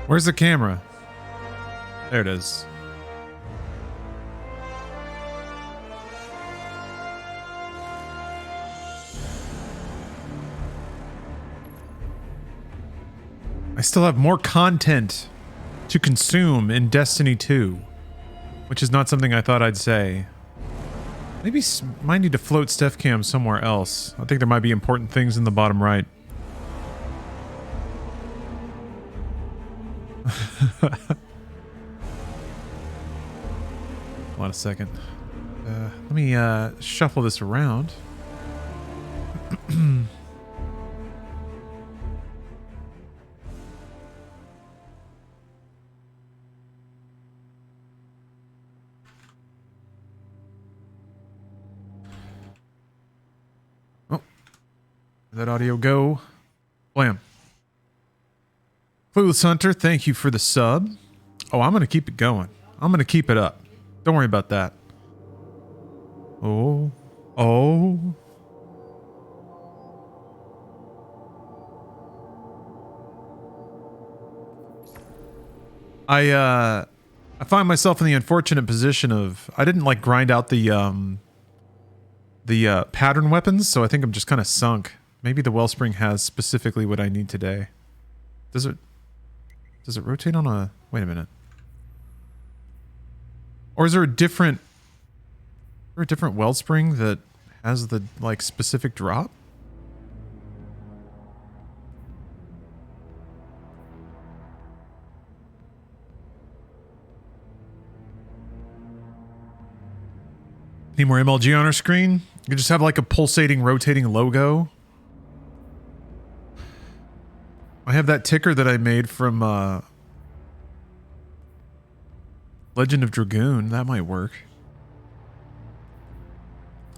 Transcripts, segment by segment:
Where's the camera? There it is. I still have more content to consume in Destiny 2, which is not something I thought I'd say. Maybe might need to float Steph Cam somewhere else. I think there might be important things in the bottom right. Hold on a second. Let me shuffle this around. Oh, that audio go. Blam. Clueless Hunter, thank you for the sub. Oh, I'm going to keep it going. I'm going to keep it up. Don't worry about that. Oh. Oh. I find myself in the unfortunate position of I didn't like grind out the pattern weapons, so I think I'm just kind of sunk. Maybe the wellspring has specifically what I need today. Does it rotate on a... Wait a minute. Or is there a different wellspring that has the, like, specific drop? Need more MLG on our screen? You just have, like, a pulsating, rotating logo. I have that ticker that I made from, Legend of Dragoon. That might work.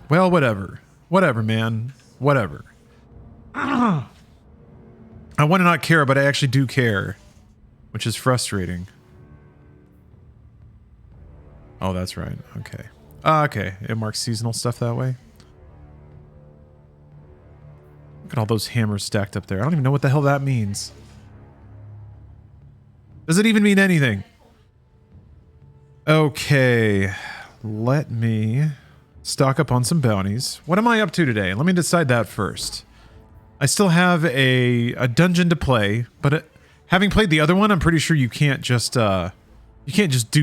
Well, whatever. Whatever, man. Whatever. I want to not care, but I actually do care. Which is frustrating. Oh, that's right. Okay. Okay. It marks seasonal stuff that way. Look at all those hammers stacked up there. I don't even know what the hell that means. Does it even mean anything? Okay. Let me stock up on some bounties. What am I up to today? Let me decide that first. I still have a dungeon to play, but having played the other one, I'm pretty sure you can't just do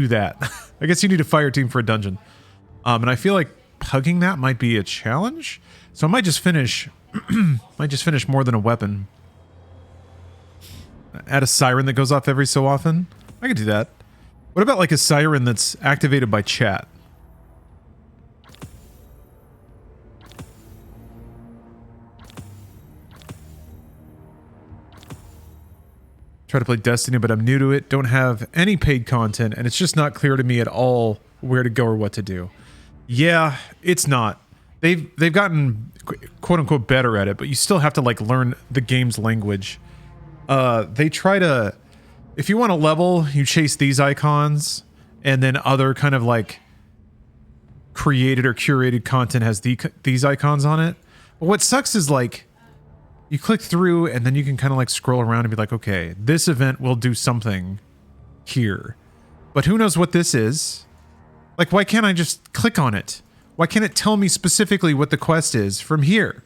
that. I guess you need a fire team for a dungeon. And I feel like hugging that might be a challenge. So I might just finish more than a weapon. Add a siren that goes off every so often. I could do that. What about like a siren that's activated by chat? Try to play Destiny, but I'm new to it. Don't have any paid content, and it's just not clear to me at all where to go or what to do. Yeah, it's not. They've gotten quote unquote better at it, but you still have to like learn the game's language. They try to, if you want to level, you chase these icons, and then other kind of like created or curated content has these icons on it. But what sucks is like you click through and then you can kind of like scroll around and be like, okay, this event will do something here, but who knows what this is? Like, why can't I just click on it? Why can't it tell me specifically what the quest is from here?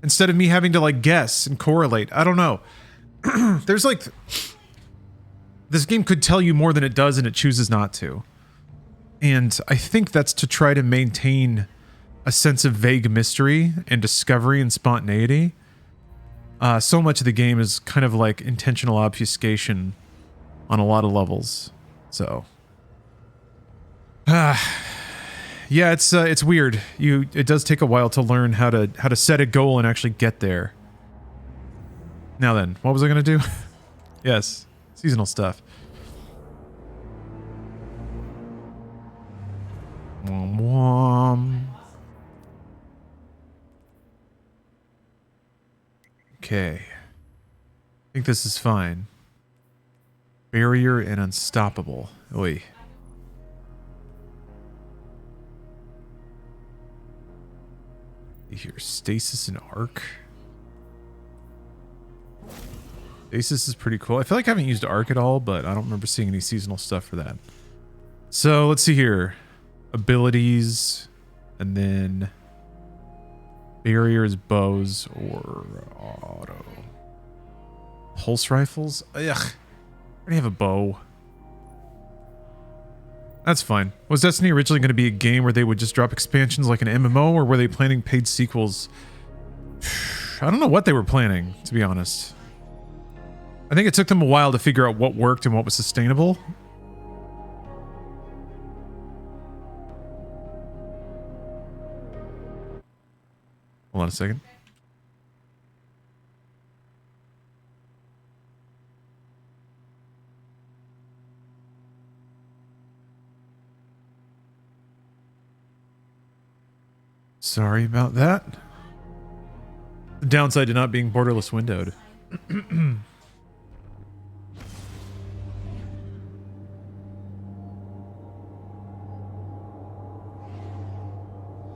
Instead of me having to like guess and correlate. I don't know. There's like... This game could tell you more than it does and it chooses not to. And I think that's to try to maintain a sense of vague mystery and discovery and spontaneity. So much of the game is kind of like intentional obfuscation on a lot of levels. So... yeah, it's weird. It does take a while to learn how to set a goal and actually get there. Now then, what was I gonna do? Yes, seasonal stuff. Wom wom. Okay. I think this is fine. Barrier and unstoppable. Oi. Here, stasis and arc. Stasis is pretty cool. I feel like I haven't used Arc at all, but I don't remember seeing any seasonal stuff for that. So let's see here. Abilities, and then barriers, bows, or auto. Pulse rifles? Ugh. I already have a bow. That's fine. Was Destiny originally going to be a game where they would just drop expansions like an MMO, or were they planning paid sequels? I don't know what they were planning, to be honest. I think it took them a while to figure out what worked and what was sustainable. Hold on a second. Sorry about that. The downside to not being borderless windowed.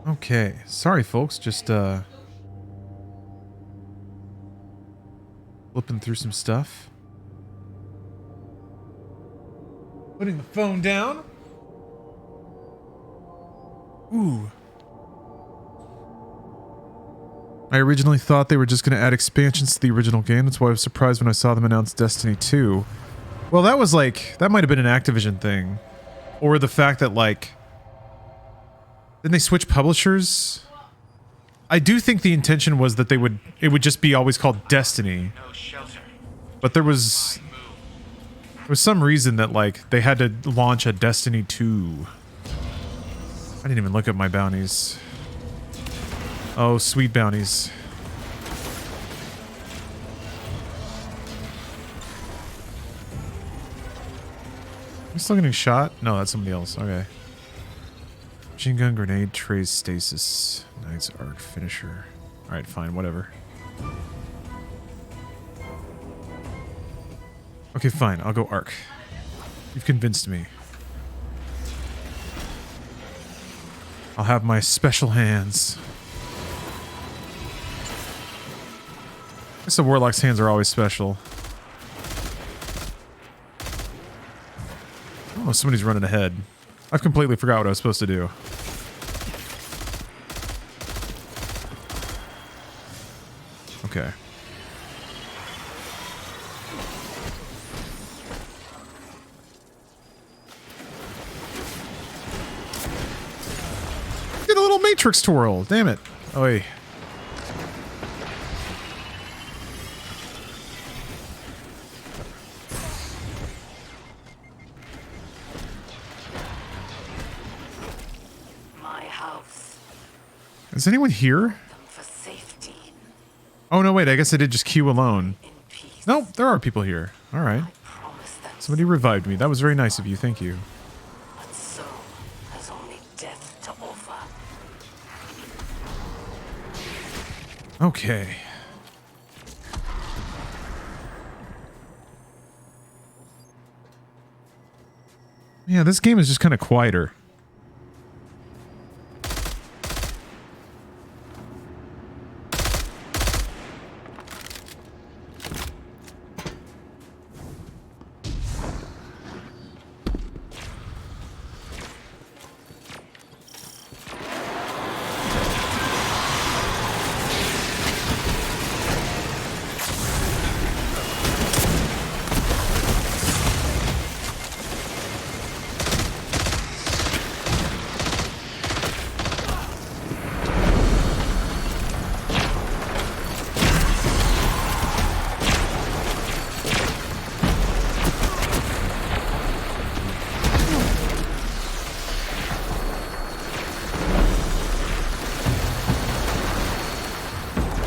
Okay, sorry folks, just flipping through some stuff. Putting the phone down. Ooh. I originally thought they were just going to add expansions to the original game. That's why I was surprised when I saw them announce Destiny 2. Well, that was like, that might have been an Activision thing. Or the fact that like, didn't they switch publishers? I do think the intention was that it would just be always called Destiny. But there was some reason that like, they had to launch a Destiny 2. I didn't even look at my bounties. Oh, sweet bounties. Am I still getting shot? No, that's somebody else. Okay. Machine gun, grenade, trace, stasis, knight's arc, finisher. Alright, fine, whatever. Okay, fine, I'll go arc. You've convinced me. I'll have my special hands. I guess the warlock's hands are always special. Oh, somebody's running ahead. I've completely forgot what I was supposed to do. Okay. Did a little Matrix twirl. Damn it. Oi. Is anyone here? Oh no, wait, I guess I did just queue alone. No, there are people here. Alright. Somebody revived me. That was very nice of you, thank you. But so has only death to offer. Okay. Yeah, this game is just kind of quieter.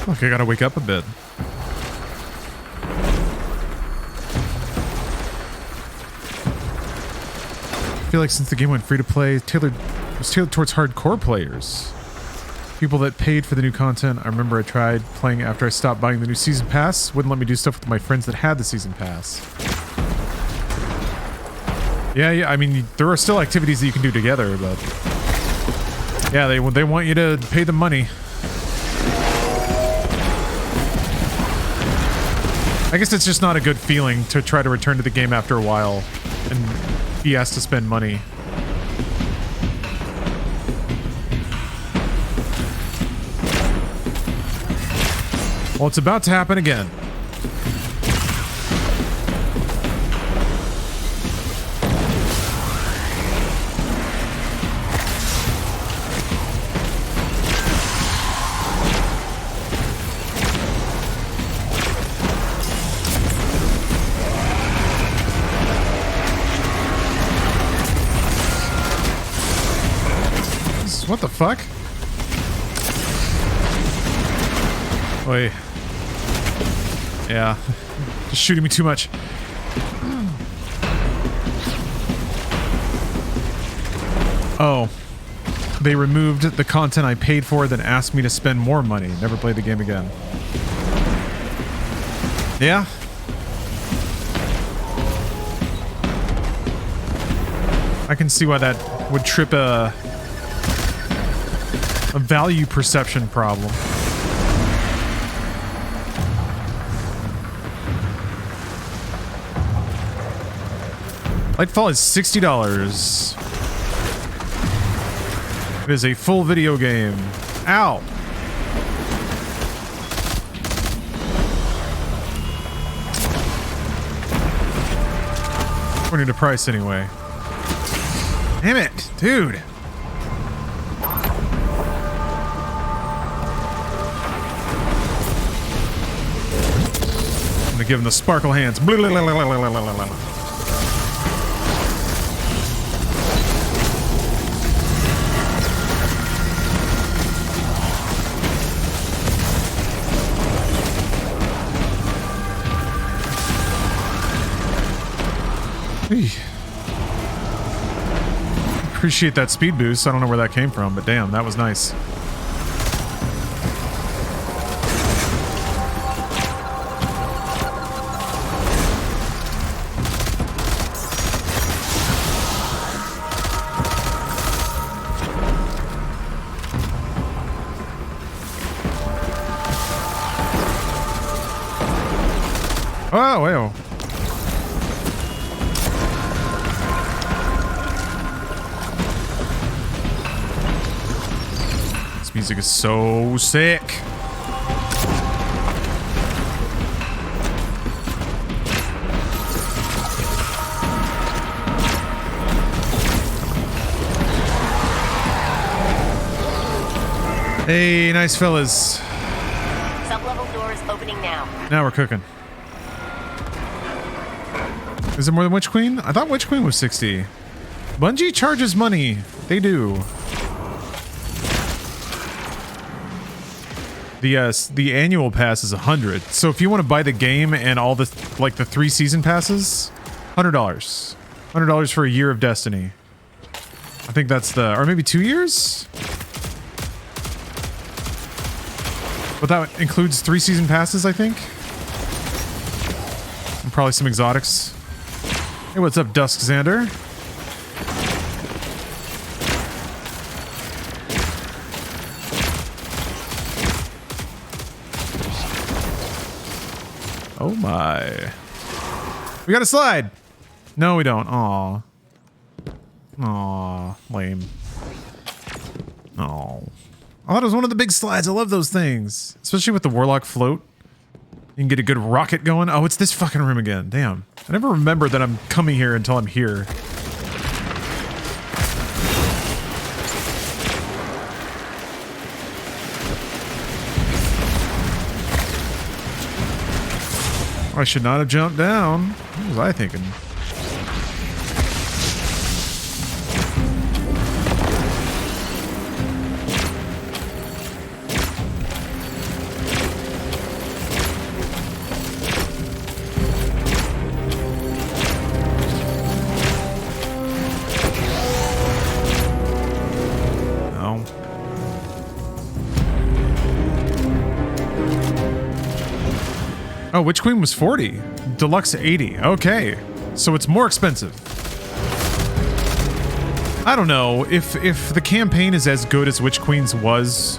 Okay, I gotta wake up a bit. I feel like since the game went free to play, it was tailored towards hardcore players. People that paid for the new content. I remember I tried playing after I stopped buying the new season pass. Wouldn't let me do stuff with my friends that had the season pass. Yeah, I mean, there are still activities that you can do together, but yeah, they want you to pay them money. I guess it's just not a good feeling to try to return to the game after a while and be asked to spend money. Well, it's about to happen again. What the fuck? Wait. Yeah. Just shooting me too much. Oh. They removed the content I paid for, then asked me to spend more money. Never played the game again. Yeah. I can see why that would trip a value perception problem. Lightfall is $60. It is a full video game. Ow! According to price, anyway. Damn it, dude! I'm gonna give him the sparkle hands. Appreciate that speed boost. I don't know where that came from, but damn, that was nice. Oh, wow. This music is so sick. Hey, nice fellas. Sub-level doors opening now. Now we're cooking. Is it more than Witch Queen? I thought Witch Queen was 60. Bungie charges money. They do. The annual pass is 100. So if you want to buy the game and all the like the 3 season passes, $100. $100 for a year of Destiny. I think that's the, or maybe 2 years? But that includes 3 season passes, I think. And probably some exotics. Hey, what's up, Dusk Xander? Oh my. We got a slide! No, we don't. Aw. Aw. Lame. Aw. I thought it was one of the big slides. I love those things. Especially with the Warlock float. You can get a good rocket going. Oh, it's this fucking room again. Damn. I never remember that I'm coming here until I'm here. I should not have jumped down. What was I thinking? Oh, Witch Queen was 40. Deluxe 80. Okay. So it's more expensive. I don't know. If the campaign is as good as Witch Queen's was,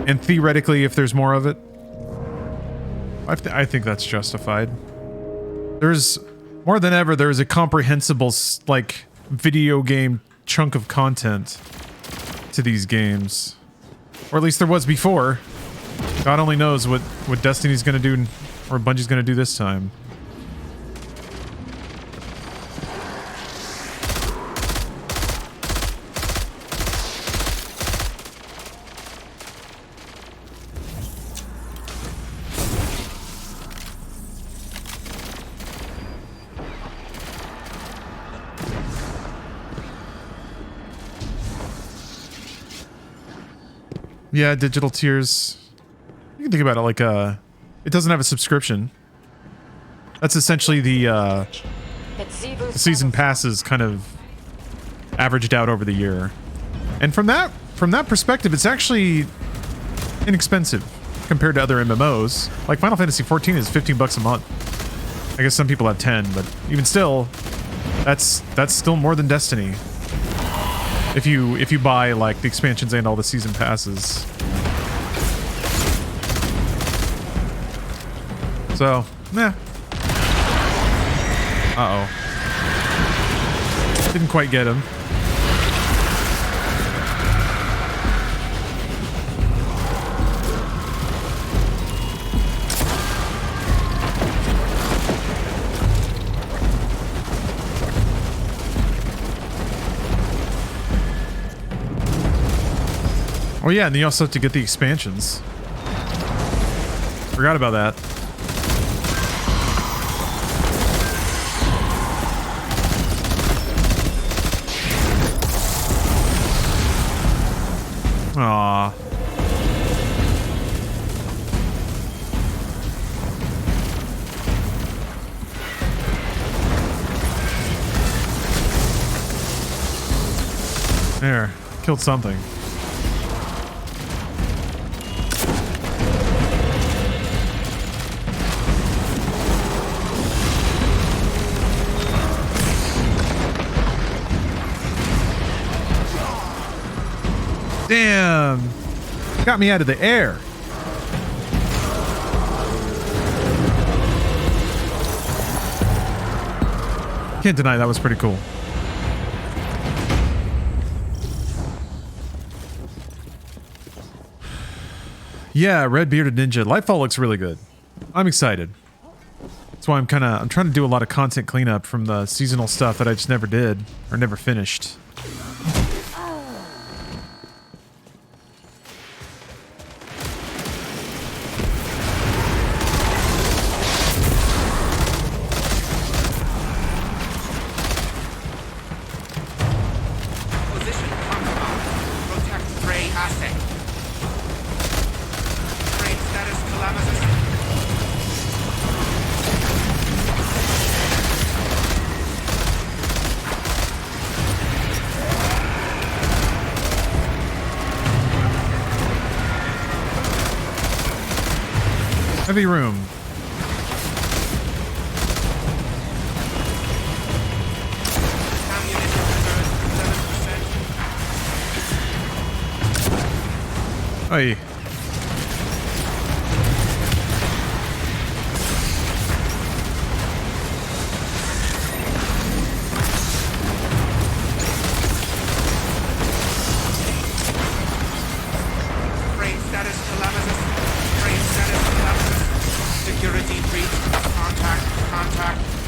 and theoretically if there's more of it, I think that's justified. There's more than ever. There's a comprehensible like video game chunk of content to these games, or at least there was before. God only knows what Destiny's gonna do, or Bungie's gonna do this time. Yeah, digital tiers. You can think about it like it doesn't have a subscription. That's essentially the season passes kind of averaged out over the year. And from that perspective, it's actually inexpensive compared to other MMOs. Like Final Fantasy XIV is $15 a month. I guess some people have 10, but even still, that's still more than Destiny. If you buy like the expansions and all the season passes. So, nah. Uh-oh. Didn't quite get him. Oh yeah, and then you also have to get the expansions. Forgot about that. Aww. There, killed something. Damn! Got me out of the air. Can't deny that was pretty cool. Yeah, red bearded ninja. Lightfall looks really good. I'm excited. That's why I'm trying to do a lot of content cleanup from the seasonal stuff that I just never did or never finished. Heavy room. Hey.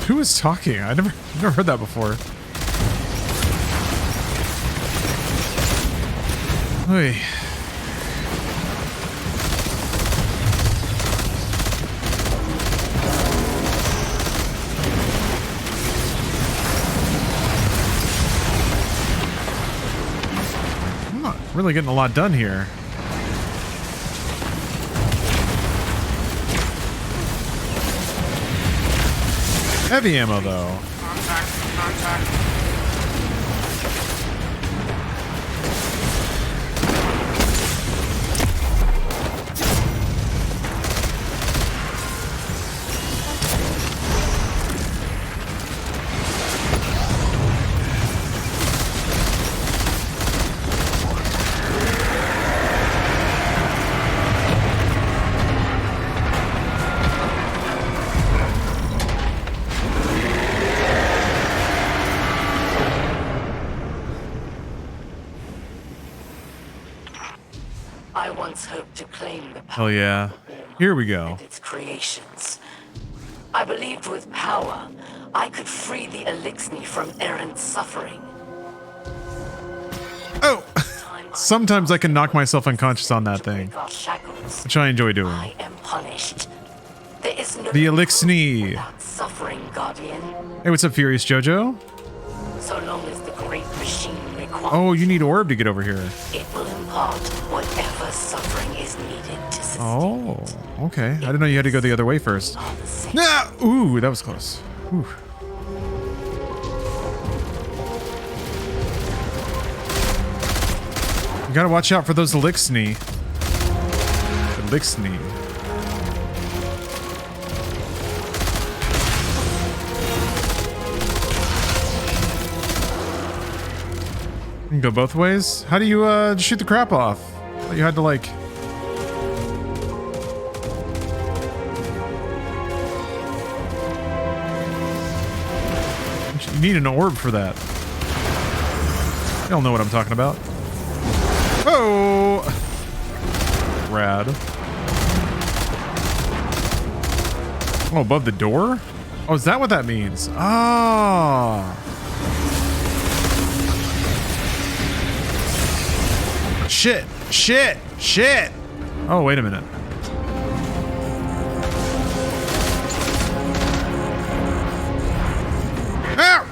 Who is talking? I never heard that before. Hey. I'm not really getting a lot done here. Heavy ammo, though. Contact. I once hoped to claim the Oh power yeah. Here we go. of its creations. I believed with power, I could free the Elixni from errant suffering. Oh! Sometimes I can knock myself unconscious on that thing, Our shackles, which I enjoy doing. I am punished. There is no The Elixni. without suffering, Guardian. Hey, what's up, Furious Jojo? So long as the great machine requires, Oh, you need orb to get over here. it will impart whatever suffering is needed to sustain. Oh, okay. I didn't know you had to go the other way first. All the same. Nah! Ooh, that was close. Ooh. You gotta watch out for those Elixni. Elixni. You can go both ways? How do you shoot the crap off? I thought you had to like... You need an orb for that. You don't know what I'm talking about. Oh! Rad. Oh, above the door? Oh, is that what that means? Ah. Shit! Shit! Shit! Oh, wait a minute. Ah!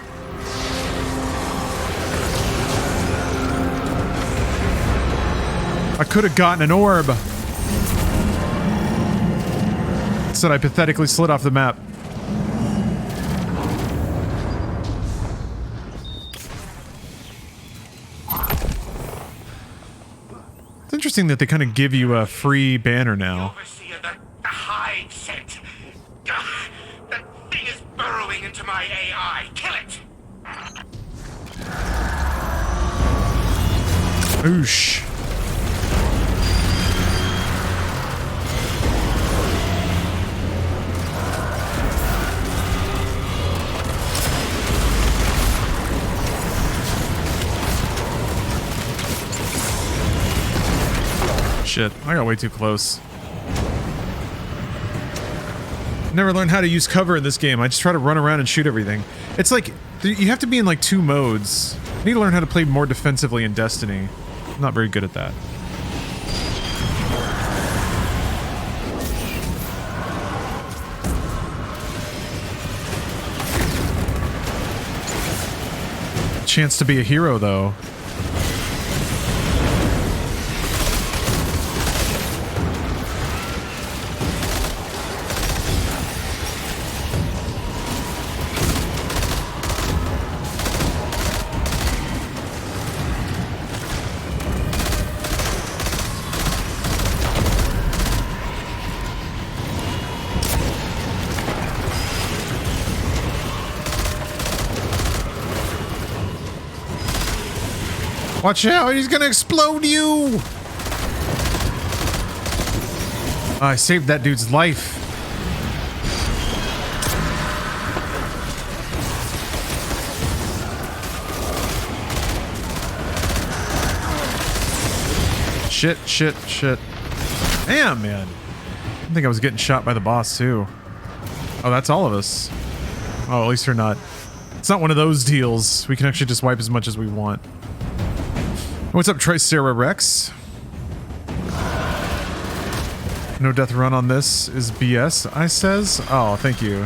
I could have gotten an orb. Instead, I pathetically slid off the map. It's interesting that they kind of give you a free banner now. Overseer, the hide set. That thing is burrowing into my AI. Kill it! Oosh. Shit, I got way too close. Never learned how to use cover in this game. I just try to run around and shoot everything. It's like, you have to be in like 2 modes. I need to learn how to play more defensively in Destiny. I'm not very good at that. Chance to be a hero, though. Watch out, he's gonna explode you! I saved that dude's life. Shit, shit, shit. Damn, man. I think I was getting shot by the boss, too. Oh, that's all of us. Oh, at least they're not. It's not one of those deals. We can actually just wipe as much as we want. What's up, Tricera Rex? No death run on this is BS, I says. Oh, thank you.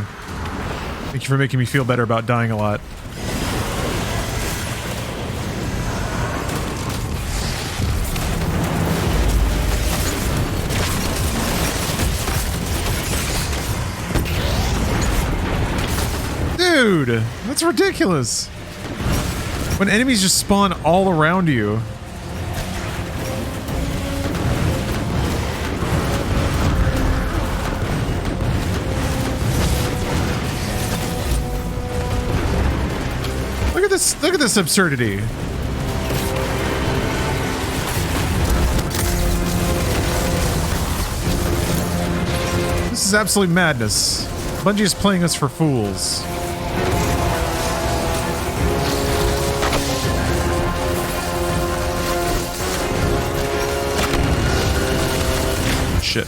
Thank you for making me feel better about dying a lot. Dude, that's ridiculous. When enemies just spawn all around you. Look at this absurdity. This is absolute madness. Bungie is playing us for fools. shit.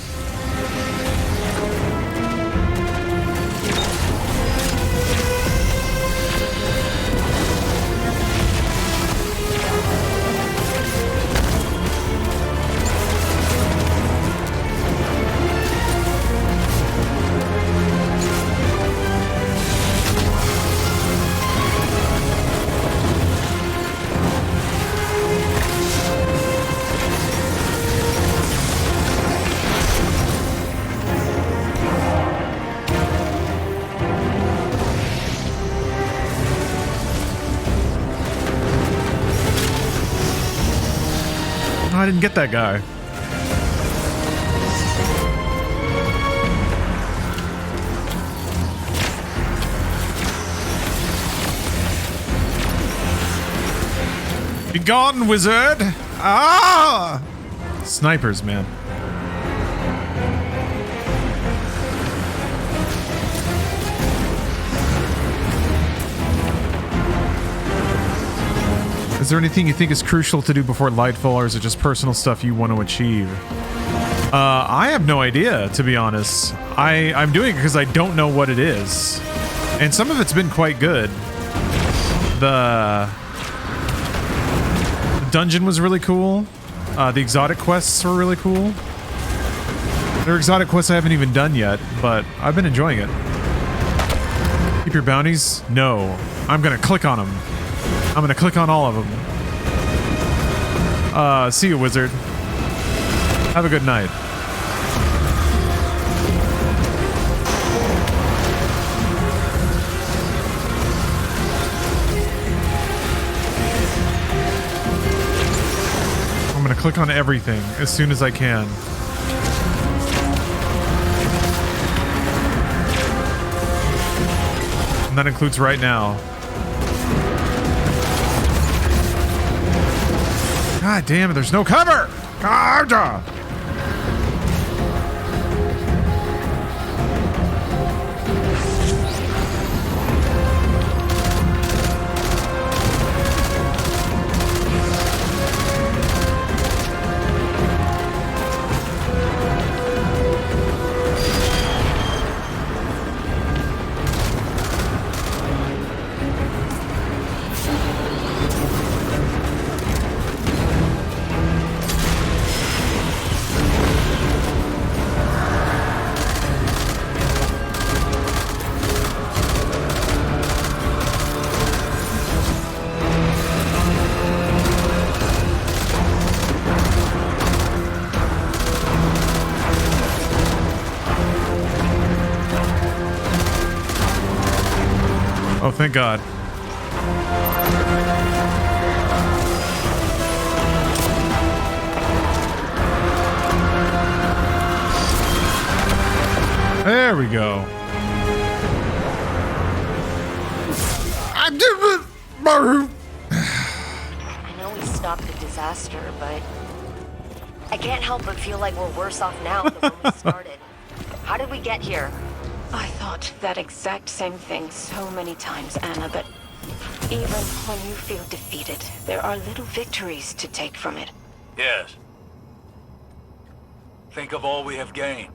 I didn't get that guy. Be gone, wizard! Ah! Snipers, man. Is there anything you think is crucial to do before Lightfall, or is it just personal stuff you want to achieve? I have no idea, to be honest. I'm doing it because I don't know what it is. And some of it's been quite good. The dungeon was really cool. The exotic quests were really cool. There are exotic quests I haven't even done yet, but I've been enjoying it. Keep your bounties? No. I'm gonna click on them. I'm gonna click on all of them. See you, wizard. Have a good night. I'm gonna click on everything as soon as I can. And that includes right now. God damn it, there's no cover! God! Oh, thank God. There we go. I know we stopped the disaster, but I can't help but feel like we're worse off now than when we started. How did we get here? I thought that exact same thing so many times, Anna, but even when you feel defeated, there are little victories to take from it. Yes. Think of all we have gained.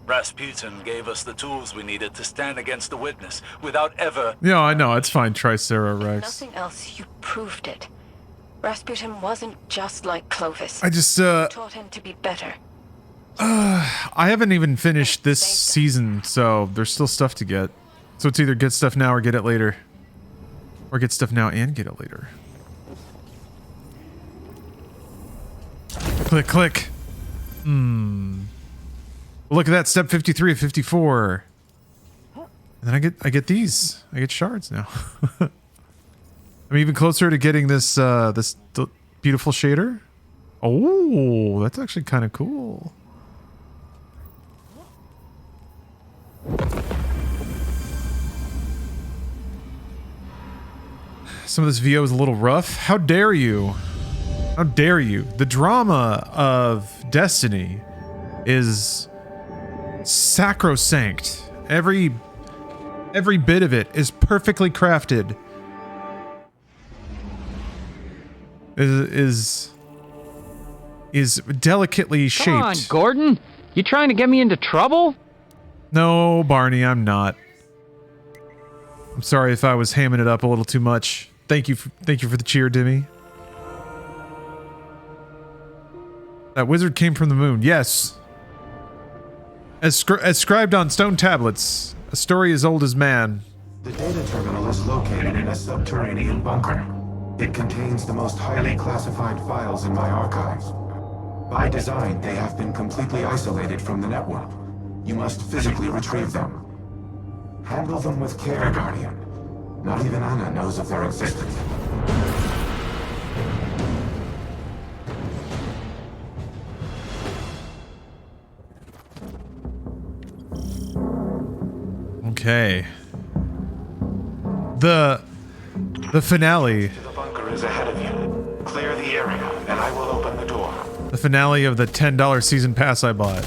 Rasputin gave us the tools we needed to stand against the witness without ever... Yeah, I know. It's fine, Tricera If Rex. nothing else, you proved it. Rasputin wasn't just like Clovis. I just, You taught him to be better. I haven't even finished this season, so there's still stuff to get. So it's either get stuff now or get it later. Or get stuff now and get it later. Click, click. Look at that, step 53 of 54. And then I get these. I get shards now. I'm even closer to getting this this beautiful shader. Oh, that's actually kind of cool. Some of this VO is a little rough. How dare you? How dare you? The drama of Destiny is sacrosanct. Every bit of it is perfectly crafted. is delicately shaped. Come on, Gordon. You trying to get me into trouble? No, Barney, I'm not. I'm sorry if I was hamming it up a little too much. Thank you for the cheer, Dimmy. That wizard came from the moon. Yes. As scribed on stone tablets, a story as old as man. The data terminal is located in a subterranean bunker. It contains the most highly classified files in my archives. By design, they have been completely isolated from the network. You must physically retrieve them. Handle them with care, Guardian. Not even Anna knows of their existence. Okay. The finale. The bunker is ahead of you. Clear the area, and I will open the door. The finale of the $10 season pass I bought.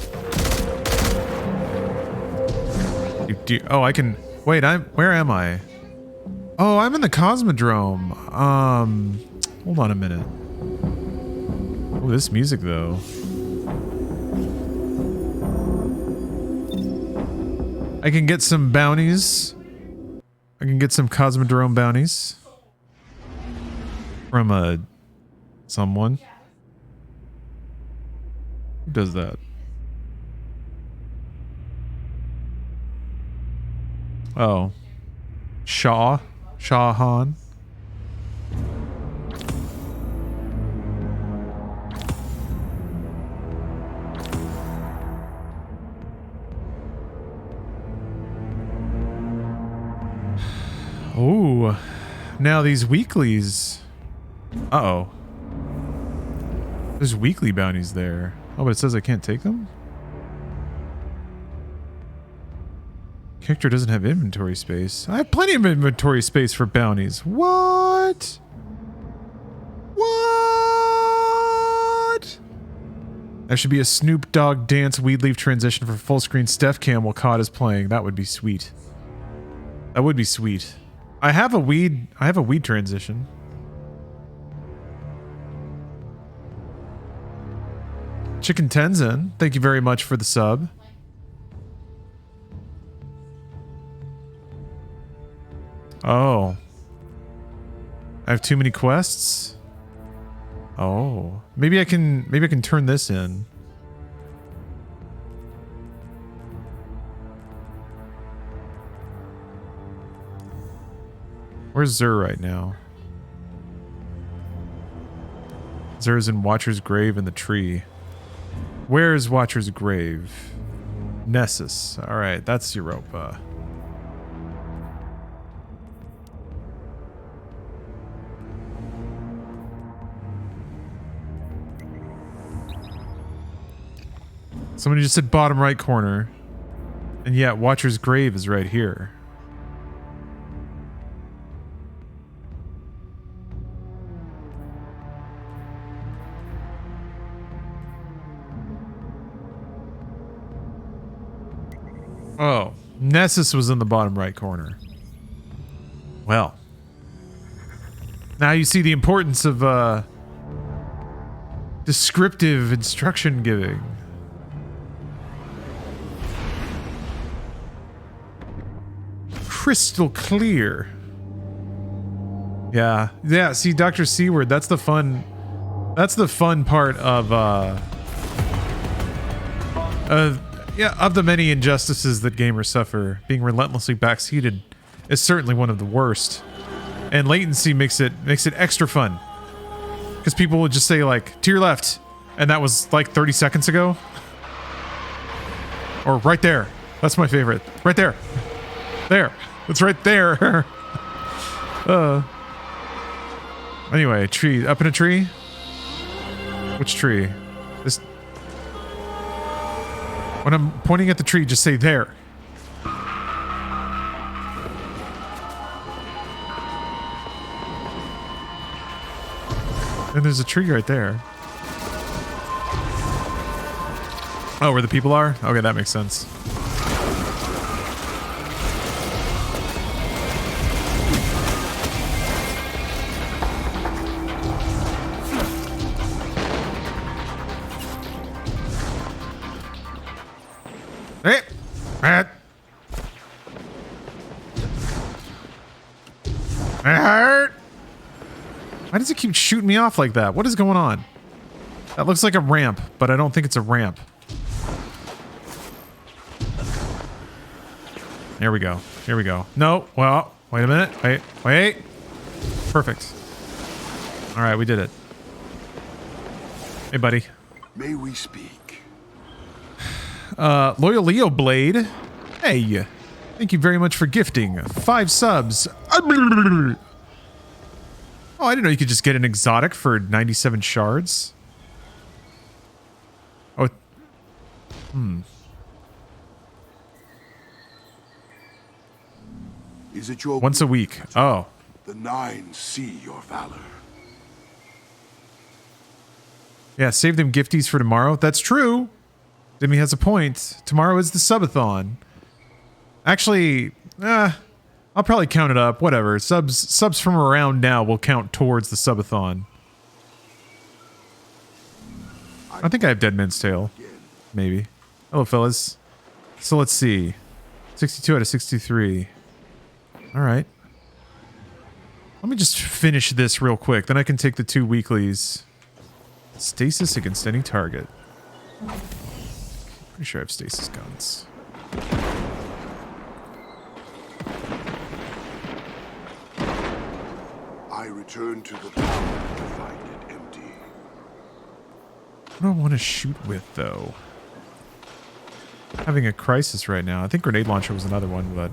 Oh, I can... Wait, where am I? Oh, I'm in the cosmodrome. Hold on a minute. Oh, this music, though. I can get some bounties. I can get some cosmodrome bounties. From, someone. Who does that? Oh. Shahan. Ooh. Now these weeklies. Uh-oh. There's weekly bounties there. Oh, but it says I can't take them? Character doesn't have inventory space. I have plenty of inventory space for bounties. What? What? There should be a Snoop Dogg dance weed leaf transition for full screen Steph Cam while COD is playing. That would be sweet. That would be sweet. I have a weed transition. Chicken Tenzin, thank you very much for the sub. Oh. I have too many quests? Oh. Maybe I can turn this in. Where's Zur right now? Zur's in Watcher's grave in the tree. Where is Watcher's grave? Nessus. Alright, that's Europa. Somebody just said bottom right corner. And yet, Watcher's grave is right here. Oh, Nessus was in the bottom right corner. Well. Now you see the importance of, descriptive instruction giving. Crystal clear. Yeah. Yeah, see, Dr. Seaward, that's the fun part of, of the many injustices that gamers suffer. Being relentlessly backseated is certainly one of the worst. And latency makes it extra fun. Because people will just say, like, to your left. And that was, like, 30 seconds ago. Or right there. That's my favorite. Right there. There. It's right there. Anyway, tree. Up in a tree? Which tree? This... When I'm pointing at the tree, just say there. And there's a tree right there. Oh, where the people are? Okay, that makes sense. Hey! Rat! I hurt! Why does it keep shooting me off like that? What is going on? That looks like a ramp, but I don't think it's a ramp. There we go. Here we go. No, well, wait a minute. Wait. Perfect. All right, we did it. Hey, buddy. May we speak? Loyal Leo Blade. Hey, thank you very much for gifting 5 subs. Oh, I didn't know you could just get an exotic for 97 shards. Oh, Is it your once a week. Oh, The Nine see your valor. yeah, save them gifties for tomorrow. That's true. Demi has a point. Tomorrow is the subathon. Actually, I'll probably count it up. Whatever. Subs from around now will count towards the subathon. I think I have Dead Man's Tale. Maybe. Hello, fellas. So let's see. 62 out of 63. All right. Let me just finish this real quick. Then I can take the 2 weeklies. Stasis against any target. Pretty sure I have stasis guns. I return to the tower to find it empty. What do I want to shoot with, though? Having a crisis right now. I think grenade launcher was another one, but...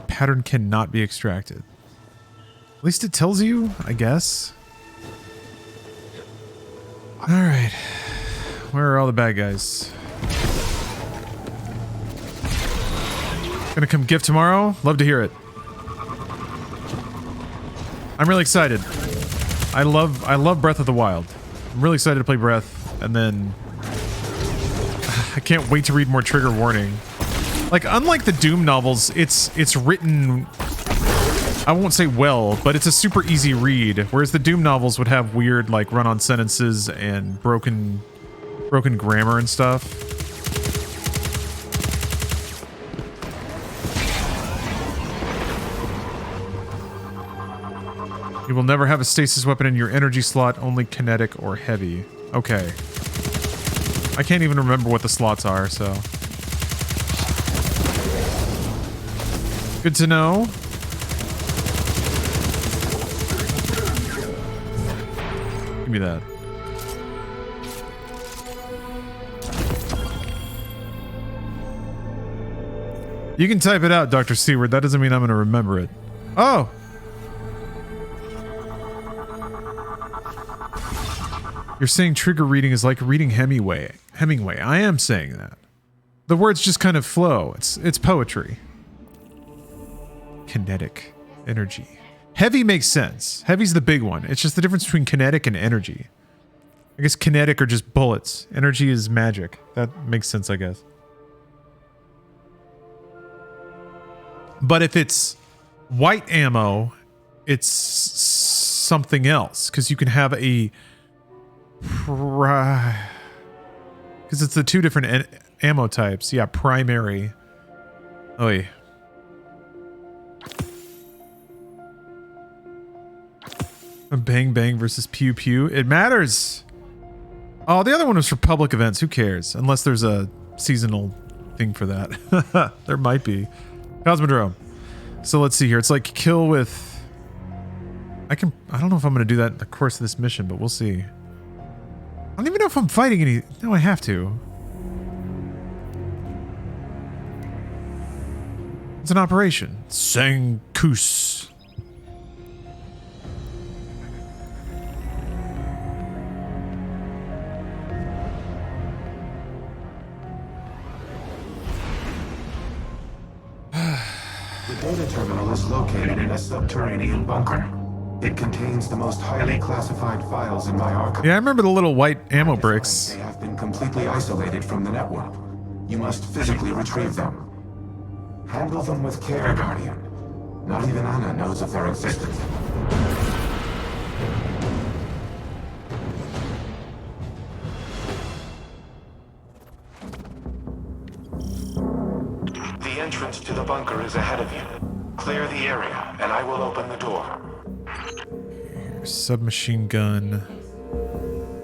Pattern cannot be extracted. At least it tells you, I guess. Alright. Where are all the bad guys? Gonna come gift tomorrow? Love to hear it. I'm really excited. I love Breath of the Wild. I'm really excited to play Breath, and then I can't wait to read more trigger warning. Like, unlike the Doom novels, it's written, I won't say well, but it's a super easy read, whereas the Doom novels would have weird, like, run-on sentences and broken grammar and stuff. You will never have a stasis weapon in your energy slot, only kinetic or heavy. Okay. I can't even remember what the slots are, so... Good to know. Give me that. You can type it out, Dr. Seward. That doesn't mean I'm going to remember it. Oh! You're saying trigger reading is like reading Hemingway. I am saying that. The words just kind of flow. It's poetry. Kinetic energy. Heavy makes sense. Heavy's the big one. It's just the difference between kinetic and energy. I guess kinetic are just bullets. Energy is magic. That makes sense, I guess. But if it's white ammo, it's something else. Because you can have a... Because it's the 2 different ammo types. Yeah, primary. Oh, yeah. Bang Bang versus Pew Pew. It matters. Oh, the other one was for public events. Who cares? Unless there's a seasonal thing for that. There might be. Cosmodrome. So let's see here. It's like kill with... I don't know if I'm going to do that in the course of this mission, but we'll see. I don't even know if I'm fighting any... No, I have to. It's an operation. Sankus. The data terminal is located in a subterranean bunker. It contains the most highly classified files in my archive. Yeah, I remember the little white ammo bricks. They have been completely isolated from the network. You must physically retrieve them. Handle them with care, Guardian. Not even Anna knows of their existence. entrance to the bunker is ahead of you. Clear the area, and I will open the door. Submachine gun.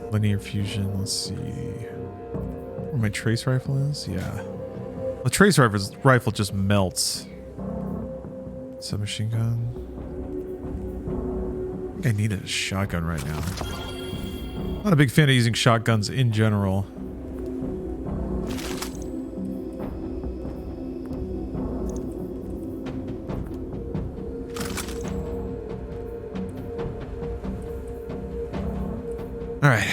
Linear fusion. Let's see. Where my trace rifle is? Yeah. The trace rifle just melts. Submachine gun. I think I need a shotgun right now. Not a big fan of using shotguns in general. All right.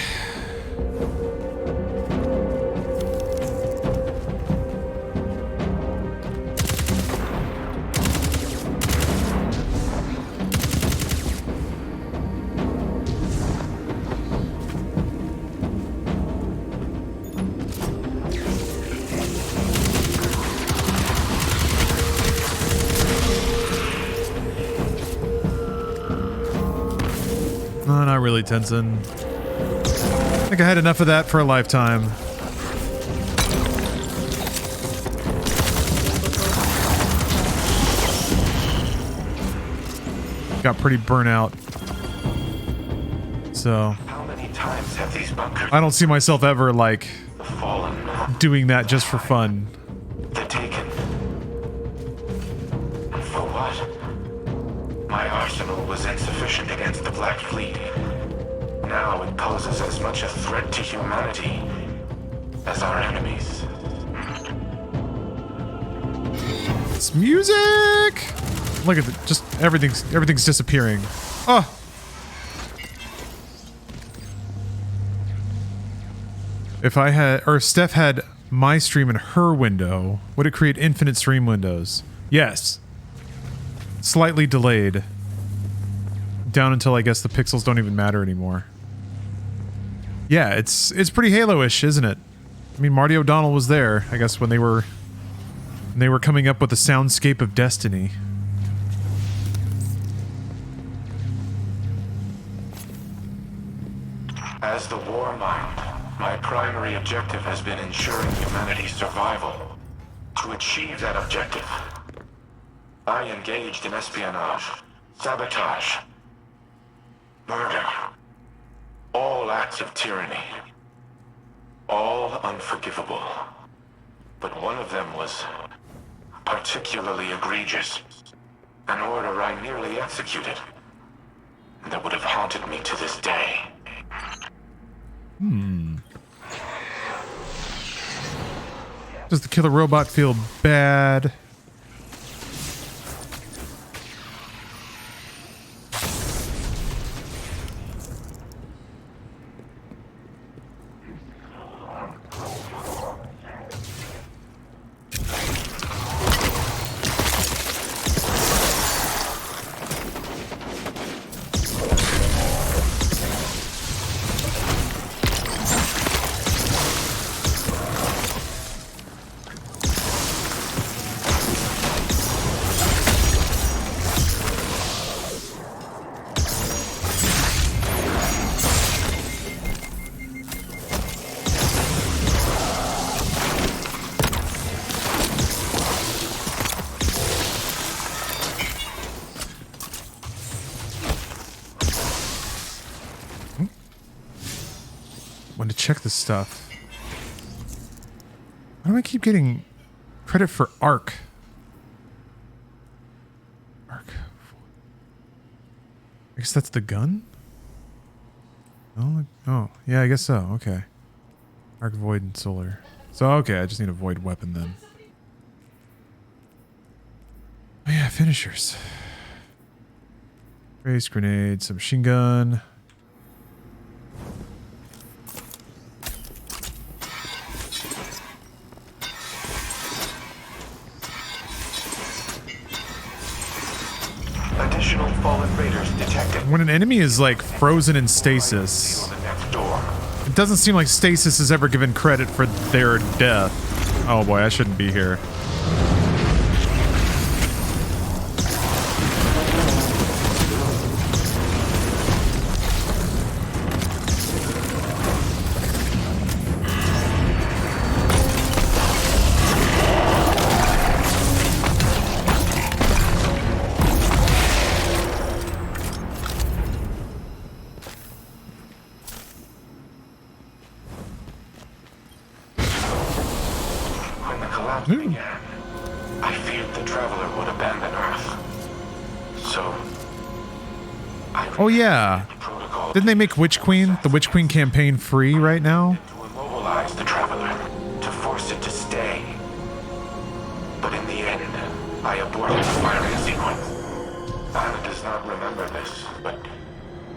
No, not really, Tenzin. I think I had enough of that for a lifetime. Got pretty burnt out. So How many times have these bunkers I don't see myself ever like fallen? doing that just for fun. The Taken. For what? My arsenal was insufficient against the Black Fleet. Now it poses as much a threat to humanity as our enemies. It's music. Look at it. Just everything's disappearing. Oh. If I had, or if Steph had my stream in her window, would it create infinite stream windows? Yes. Slightly delayed. Down until I guess the pixels don't even matter anymore. Yeah, it's pretty Halo-ish, isn't it? I mean, Marty O'Donnell was there, I guess, when they were coming up with the soundscape of Destiny. As the war mind, my primary objective has been ensuring humanity's survival. To achieve that objective, I engaged in espionage, sabotage, murder. All acts of tyranny. All unforgivable. But one of them was particularly egregious. An order I nearly executed that would have haunted me to this day. Does the killer robot feel bad? Check this stuff. Why do I keep getting credit for arc? Arc. I guess that's the gun? Oh, yeah, I guess so. Okay. Arc, void, and solar. So, okay, I just need a void weapon then. Oh, yeah, finishers. Trace, grenade, submachine gun. Additional fallen raiders detected. When an enemy is like frozen in stasis, it doesn't seem like stasis is ever given credit for their death. Oh boy, I shouldn't be here. began, I feared the Traveler would abandon Earth. So, Oh yeah. protocol Didn't they make Witch Queen, the Witch Queen campaign, free right now? to immobilize the Traveler, to force it to stay. But in the end, I aborted the firing sequence. Anna does not remember this, but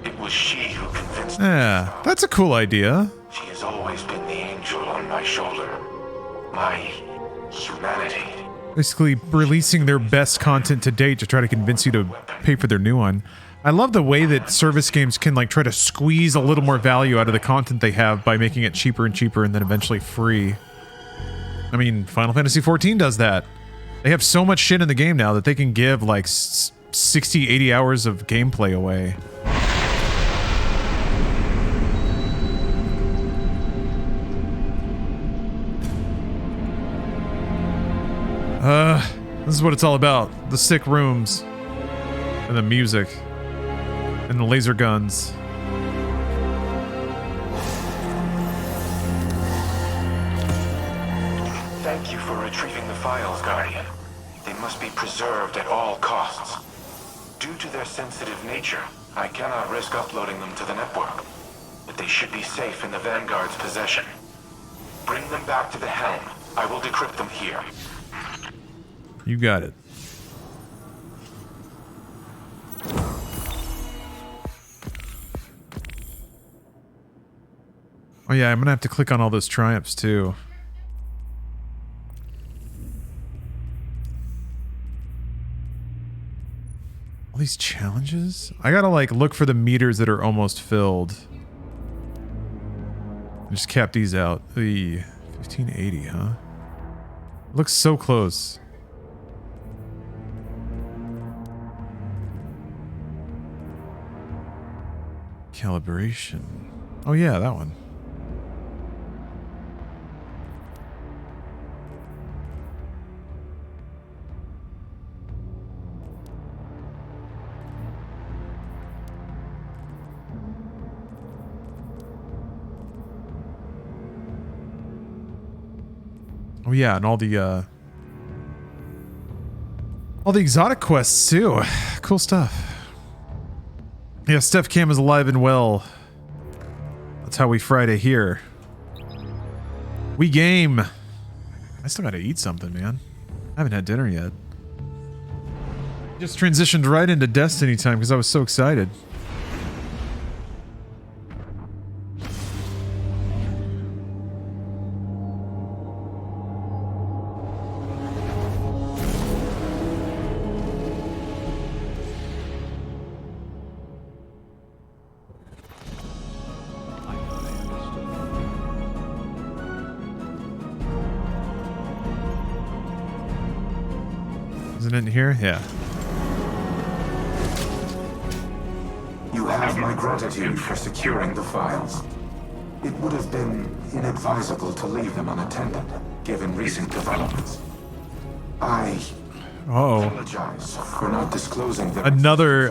it was she who convinced me. Yeah, that's a cool idea. She has always been the angel on my shoulder. My humanity. Basically releasing their best content to date to try to convince you to pay for their new one. I love the way that service games can like try to squeeze a little more value out of the content they have by making it cheaper and cheaper and then eventually free. I mean, Final Fantasy XIV does that. They have so much shit in the game now that they can give like 60, 80 hours of gameplay away. This is what it's all about. The sick rooms. And the music. And the laser guns. Thank you for retrieving the files, Guardian. They must be preserved at all costs. Due to their sensitive nature, I cannot risk uploading them to the network. But they should be safe in the Vanguard's possession. Bring them back to the helm. I will decrypt them here. You got it. Oh yeah, I'm gonna have to click on all those triumphs too. All these challenges? I gotta like look for the meters that are almost filled. Just cap these out. The 1580, huh? Looks so close. Calibration. Oh yeah, that one. Oh yeah, and all the exotic quests too. Cool stuff. Yeah, Steph Cam is alive and well. That's how we Friday here. We game. I still gotta eat something, man. I haven't had dinner yet. Just transitioned right into Destiny time because I was so excited. Isn't it here? Yeah. You have my gratitude for securing the files. It would have been inadvisable to leave them unattended, given recent developments. I apologize for not disclosing them. Another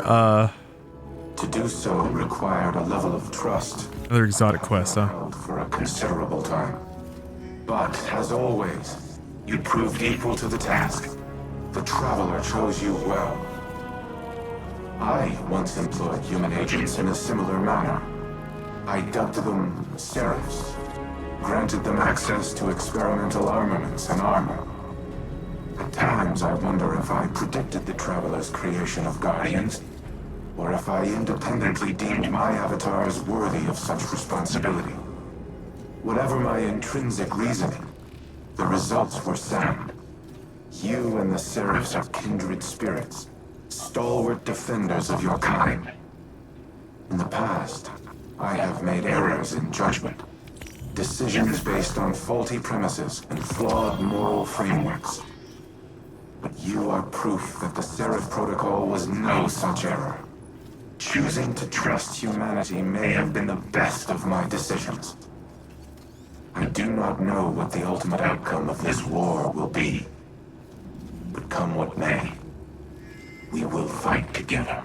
To do so required a level of trust. Another exotic quest, huh? Held for a considerable time. But, as always, you proved equal to the task. The Traveler chose you well. I once employed human agents in a similar manner. I dubbed them Seraphs, granted them access to experimental armaments and armor. At times I wonder if I predicted the Traveler's creation of Guardians, or if I independently deemed my avatars worthy of such responsibility. Whatever my intrinsic reasoning, the results were sound. You and the Seraphs are kindred spirits, stalwart defenders of your kind. In the past, I have made errors in judgment, decisions based on faulty premises and flawed moral frameworks. But you are proof that the Seraph Protocol was no such error. Choosing to trust humanity may have been the best of my decisions. I do not know what the ultimate outcome of this war will be. But come what may, we will fight together.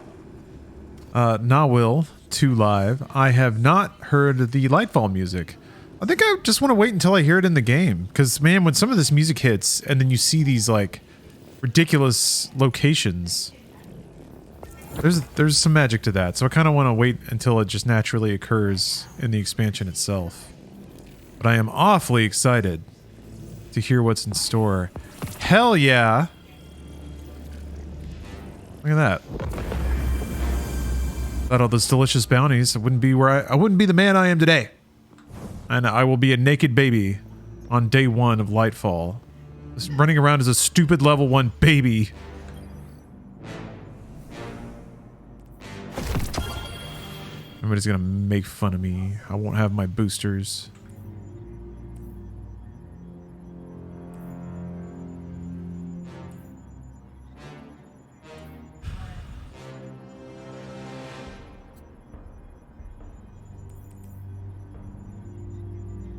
Nawil, 2 Live. I have not heard the Lightfall music. I think I just want to wait until I hear it in the game. Because, man, when some of this music hits and then you see these, like, ridiculous locations, there's some magic to that. So I kind of want to wait until it just naturally occurs in the expansion itself. But I am awfully excited to hear what's in store. Hell yeah! Look at that. Without all those delicious bounties, I wouldn't be where I wouldn't be the man I am today. And I will be a naked baby on day 1 of Lightfall. Just running around as a stupid level 1 baby. Everybody's gonna make fun of me. I won't have my boosters.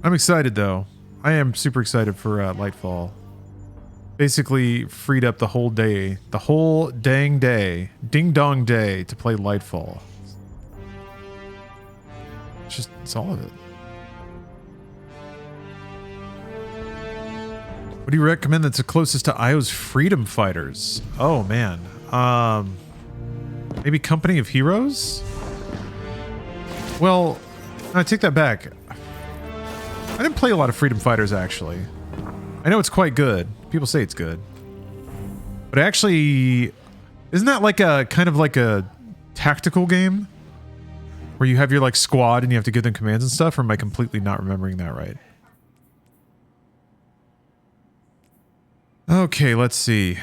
I'm excited though. I am super excited for Lightfall. Basically freed up the whole day, the whole dang day, ding dong day to play Lightfall. It's all of it. What do you recommend that's the closest to IO's Freedom Fighters? Oh man. Maybe Company of Heroes? Well, I take that back. I didn't play a lot of Freedom Fighters, actually. I know it's quite good. People say it's good. But actually, isn't that like a kind of like a tactical game? Where you have your like squad and you have to give them commands and stuff? Or am I completely not remembering that right? Okay, let's see.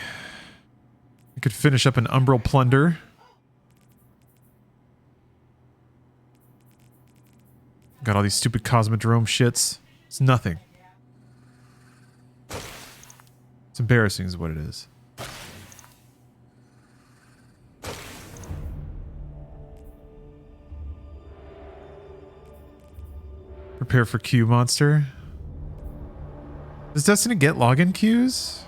I could finish up an Umbral Plunder. Got all these stupid cosmodrome shits. It's nothing. It's embarrassing is what it is. Prepare for queue monster. Does Destiny get login queues?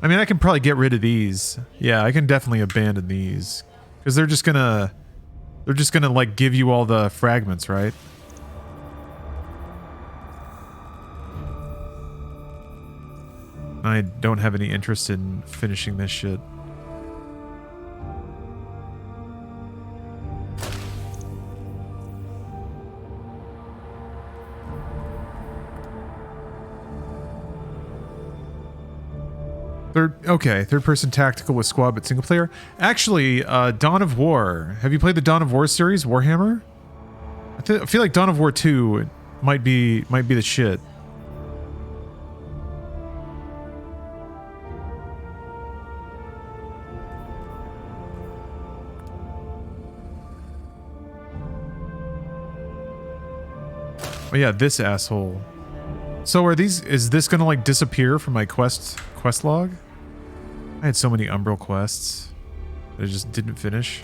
I mean, I can probably get rid of these. Yeah, I can definitely abandon these. Because they're just gonna like give you all the fragments, right? I don't have any interest in finishing this shit. Third person tactical with squad but single player. Actually, Dawn of War. Have you played the Dawn of War series, Warhammer? I feel like Dawn of War 2 might be the shit. Oh yeah, this asshole. So is this gonna like disappear from my quest log? I had so many Umbral quests that I just didn't finish.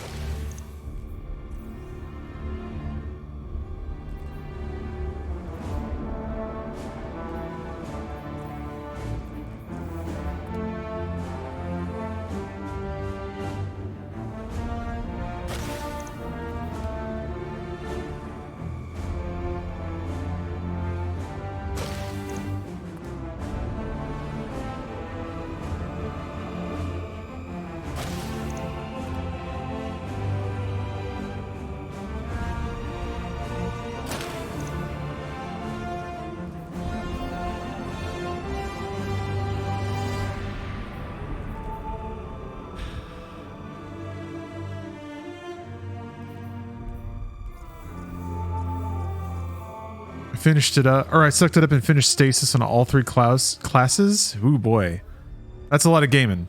Finished it up, or I sucked it up and finished stasis on all 3 classes. Ooh boy, that's a lot of gaming.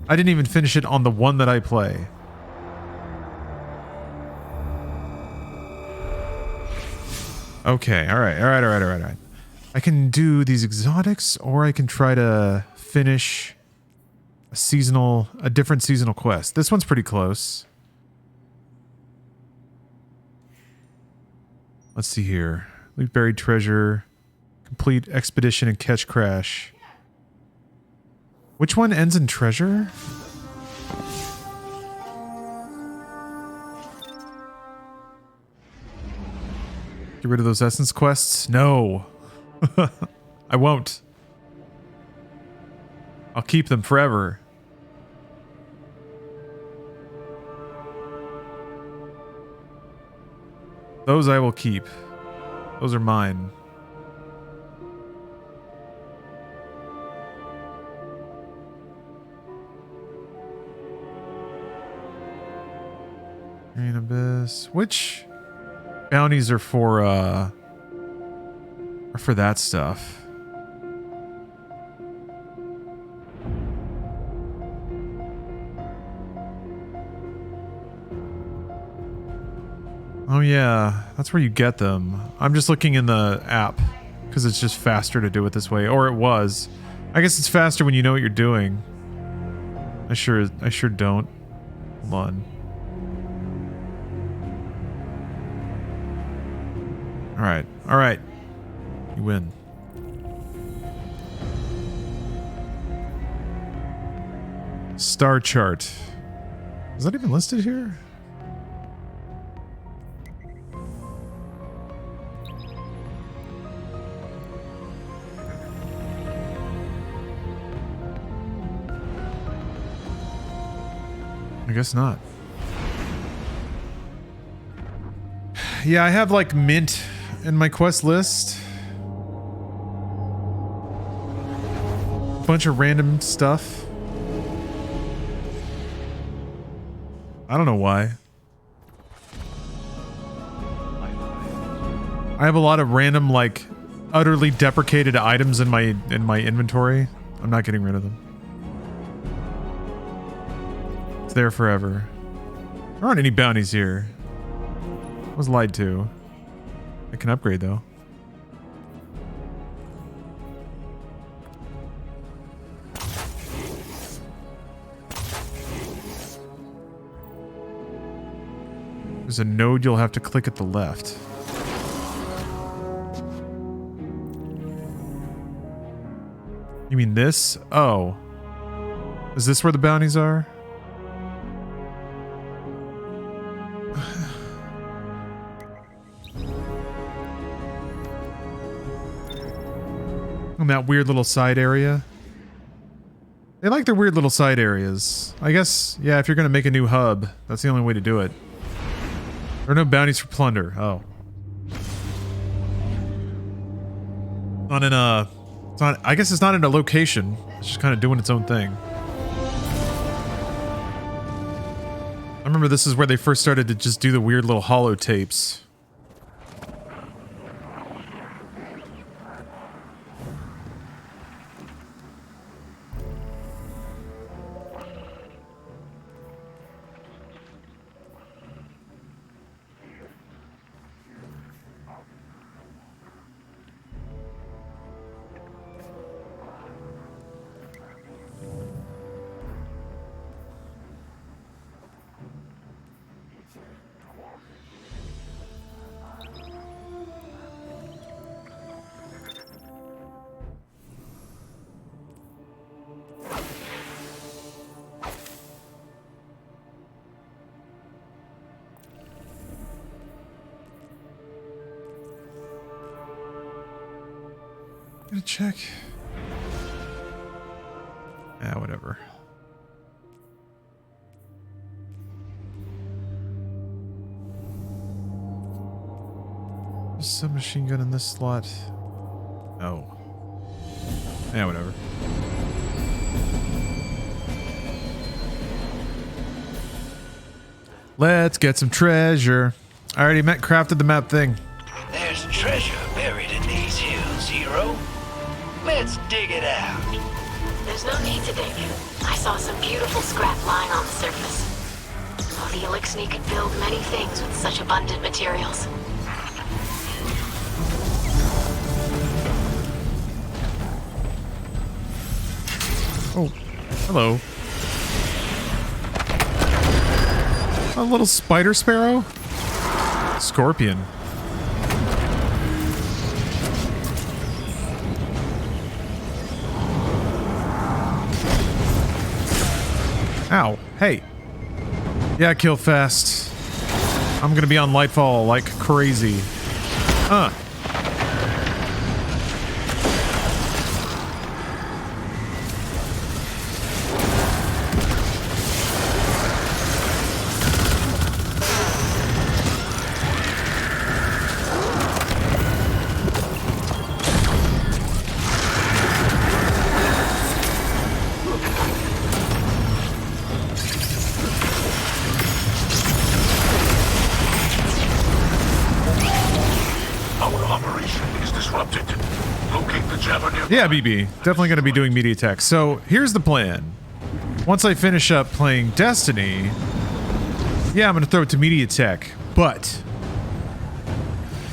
I didn't even finish it on the one that I play. Okay, all right. I can do these exotics, or I can try to finish a different seasonal quest. This one's pretty close. Let's see here. Loot buried treasure. Complete expedition and catch crash. Which one ends in treasure? Get rid of those essence quests? No. I won't. I'll keep them forever. Those I will keep. Those are mine. Green Abyss. Which bounties are for that stuff? Oh yeah, that's where you get them. I'm just looking in the app because it's just faster to do it this way, or it was. I guess it's faster when you know what you're doing. I sure don't. Hold on. All right. You win. Star chart. Is that even listed here? I guess not. Yeah, I have like mint in my quest list. A bunch of random stuff. I don't know why. I have a lot of random, like, utterly deprecated items in my inventory. I'm not getting rid of them. It's there forever. There aren't any bounties here. I was lied to. I can upgrade though. There's a node you'll have to click at the left. You mean this? Oh. Is this where the bounties are? In that weird little side area. They like their weird little side areas. I guess, yeah, if you're gonna make a new hub, that's the only way to do it. There are no bounties for plunder. Oh. Not in a... It's not, I guess it's not in a location. It's just kind of doing its own thing. I remember this is where they first started to just do the weird little holo tapes. Gonna check. Ah, whatever. There's a submachine gun in this slot. Oh. Yeah, whatever. Let's get some treasure. I already crafted the map thing. There's treasure buried in these hills, hero. Let's dig it out. There's no need to dig. I saw some beautiful scrap lying on the surface. Oh, the Elixir could build many things with such abundant materials. Oh, hello. A little spider sparrow? Scorpion. Ow. Hey. Yeah, kill fast. I'm gonna be on Lightfall like crazy. Yeah, BB. Definitely going to be doing media tech. So here's the plan. Once I finish up playing Destiny, yeah, I'm going to throw it to media tech, but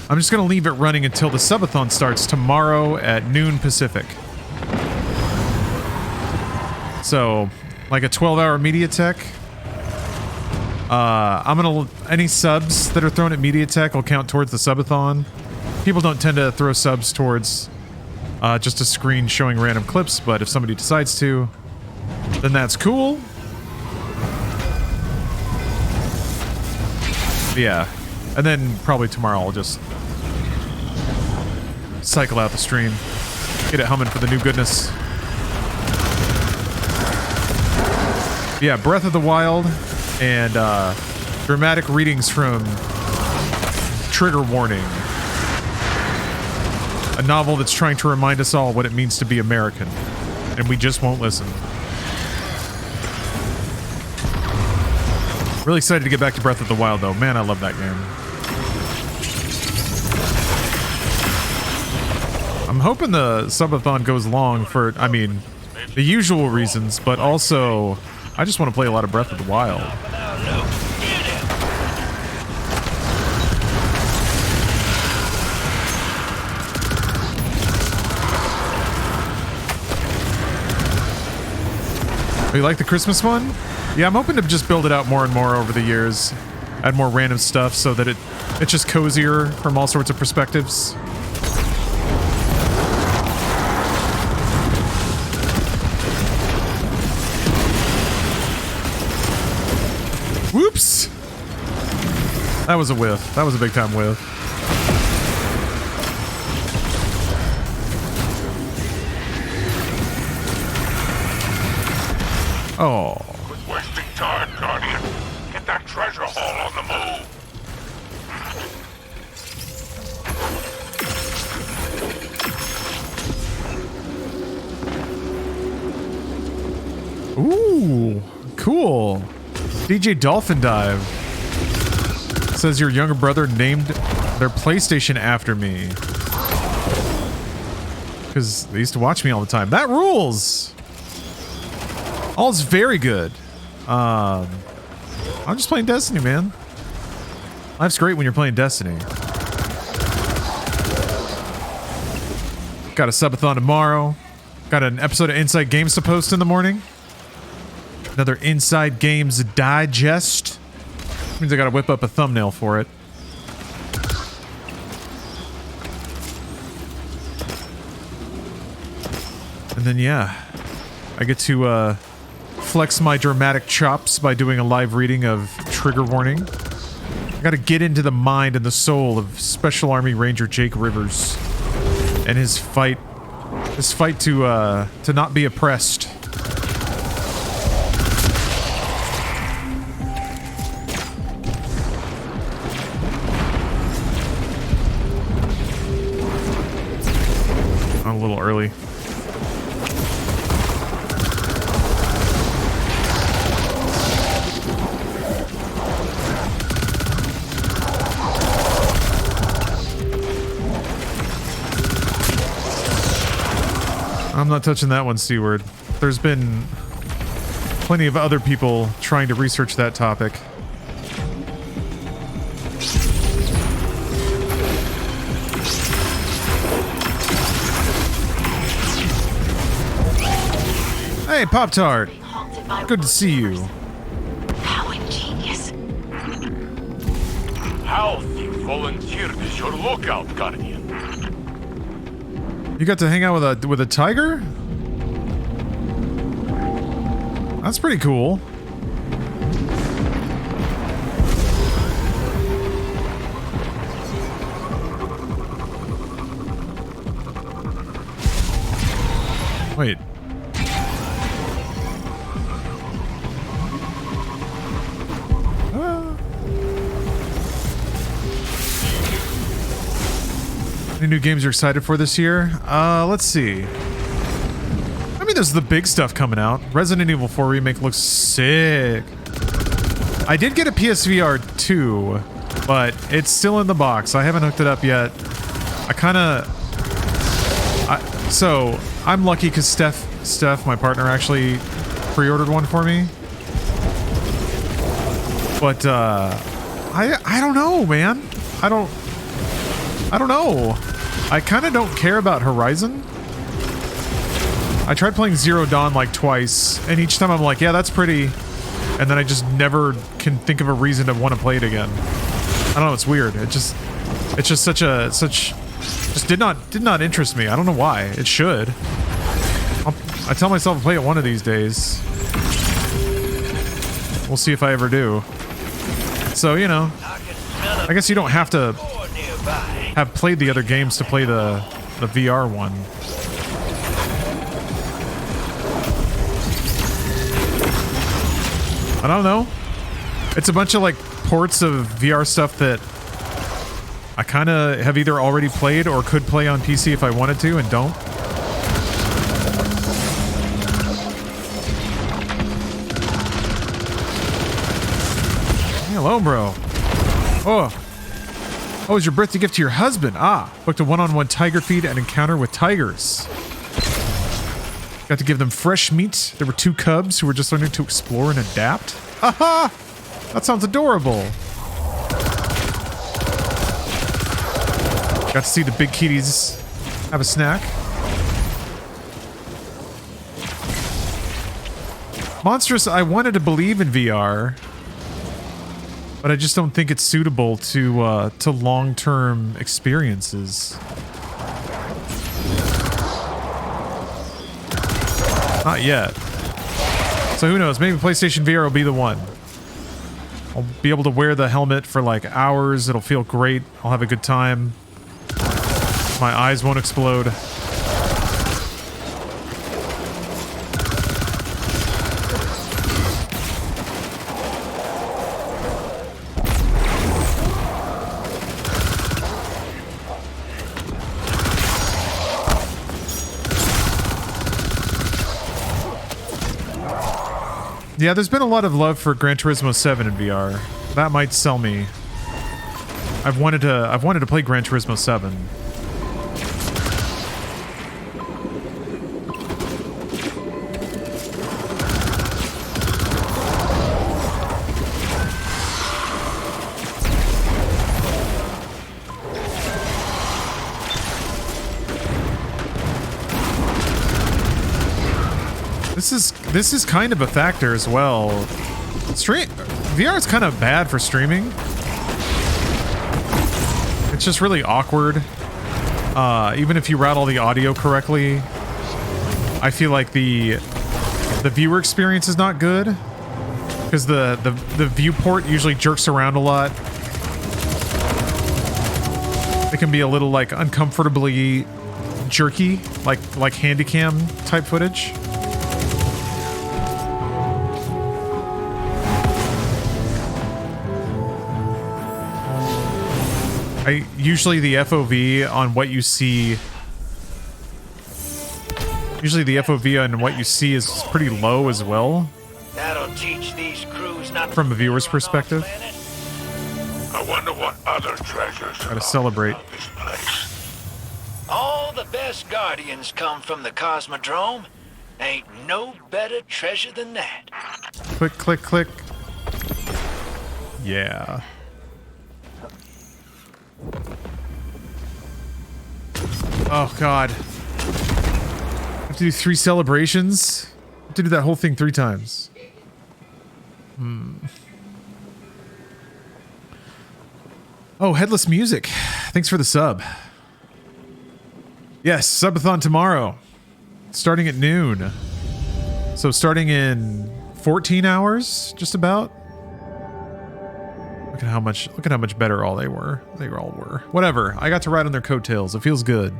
I'm just going to leave it running until the subathon starts tomorrow at noon Pacific. So, like a 12-hour media tech. I'm going to... Any subs that are thrown at media tech will count towards the subathon. People don't tend to throw subs towards... just a screen showing random clips, but if somebody decides to, then that's cool. Yeah. And then probably tomorrow I'll just cycle out the stream. Get it humming for the new goodness. Yeah, Breath of the Wild and dramatic readings from Trigger Warning. A novel that's trying to remind us all what it means to be American. And we just won't listen. Really excited to get back to Breath of the Wild, though. Man, I love that game. I'm hoping the subathon goes long for, I mean, the usual reasons, but also, I just want to play a lot of Breath of the Wild. You like the Christmas one? Yeah, I'm hoping to just build it out more and more over the years. Add more random stuff so that it's just cozier from all sorts of perspectives. Whoops! That was a whiff. That was a big time whiff. Oh. Quit wasting time, Guardian. Get that treasure haul on the move. Ooh, cool. DJ Dolphin Dive says your younger brother named their PlayStation after me. Because they used to watch me all the time. That rules! All's very good. I'm just playing Destiny, man. Life's great when you're playing Destiny. Got a subathon tomorrow. Got an episode of Inside Games to post in the morning. Another Inside Games digest. Means I gotta whip up a thumbnail for it. And then, yeah. I get to, flex my dramatic chops by doing a live reading of Trigger Warning. I gotta get into the mind and the soul of Special Army Ranger Jake Rivers and his fight to not be oppressed. I'm a little early. I'm not touching that one, C-word. There's been plenty of other people trying to research that topic. Hey, Pop-Tart. Good to see you. How ingenious. How the volunteered is your lookout, Guardian? You got to hang out with a tiger? That's pretty cool. Any new games you're excited for this year? Let's see. I mean, there's the big stuff coming out. Resident Evil 4 Remake looks sick. I did get a PSVR 2, but it's still in the box. I haven't hooked it up yet. So I'm lucky because Steph, my partner, actually pre-ordered one for me. But I don't know, man. I don't know. I kind of don't care about Horizon. I tried playing Zero Dawn like twice, and each time I'm like, yeah, that's pretty, and then I just never can think of a reason to want to play it again. I don't know, it's weird. It's just did not interest me. I don't know why. It should. I tell myself to play it one of these days. We'll see if I ever do. So, you know, I guess you don't have to have played the other games to play the VR one. I don't know. It's a bunch of like ports of VR stuff that I kind of have either already played or could play on PC if I wanted to and don't. Hello, bro. Oh, it's your birthday gift to your husband. Booked a one-on-one tiger feed and encounter with tigers. Got to give them fresh meat. There were 2 cubs who were just learning to explore and adapt. Aha! That sounds adorable. Got to see the big kitties have a snack. Monstrous, I wanted to believe in VR, but I just don't think it's suitable to long-term experiences. Not yet. So who knows? Maybe PlayStation VR will be the one. I'll be able to wear the helmet for like hours. It'll feel great. I'll have a good time. My eyes won't explode. Yeah, there's been a lot of love for Gran Turismo 7 in VR. That might sell me. I've wanted to play Gran Turismo 7. This is kind of a factor as well. VR is kind of bad for streaming. It's just really awkward. Even if you route all the audio correctly, I feel like the viewer experience is not good because the viewport usually jerks around a lot. It can be a little like uncomfortably jerky, like handycam type footage. Usually the FOV on what you see. Usually the FOV on what you see is pretty low as well. That'll teach these crews not from a viewer's perspective. I wonder what other treasures Gotta celebrate. this place. All the best guardians come from the cosmodrome. Ain't no better treasure than that. Click, click, click. Yeah. Oh god. I have to do 3 celebrations? I have to do that whole thing 3 times. Oh, Headless Music. Thanks for the sub. Yes, subathon tomorrow. Starting at noon. So starting in 14 hours, just about. Look at how much better all they all were. Whatever. I got to ride on their coattails. It feels good.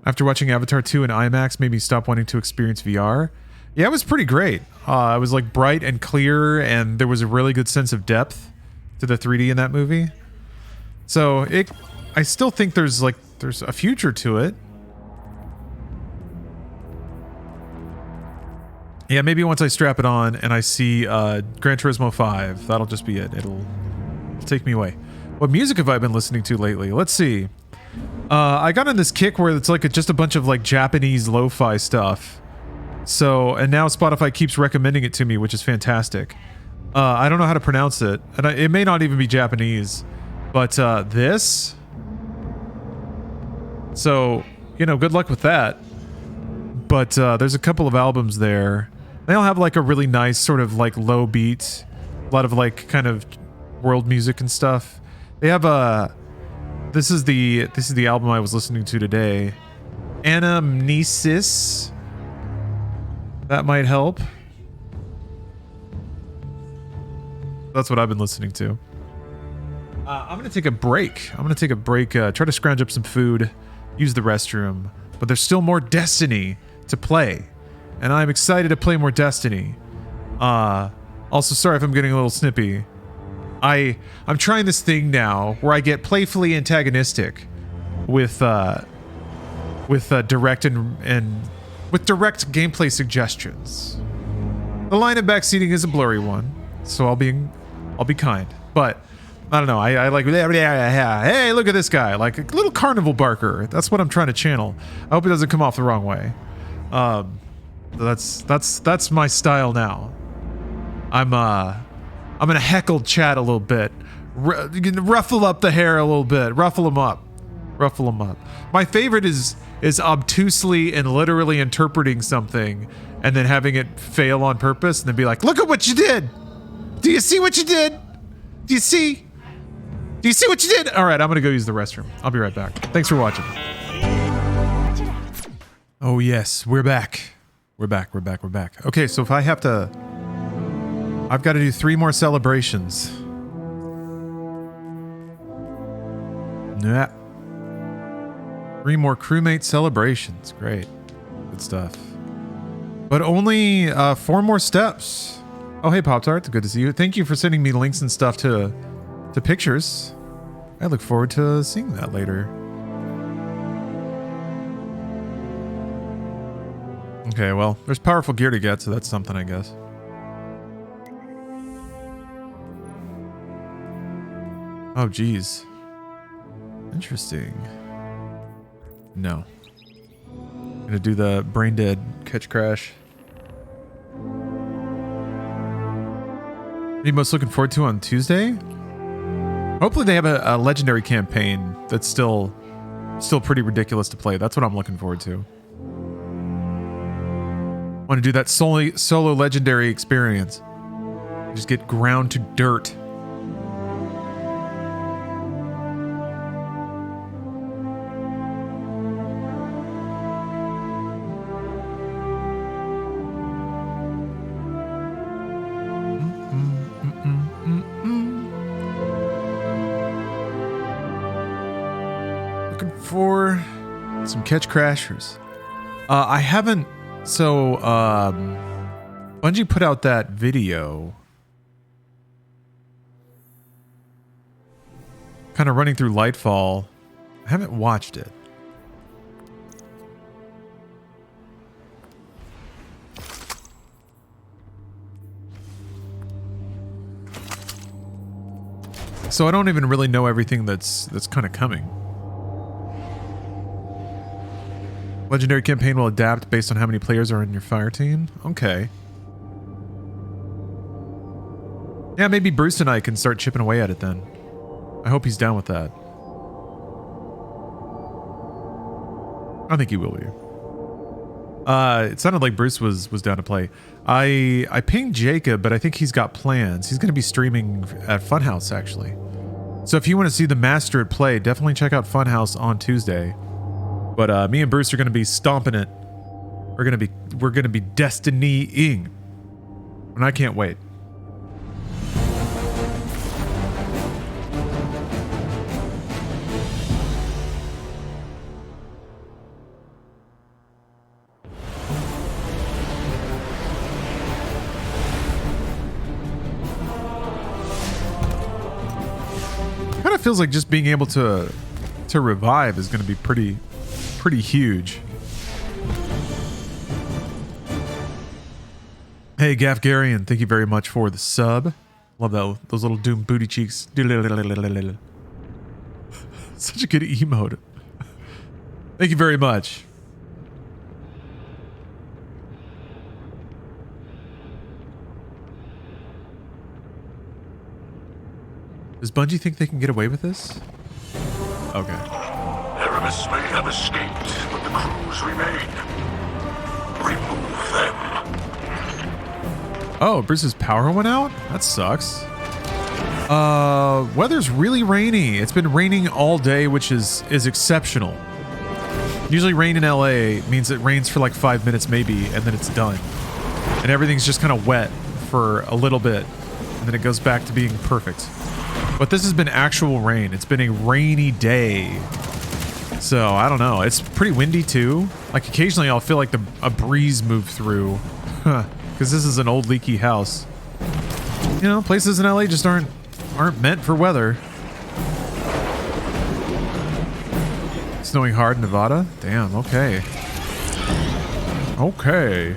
After watching Avatar 2 in IMAX made me stop wanting to experience VR. Yeah, it was pretty great. It was like bright and clear, and there was a really good sense of depth to the 3D in that movie. So I still think there's a future to it. Yeah, maybe once I strap it on and I see Gran Turismo 5, that'll just be it. It'll take me away. What music have I been listening to lately? Let's see. I got on this kick where it's like just a bunch of like Japanese lo-fi stuff. So, and now Spotify keeps recommending it to me, which is fantastic. I don't know how to pronounce it, and it may not even be Japanese, but this. So, you know, good luck with that. But there's a couple of albums there. They all have like a really nice sort of like low beat, a lot of like kind of world music and stuff. They have this is the album I was listening to today. Anamnesis. That might help. That's what I've been listening to. I'm gonna take a break. Try to scrounge up some food, use the restroom. But there's still more Destiny to play, and I'm excited to play more Destiny. Also, sorry if I'm getting a little snippy. I'm trying this thing now where I get playfully antagonistic with direct and with direct gameplay suggestions. The line of backseating is a blurry one, so I'll be kind. But I don't know. I like, hey, look at this guy, like a little carnival barker. That's what I'm trying to channel. I hope it doesn't come off the wrong way. That's my style now. I'm gonna heckle chat a little bit, ruffle up the hair a little bit, ruffle them up. My favorite is obtusely and literally interpreting something and then having it fail on purpose and then be like, look at what you did. Do you see what you did? Do you see what you did? All right, I'm gonna go use the restroom. I'll be right back. Thanks for watching. Oh yes, we're back. We're back. Okay, so if I've got to do 3 more celebrations. Nah. 3 more crewmate celebrations. Great. Good stuff. But only 4 more steps. Oh, hey, Pop-Tart. Good to see you. Thank you for sending me links and stuff to pictures. I look forward to seeing that later. Okay, well, there's powerful gear to get, so that's something, I guess. Oh, geez. Interesting. No. I'm gonna do the brain dead catch crash. What are you most looking forward to on Tuesday? Hopefully they have a legendary campaign that's still pretty ridiculous to play. That's what I'm looking forward to. Want to do that solo legendary experience. Just get ground to dirt. Looking for some catch crashers. I haven't. So, Bungie put out that video kind of running through Lightfall. I haven't watched it. So I don't even really know everything that's kind of coming. Legendary campaign will adapt based on how many players are in your fire team. Okay. Yeah, maybe Bruce and I can start chipping away at it then. I hope he's down with that. I think he will be. It sounded like Bruce was down to play. I pinged Jacob, but I think he's got plans. He's going to be streaming at Funhouse, actually. So if you want to see the master at play, definitely check out Funhouse on Tuesday. But me and Bruce are going to be stomping it. We're going to be Destiny-ing. And I can't wait. feels like just being able to revive is going to be pretty huge. Hey, Gafgarian, thank you very much for the sub. Love those little Doom booty cheeks. Such a good emote. Thank you very much. Does Bungie think they can get away with this? Okay. Aramis may have escaped, but the crews remain. Remove them. Oh, Bruce's power went out? That sucks. Weather's really rainy. It's been raining all day, which is exceptional. Usually rain in LA means it rains for like 5 minutes maybe, and then it's done. And everything's just kind of wet for a little bit, and then it goes back to being perfect. But this has been actual rain. It's been a rainy day. So, I don't know. It's pretty windy too. Like occasionally I'll feel like a breeze move through. Because this is an old leaky house. You know, places in LA just aren't meant for weather. Snowing hard in Nevada? Damn, okay. Okay.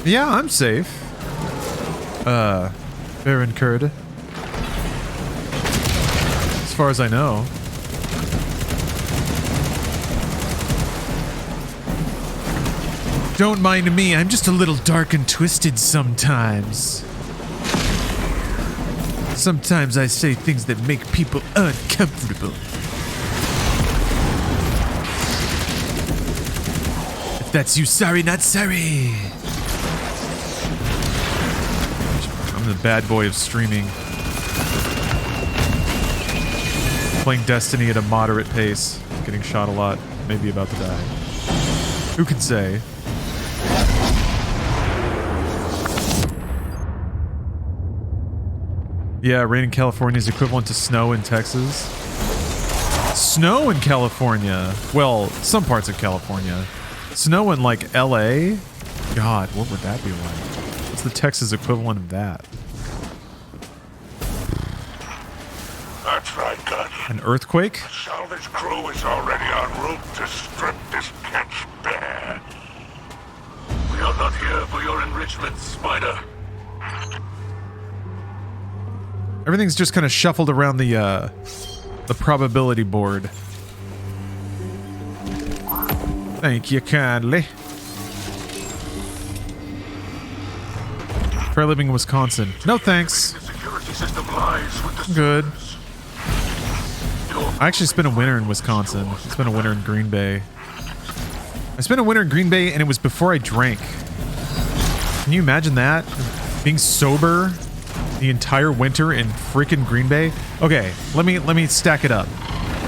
Yeah, I'm safe. Baron Kurd. As far as I know. Don't mind me, I'm just a little dark and twisted sometimes. Sometimes I say things that make people uncomfortable. If that's you, sorry, not sorry. I'm the bad boy of streaming. Playing Destiny at a moderate pace. Getting shot a lot. Maybe about to die. Who can say? Yeah, rain in California is equivalent to snow in Texas. Snow in California? Well, some parts of California. Snow in, like, LA? God, what would that be like? What's the Texas equivalent of that? That's right, Guardian. An earthquake? The salvage crew is already en route to strip this catch bare. We are not here for your enrichment, Spider. Everything's just kind of shuffled around the probability board. Thank you kindly. Try living in Wisconsin. No thanks. Good. I actually spent a winter in Wisconsin. I spent a winter in Green Bay. I spent a winter in Green Bay and it was before I drank. Can you imagine that? Being sober the entire winter in freaking Green Bay? Okay, let me stack it up.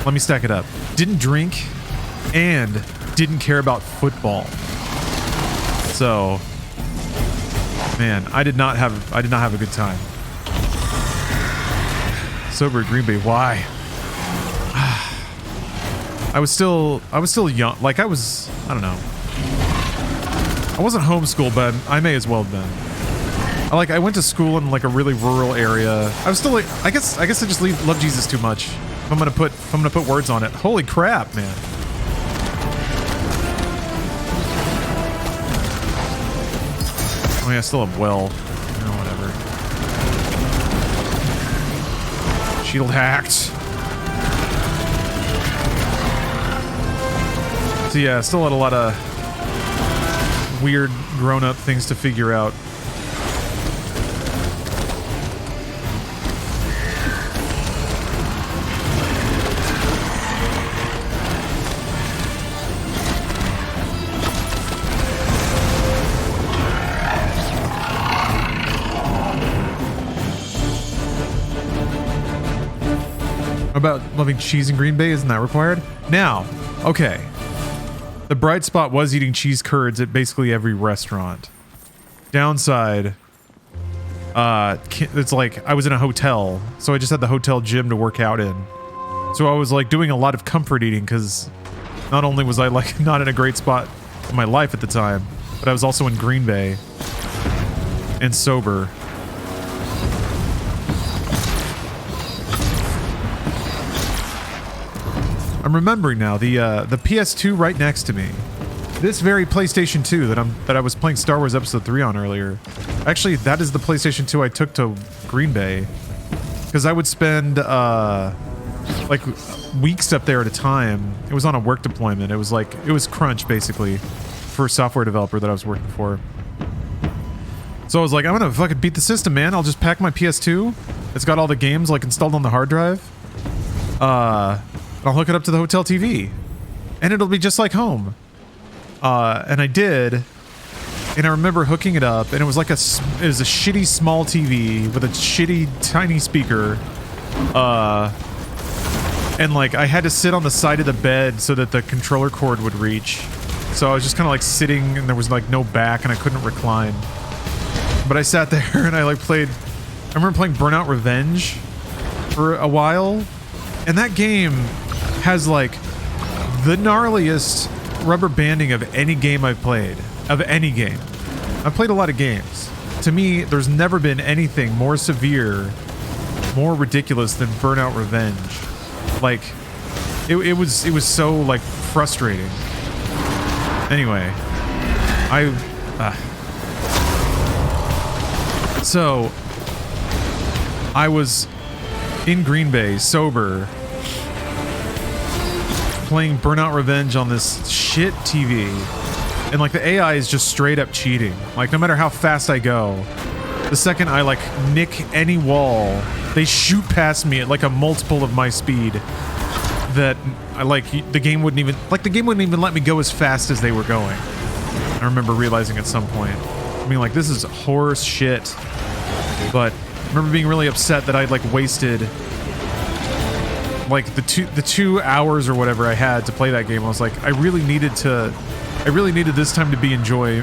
Let me stack it up. Didn't drink and didn't care about football. So, man, I did not have a good time. Sober at Green Bay, why? I was still young. Like I don't know. I wasn't homeschooled, but I may as well have been. I went to school in like a really rural area. I was still like, I guess I just love Jesus too much. If I'm gonna put words on it. Holy crap, man. Oh yeah, I still have well. No, whatever. Shield hacked. So yeah, still had a lot of weird grown-up things to figure out. About loving cheese in Green Bay, isn't that required? Now, okay. The bright spot was eating cheese curds at basically every restaurant. Downside, It's like I was in a hotel, so I just had the hotel gym to work out in. So I was like doing a lot of comfort eating because not only was I like not in a great spot in my life at the time, but I was also in Green Bay and sober. I'm remembering now the PS2 right next to me. This very PlayStation 2 that I was playing Star Wars Episode 3 on earlier. Actually, that is the PlayStation 2 I took to Green Bay because I would spend like weeks up there at a time. It was on a work deployment. It was crunch basically for a software developer that I was working for. So I was like, I'm gonna fucking beat the system, man. I'll just pack my PS2. It's got all the games like installed on the hard drive. I'll hook it up to the hotel TV, and it'll be just like home. And I did, and I remember hooking it up, and it was like a shitty small TV with a shitty tiny speaker. And like I had to sit on the side of the bed so that the controller cord would reach. So I was just kind of like sitting, and there was like no back, and I couldn't recline. But I sat there and I like played. I remember playing Burnout Revenge for a while, and that game has like the gnarliest rubber banding of any game I've played. Of any game. I've played a lot of games. To me, there's never been anything more severe, more ridiculous than Burnout Revenge. Like, it was so like frustrating. Anyway, so I was in Green Bay, sober, playing Burnout Revenge on this shit TV, and like the AI is just straight up cheating. Like no matter how fast I go, the second I like nick any wall, they shoot past me at like a multiple of my speed. That I like the game wouldn't even let me go as fast as they were going. I remember realizing at some point, I mean like this is horse shit. But I remember being really upset that I'd like wasted like the 2 hours or whatever I had to play that game. I was like, I really needed this time to be an enjoying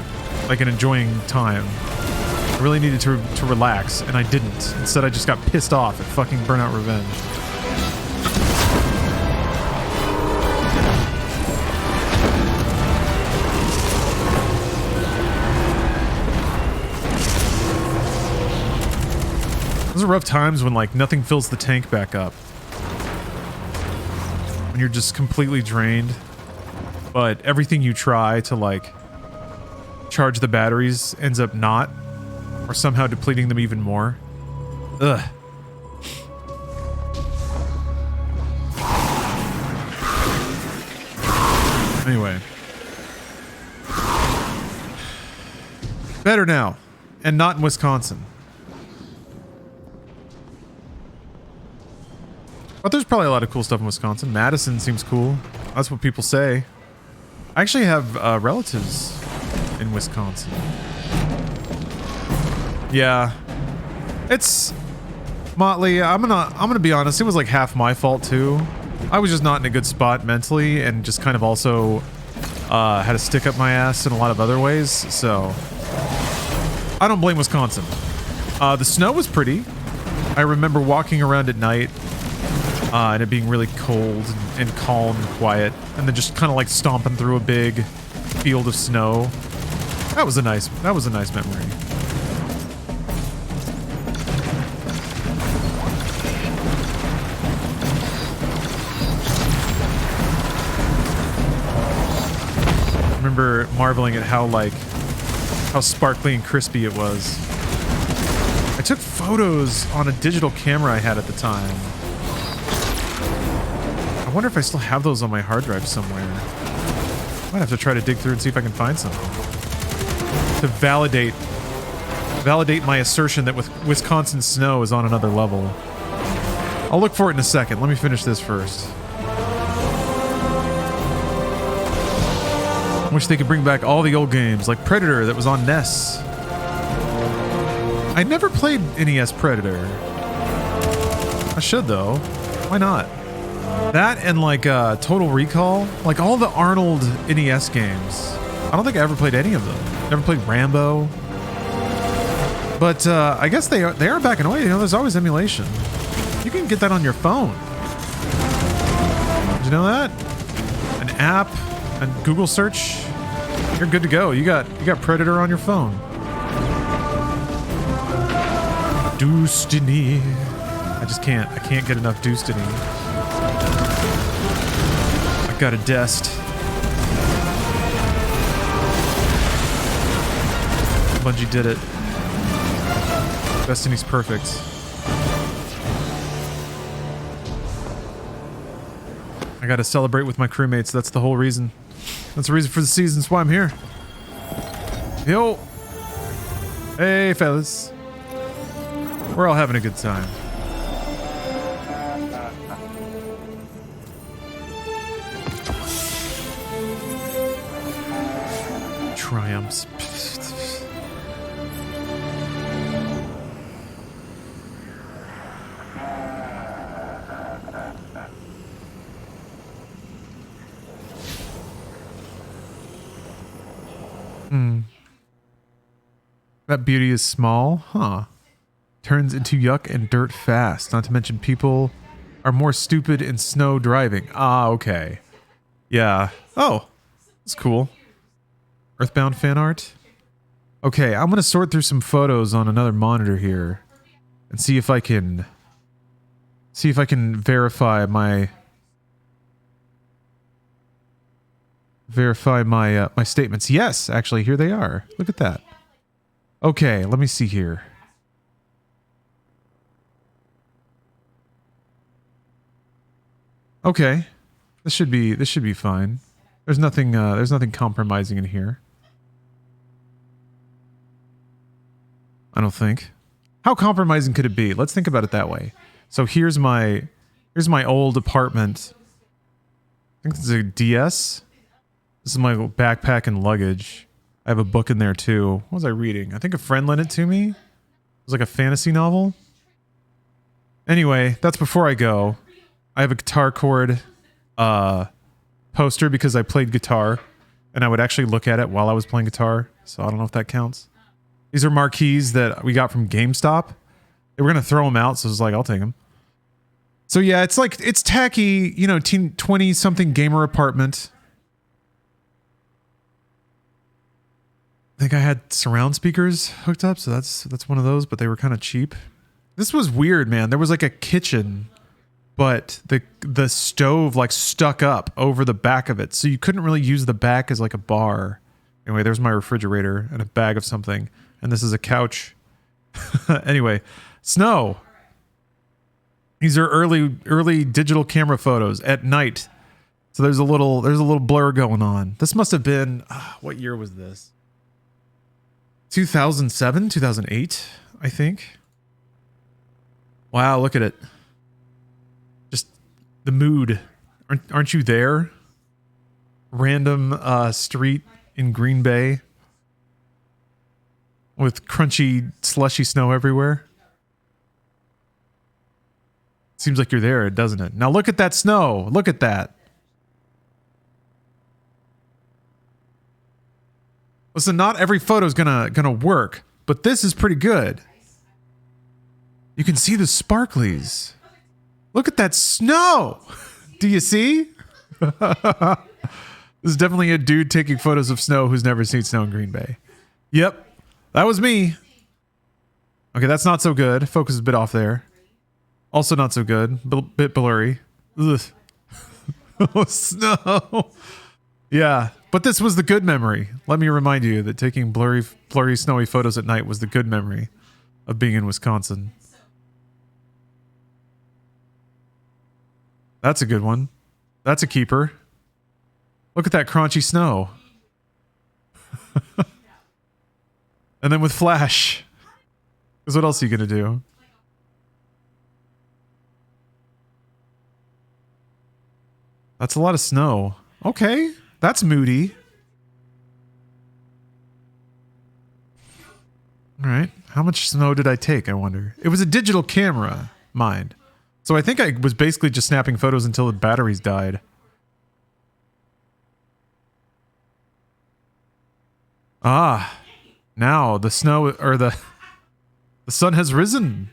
time. I really needed to relax, and I didn't. Instead, I just got pissed off at fucking Burnout Revenge. Those are rough times when like nothing fills the tank back up. When you're just completely drained, but everything you try to like charge the batteries ends up not, or somehow depleting them even more. Ugh. Anyway. Better now, and not in Wisconsin. But there's probably a lot of cool stuff in Wisconsin. Madison seems cool. That's what people say. I actually have relatives in Wisconsin. Yeah. It's Motley, I'm gonna be honest, it was like half my fault too. I was just not in a good spot mentally, and just kind of also had to stick up my ass in a lot of other ways, so I don't blame Wisconsin. The snow was pretty. I remember walking around at night and it being really cold and calm and quiet, and then just kind of like stomping through a big field of snow. That was a nice memory. I remember marveling at how sparkly and crispy it was. I took photos on a digital camera I had at the time. I wonder if I still have those on my hard drive somewhere. Might have to try to dig through and see if I can find something to validate my assertion that with Wisconsin snow is on another level. I'll look for it in a second. Let me finish this first. I wish they could bring back all the old games, like Predator that was on NES. I never played NES Predator. I should though. Why not? That and like Total Recall, like all the Arnold NES games. I don't think I ever played any of them. Never played Rambo. But I guess they are backing away. You know, there's always emulation. You can get that on your phone. Did you know that? An app and Google search. You're good to go. You got Predator on your phone. Destiny. I can't get enough Destiny. I got a Dest. Bungie did it. Destiny's perfect. I gotta celebrate with my crewmates. That's the whole reason. That's the reason for the season. That's why I'm here. Yo. Hey, fellas. We're all having a good time. Triumphs. That beauty is small, huh? Turns into yuck and dirt fast. Not to mention people are more stupid in snow driving. Ah, okay. Yeah. Oh, that's cool. Earthbound fan art. Okay, I'm gonna sort through some photos on another monitor here and see if I can verify my my statements. Yes, actually, here they are. Look at that. Okay, let me see here. Okay, this should be fine. There's nothing compromising in here. I don't think. How compromising could it be? Let's think about it that way. So here's my old apartment. I think this is a DS. This is my backpack and luggage. I have a book in there too. What was I reading? I think a friend lent it to me. It was like a fantasy novel. Anyway, that's before I go. I have a guitar chord poster because I played guitar and I would actually look at it while I was playing guitar. So I don't know if that counts. These are marquees that we got from GameStop. They were going to throw them out, so I was like, I'll take them. So yeah, it's tacky, you know, 20-something gamer apartment. I think I had surround speakers hooked up, so that's one of those, but they were kind of cheap. This was weird, man. There was like a kitchen, but the stove like stuck up over the back of it, so you couldn't really use the back as like a bar. Anyway, there's my refrigerator and a bag of something, and this is a couch. Anyway, snow. These are early digital camera photos at night. So there's a little blur going on. This must have been what year was this? 2007, 2008, I think. Wow, look at it. Just the mood. Aren't you there? Random street in Green Bay with crunchy, slushy snow everywhere. Seems like you're there, doesn't it? Now look at that snow. Look at that. Listen, not every photo is gonna work, but this is pretty good. You can see the sparklies. Look at that snow. Do you see? This is definitely a dude taking photos of snow who's never seen snow in Green Bay. Yep, that was me. Okay, that's not so good. Focus is a bit off there. Also not so good. Bit blurry. Ugh. Oh, snow. Yeah, but this was the good memory. Let me remind you that taking blurry, snowy photos at night was the good memory of being in Wisconsin. That's a good one. That's a keeper. Look at that crunchy snow. And then with flash. Because what else are you going to do? That's a lot of snow. Okay, that's moody. All right, how much snow did I take, I wonder? It was a digital camera, mind. So I think I was basically just snapping photos until the batteries died. Ah, now the snow, or the The sun has risen.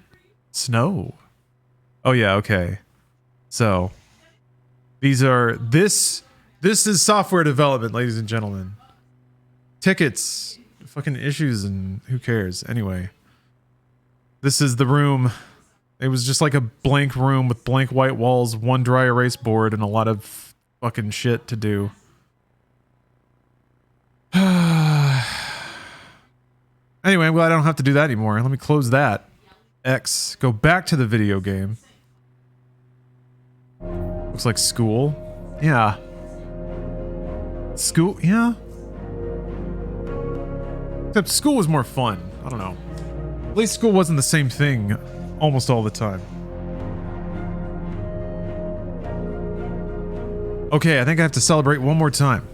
Snow. Oh yeah, okay. So these are this is software development, ladies and gentlemen. Tickets, fucking issues, and who cares? Anyway. This is the room. It was just like a blank room with blank white walls, one dry erase board, and a lot of fucking shit to do. Anyway, well, I don't have to do that anymore. Let me close that. X. Go back to the video game. Looks like school. Yeah. School? Yeah. Except school was more fun. I don't know. At least school wasn't the same thing almost all the time. Okay, I think I have to celebrate one more time.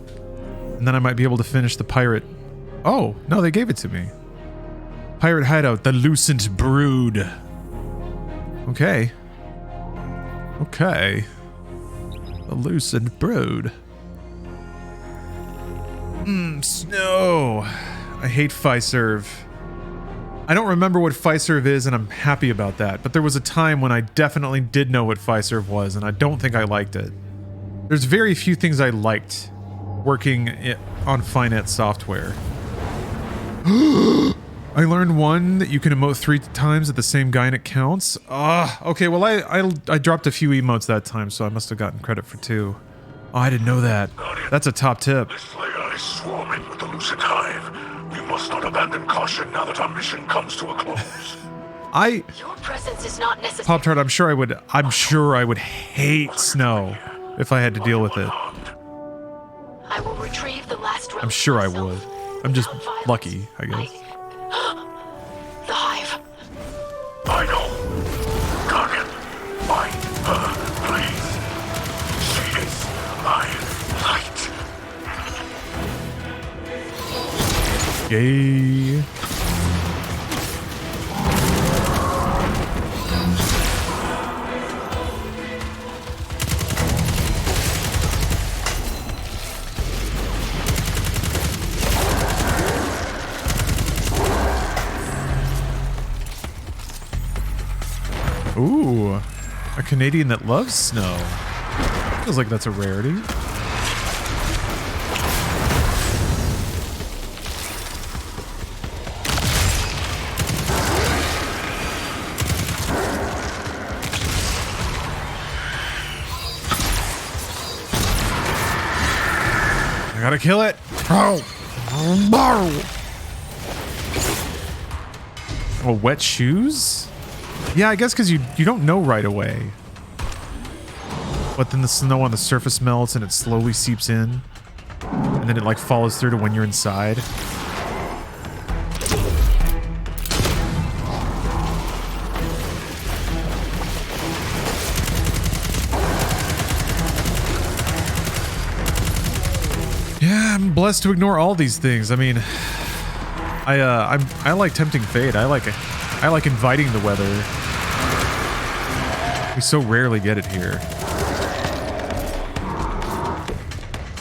And then I might be able to finish the pirate. Oh, no, they gave it to me. Pirate Hideout, the Lucent Brood. Okay. Okay. The Lucent Brood. Snow. I hate Fiserv. I don't remember what Fiserv is, and I'm happy about that. But there was a time when I definitely did know what Fiserv was, and I don't think I liked it. There's very few things I liked working on finance software. I learned one that you can emote 3 times at the same guy and it counts. Okay, well I dropped a few emotes that time, so I must have gotten credit for 2. Oh, I didn't know that. That's a top tip. This layer is swarming with the Lucid Hive. We must not abandon caution now that our mission comes to a close. Your presence is not necessary. Pop-Tart, I'm sure I would hate snow if I had to deal with it. I will retrieve the last relic I'm sure I myself. would. I'm just lucky, I guess. The hive. I know. Guardian, find her, please. She is my light. Yay. Ooh, a Canadian that loves snow. Feels like that's a rarity. I gotta kill it. Oh, wet shoes? Yeah, I guess because you don't know right away. But then the snow on the surface melts and it slowly seeps in. And then it like follows through to when you're inside. Yeah, I'm blessed to ignore all these things. I mean, I like tempting fate. I like inviting the weather. We so rarely get it here.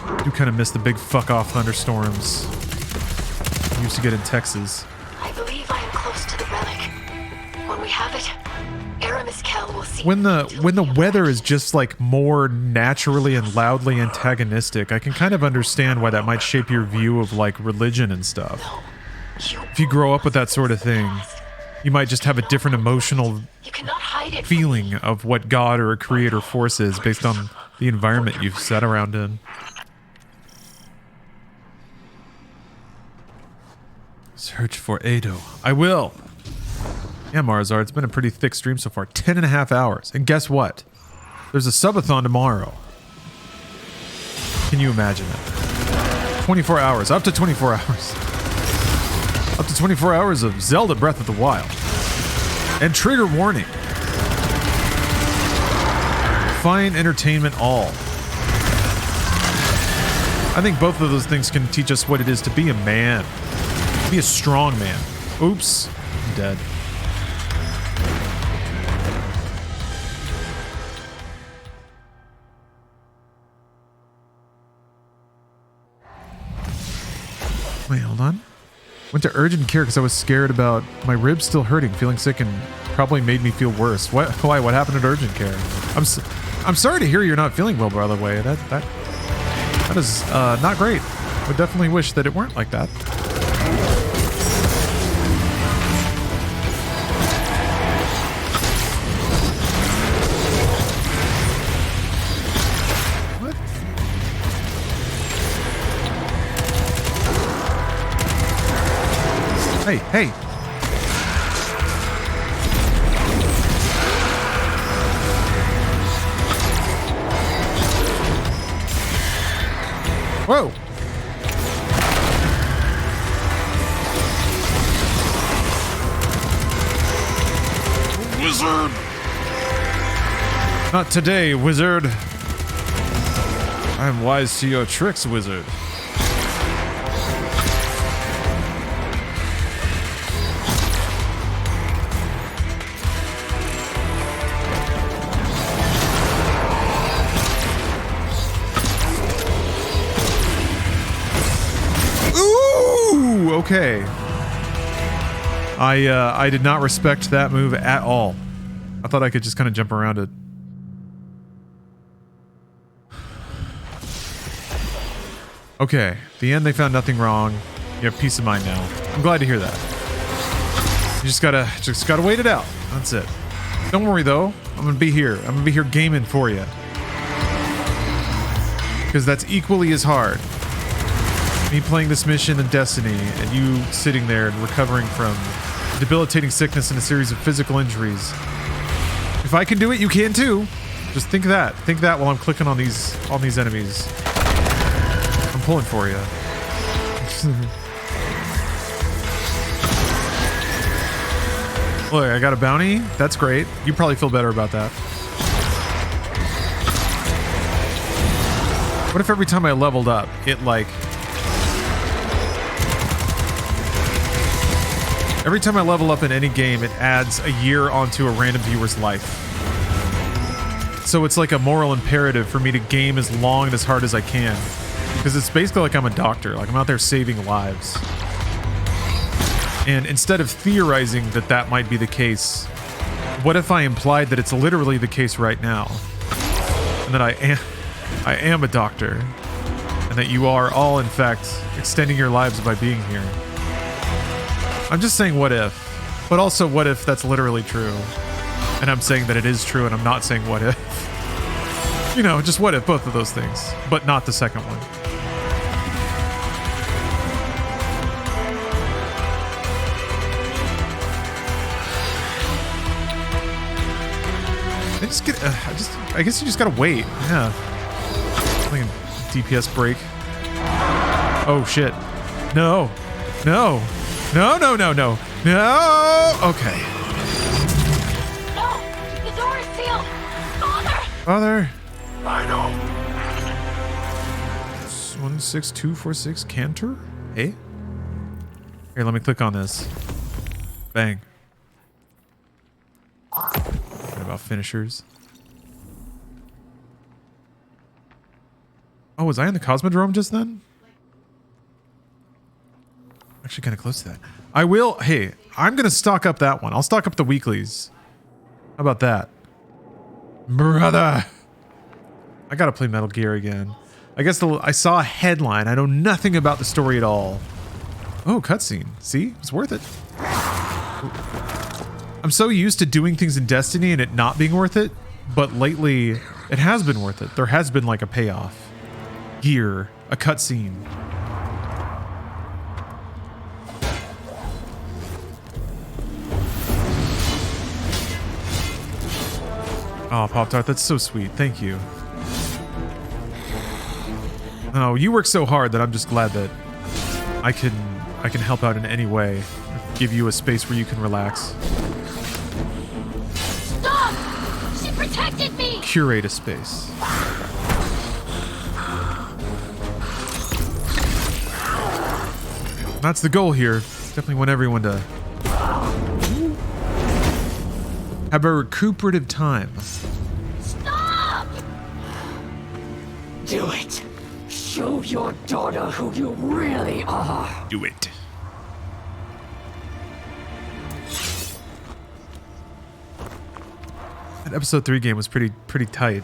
I do kind of miss the big fuck off thunderstorms we used to get in Texas. I believe I am close to the relic. When we have it, Aramis Kell will see. When the weather is just like more naturally and loudly antagonistic, I can kind of understand why that might shape your view of like religion and stuff. If you grow up with that sort of thing, you might just have a different emotional feeling of what God or a creator force is based on the environment you've sat around in. Search for Ado. I will. Yeah, Marzar, it's been a pretty thick stream so far. 10.5 hours. And guess what? There's a subathon tomorrow. Can you imagine it? 24 hours. Up to 24 hours. Up to 24 hours of Zelda Breath of the Wild. And trigger warning. Fine entertainment all. I think both of those things can teach us what it is to be a man. Be a strong man. Oops. I'm dead. Wait, hold on. Went to urgent care because I was scared about my ribs still hurting, feeling sick, and probably made me feel worse. What? Why? What happened at urgent care? I'm sorry to hear you're not feeling well, by the way. That is not great. Would definitely wish that it weren't like that. Hey, hey. Whoa. Wizard. Not today, wizard. I am wise to your tricks, wizard. Okay. I did not respect that move at all. I thought I could just kind of jump around it. Okay. The end, they found nothing wrong. You have peace of mind now. I'm glad to hear that. You just gotta wait it out. That's it. Don't worry though. I'm gonna be here. I'm gonna be here gaming for you. Because that's equally as hard. Me playing this mission in Destiny and you sitting there and recovering from debilitating sickness and a series of physical injuries. If I can do it, you can too. Just think that. Think that while I'm clicking on these enemies. I'm pulling for you. Look, I got a bounty. That's great. You probably feel better about that. What if every time I leveled up, it like... Every time I level up in any game, it adds a year onto a random viewer's life. So it's like a moral imperative for me to game as long and as hard as I can. Because it's basically like I'm a doctor. Like I'm out there saving lives. And instead of theorizing that that might be the case, what if I implied that it's literally the case right now? And that I am a doctor. And that you are all, in fact, extending your lives by being here. I'm just saying what if, but also what if that's literally true? And I'm saying that it is true and I'm not saying what if. You know, just what if, both of those things, but not the second one. I guess you just gotta wait. Yeah. Like a DPS break. Oh shit. No. No. No, no, no, no. No! Okay. No! The door is sealed! Father! Father! I know. 16246 Cantor? Hey? Here, let me click on this. Bang. What about finishers? Oh, was I in the cosmodrome just then? Actually kind of close to that. I will. Hey, I'm going to stock up that one. I'll stock up the weeklies. How about that? Brother. I got to play Metal Gear again. I guess I saw a headline. I know nothing about the story at all. Oh, cutscene. See? It's worth it. I'm so used to doing things in Destiny and it not being worth it. But lately, it has been worth it. There has been like a payoff. Gear. A cutscene. Oh, Pop-Tart, that's so sweet. Thank you. Oh, you work so hard that I'm just glad that I can help out in any way. Give you a space where you can relax. Stop! She protected me! Curate a space. That's the goal here. Definitely want everyone to have a recuperative time. Stop! Do it. Show your daughter who you really are. Do it. That episode 3 game was pretty tight.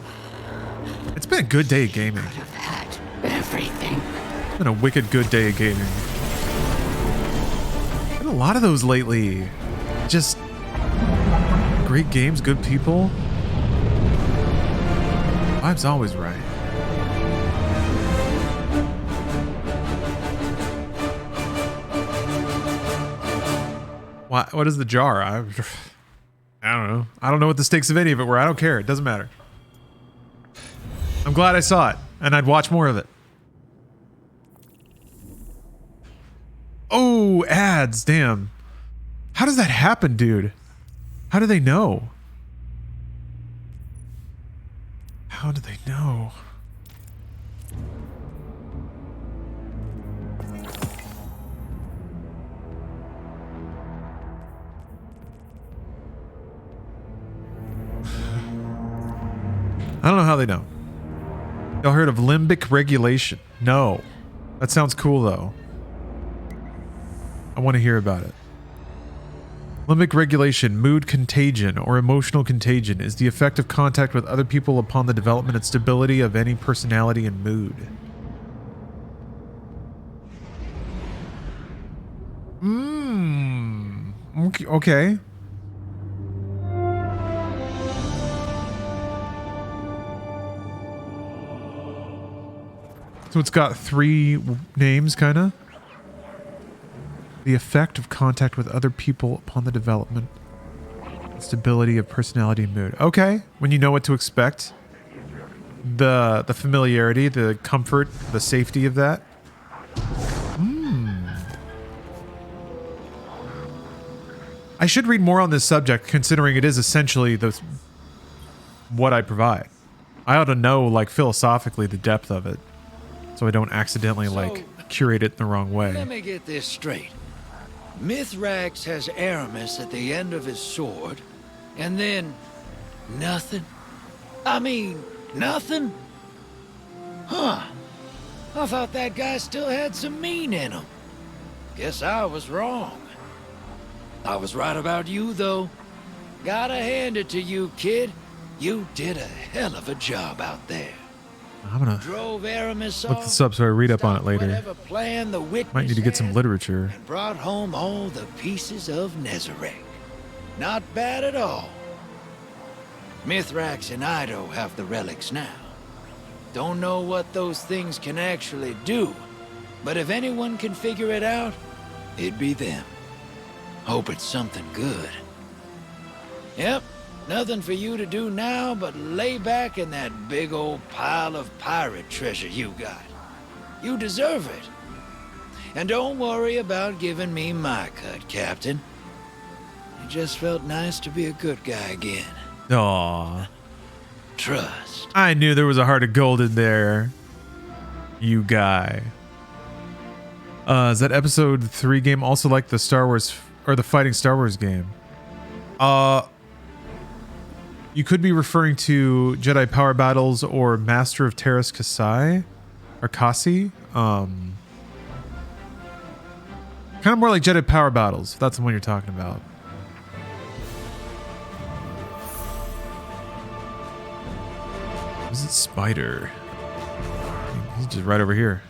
It's been a good day of gaming. I've had everything. It's been a wicked good day of gaming. Been a lot of those lately. Just great games, good people. Vibe's always right. What is the jar? I don't know. I don't know what the stakes of any of it were. I don't care. It doesn't matter. I'm glad I saw it, and I'd watch more of it. Oh, ads. Damn. How does that happen, dude? How do they know? How do they know? I don't know how they know. Y'all heard of limbic regulation? No. That sounds cool, though. I want to hear about it. Limbic regulation, mood contagion, or emotional contagion is the effect of contact with other people upon the development and stability of any personality and mood. Okay. So it's got 3 names, kind of. The effect of contact with other people upon the development and stability of personality and mood. Okay, when you know what to expect. The familiarity, the comfort, the safety of that. I should read more on this subject, considering it is essentially what I provide. I ought to know, like, philosophically the depth of it, so I don't accidentally, like, curate it in the wrong way. Let me get this straight. Mithrax has Aramis at the end of his sword, and then nothing? I mean, nothing? Huh. I thought that guy still had some mean in him. Guess I was wrong. I was right about you, though. Gotta hand it to you, kid. You did a hell of a job out there. I'm gonna Drove Aramis look this up so I read up on it later. Might Might need to get some literature. And brought home all the pieces of Nezarec. Not bad at all. Mithrax and Ido have the relics now. Don't know what those things can actually do, but if anyone can figure it out, it'd be them. Hope it's something good. Yep. Nothing for you to do now but lay back in that big old pile of pirate treasure you got. You deserve it. And don't worry about giving me my cut, Captain. It just felt nice to be a good guy again. Aww. Trust. I knew there was a heart of gold in there. You guy. Is that episode 3 game also like the Star Wars or the fighting Star Wars game? You could be referring to Jedi Power Battles or Master of Terras Kasai or Kasi. Kind of more like Jedi Power Battles, if that's the one you're talking about. Is it Spider? He's just right over here.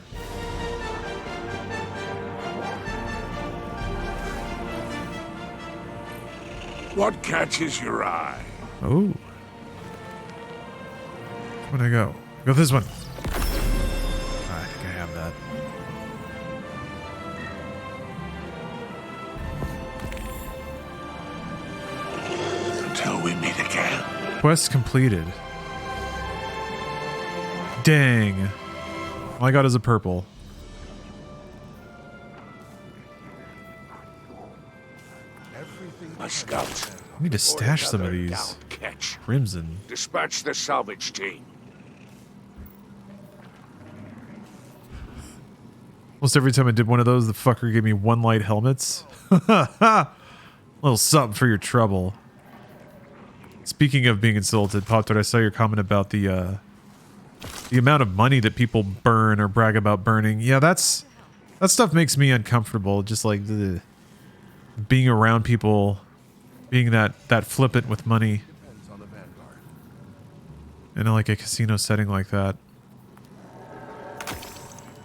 What catches your eye? Oh. Where'd I go? Go this one. I think I have that. Until we meet again. Quest completed. Dang. All I got is a purple. My scouts. I need to stash some of these. Crimson. Dispatch the salvage team. Almost every time I did one of those, the fucker gave me 1 light helmets. Little something for your trouble. Speaking of being insulted, Pop-Tart, I saw your comment about the amount of money that people burn or brag about burning. Yeah, that stuff makes me uncomfortable. Just like being around people being that flippant with money. in like a casino setting like that.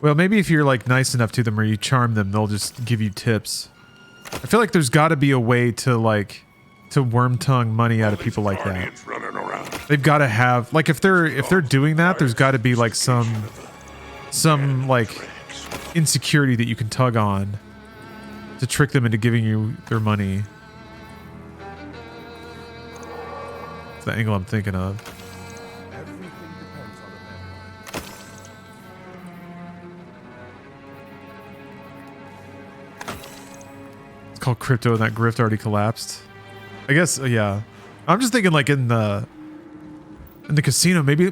Well, maybe if you're like nice enough to them or you charm them, they'll just give you tips. I feel like there's got to be a way to like to worm tongue money out of people like that. They've got to have like if they're doing that, there's got to be like some like insecurity that you can tug on to trick them into giving you their money. That's the angle I'm thinking of. It's called crypto and that grift already collapsed. I guess, yeah. I'm just thinking like in the casino, maybe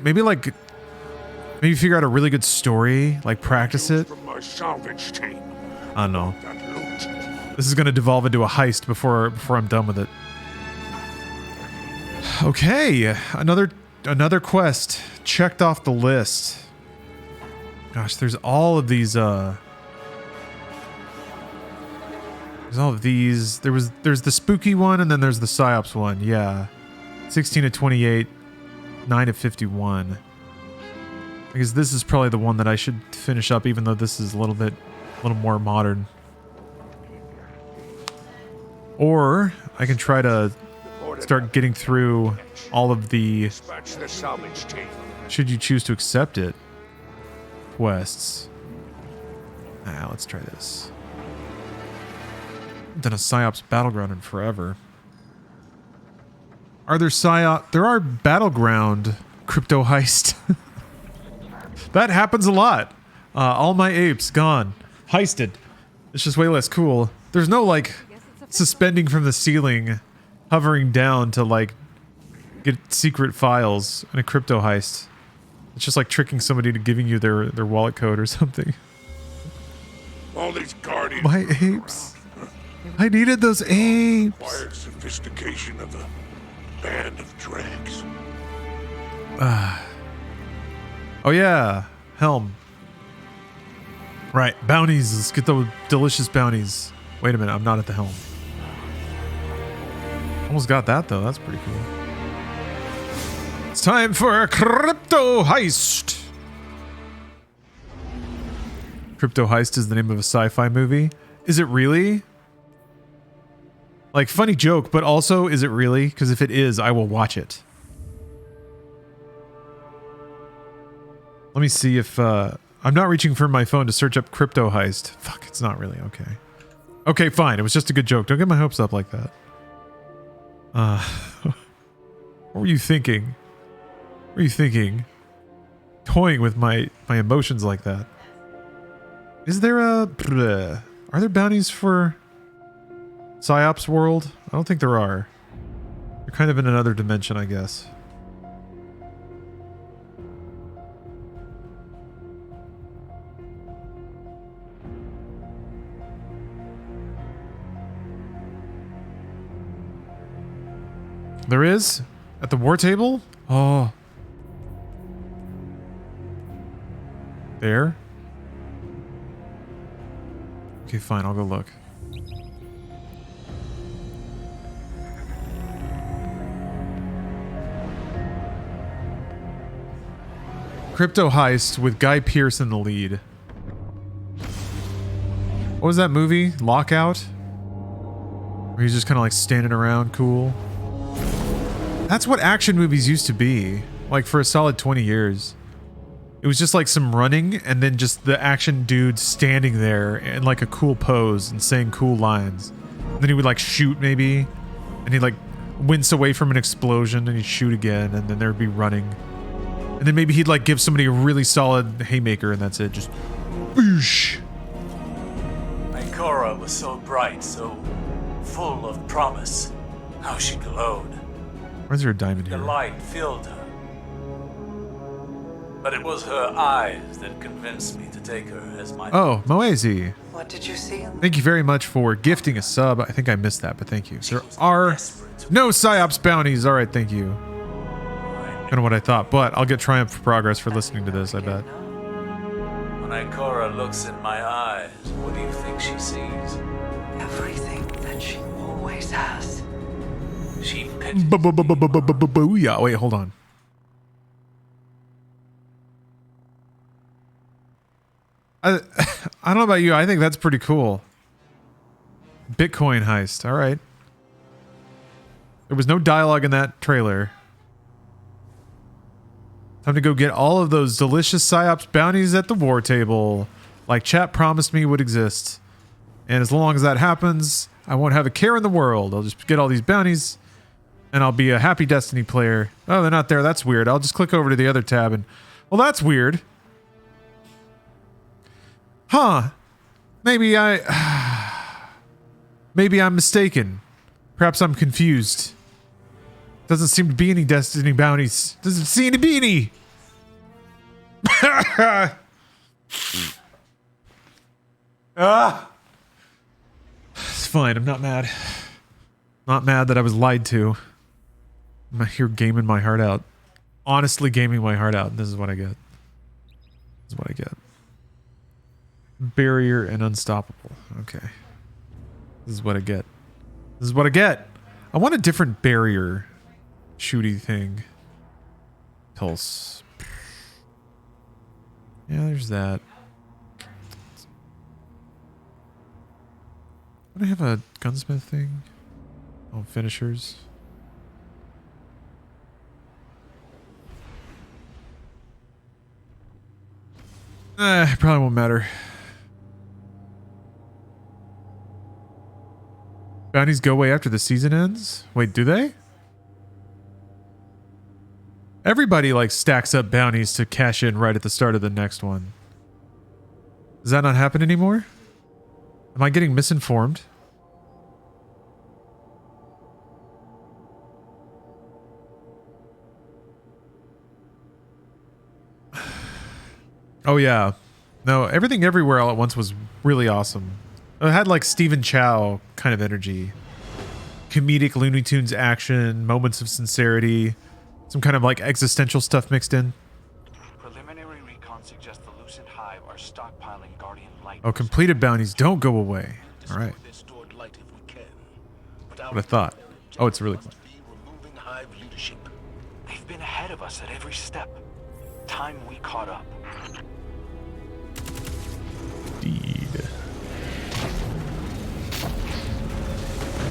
figure out a really good story, like practice it. From my salvage team. I don't know. That loot. This is going to devolve into a heist before I'm done with it. Okay, another quest checked off the list. Gosh, there's all of these there's all of these. There's the spooky one and then there's the psyops one. Yeah. 16 to 28, 9 to 51. I guess this is probably the one that I should finish up, even though this is a little more modern. Or I can try to start getting through all of the, should you choose to accept it, quests. Let's try this. I've done a psyops battleground in forever. Are there psyop? There are battleground crypto heist. That happens a lot. All my apes gone, heisted. It's just way less cool. There's no like suspending from the ceiling, hovering down to like get secret files in a crypto heist. It's just like tricking somebody into giving you their wallet code or something. All these guardians. My apes. I needed those apes. Acquired sophistication of a band of dregs. Oh yeah, Helm. Right, bounties. Let's get the delicious bounties. Wait a minute, I'm not at the helm. Almost got that though. That's pretty cool. It's time for a crypto heist. Crypto Heist is the name of a sci-fi movie. Is it really? Like, funny joke, but also, is it really? Because if it is, I will watch it. Let me see if, I'm not reaching for my phone to search up Crypto Heist. Fuck, it's not really. Okay. Okay, fine. It was just a good joke. Don't get my hopes up like that. What were you thinking? What were you thinking? Toying with my emotions like that. Is there a... Are there bounties for Psyops World? I don't think there are. They're kind of in another dimension, I guess. There is? At the war table? Oh. There? Okay, fine. I'll go look. Crypto Heist with Guy Pearce in the lead. What was that movie? Lockout? Where he's just kind of like standing around cool. That's what action movies used to be. Like for a solid 20 years. It was just like some running and then just the action dude standing there in like a cool pose and saying cool lines. And then he would like shoot maybe. And he'd like wince away from an explosion and he'd shoot again and then there'd be running. And then maybe he'd like give somebody a really solid haymaker and that's it. Just boosh. Ikora was so bright, so full of promise. How she glowed. Where's there a diamond The here? light filled her. But it was her eyes that convinced me to take her as my... Oh, Moezi. What did you see? Thank you very much for gifting a sub. I think I missed that, but thank you. There are no Psyops bounties. All right, thank you. Kind of what I thought, but I'll get Triumph for Progress for listening to this, I bet. When Ikora looks in my eyes, what do you think she sees? Everything that she always has. She pities me. Booyah. Wait, hold on. I don't know about you. I think that's pretty cool. Bitcoin heist. All right. There was no dialogue in that trailer. Time to go get all of those delicious PsyOps bounties at the war table, like chat promised me would exist. And as long as that happens, I won't have a care in the world. I'll just get all these bounties, and I'll be a happy Destiny player. Oh, they're not there. That's weird. I'll just click over to the other tab and... Well, that's weird. Huh. Maybe I'm mistaken. Perhaps I'm confused. Doesn't seem to be any Destiny bounties. Doesn't see any beanie. It's fine. I'm not mad. Not mad that I was lied to. I'm out here gaming my heart out. Honestly gaming my heart out. This is what I get. This is what I get. Barrier and unstoppable. Okay. This is what I get. This is what I get. I want a different barrier shooty thing. Pulse. Yeah, there's that. Don't I have a gunsmith thing? Oh, finishers. It probably won't matter. Bounties go away after the season ends? Wait, do they? Everybody like stacks up bounties to cash in right at the start of the next one. Does that not happen anymore? Am I getting misinformed? Oh yeah. No, Everything Everywhere All at Once was really awesome. It had like Stephen Chow kind of energy. Comedic Looney Tunes action, moments of sincerity, some kind of like existential stuff mixed in. Preliminary recon suggests the Lucent Hive are stockpiling Guardian light. Oh, completed bounties don't go away. All right. What I thought. Oh, it's really cool. They've been ahead of us at every step. Time we caught up. Indeed.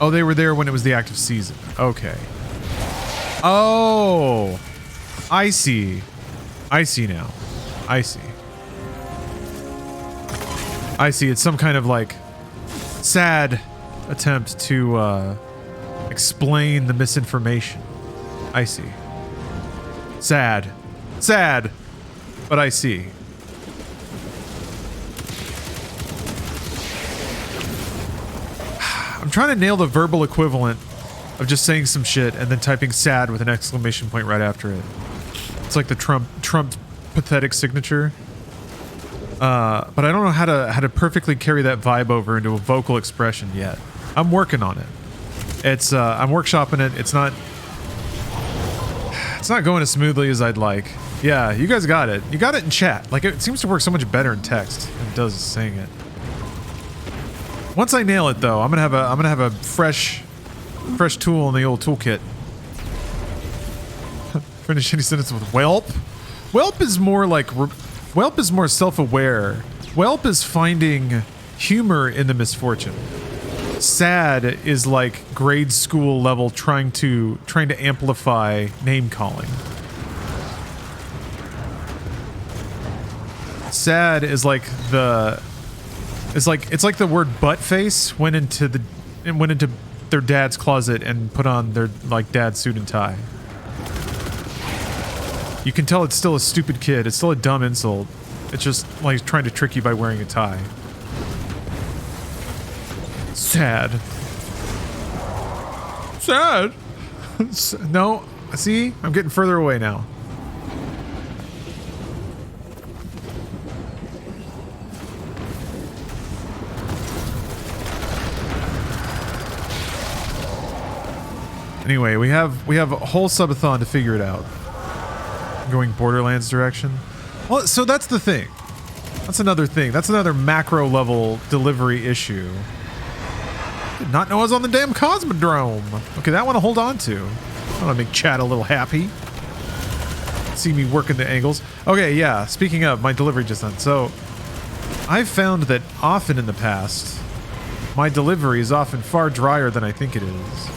Oh, they were there when it was the active season. Okay. Oh, I see. I see now. I see. I see. It's some kind of like sad attempt to explain the misinformation. I see. Sad. Sad. But I see. I'm trying to nail the verbal equivalent of just saying some shit and then typing sad with an exclamation point right after it. It's like the Trump pathetic signature. But I don't know how to perfectly carry that vibe over into a vocal expression yet. I'm working on it. It's I'm workshopping it. It's not going as smoothly as I'd like. Yeah, you guys got it. You got it in chat. Like, it seems to work so much better in text than it does saying it. Once I nail it though, I'm gonna have a fresh tool in the old toolkit. Finish any sentence with whelp. Whelp is more like whelp is more self-aware. Whelp is finding humor in the misfortune. Sad is like grade school level trying to amplify name calling. Sad is like it's like the word butt face went into their dad's closet and put on their like dad's suit and tie. You can tell it's still a stupid kid. It's still a dumb insult. It's just like trying to trick you by wearing a tie. Sad. Sad. No, see? I'm getting further away now. Anyway, we have a whole subathon to figure it out. Going Borderlands direction. Well, so that's the thing. That's another thing. That's another macro level delivery issue. Did not know I was on the damn cosmodrome. Okay, that one I'll hold on to. I want to make chat a little happy. See me working the angles. Okay, yeah. Speaking of, my delivery just done. So I've found that often in the past, my delivery is often far drier than I think it is.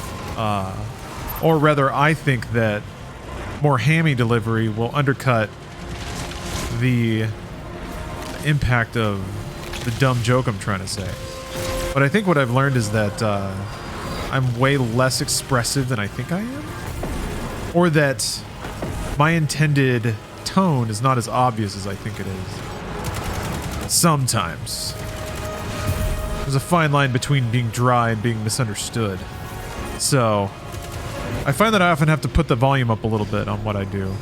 Or rather, I think that more hammy delivery will undercut the impact of the dumb joke I'm trying to say. But I think what I've learned is that I'm way less expressive than I think I am. Or that my intended tone is not as obvious as I think it is. Sometimes. There's a fine line between being dry and being misunderstood. So, I find that I often have to put the volume up a little bit on what I do.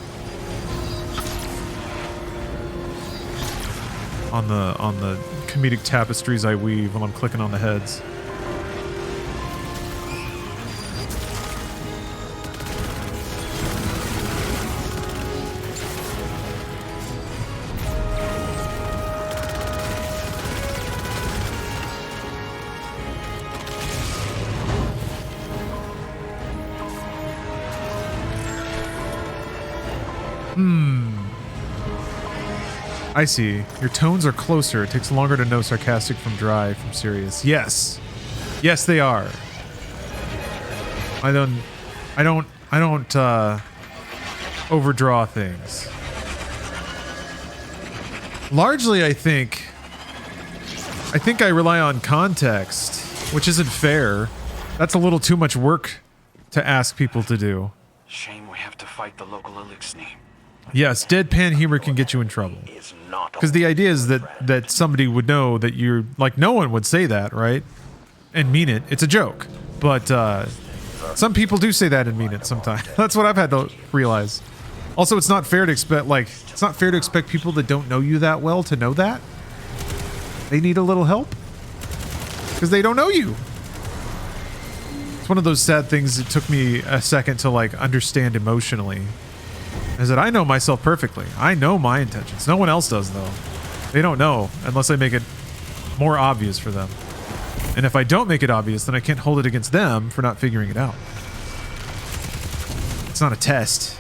On the comedic tapestries I weave while I'm clicking on the heads. I see. Your tones are closer. It takes longer to know sarcastic from dry from serious. Yes. Yes, they are. I don't overdraw things. Largely, I think I rely on context, which isn't fair. That's a little too much work to ask people to do. Shame we have to fight the local Elixni. Yes, deadpan humor can get you in trouble. Because the idea is that somebody would know that you're... Like, no one would say that, right? And mean it. It's a joke. But some people do say that and mean it sometimes. That's what I've had to realize. Also, it's not fair to expect... Like, it's not fair to expect people that don't know you that well to know that. They need a little help. Because they don't know you. It's one of those sad things that took me a second to, like, understand emotionally. Is that I know myself perfectly. I know my intentions. No one else does, though. They don't know unless I make it more obvious for them. And if I don't make it obvious, then I can't hold it against them for not figuring it out. It's not a test.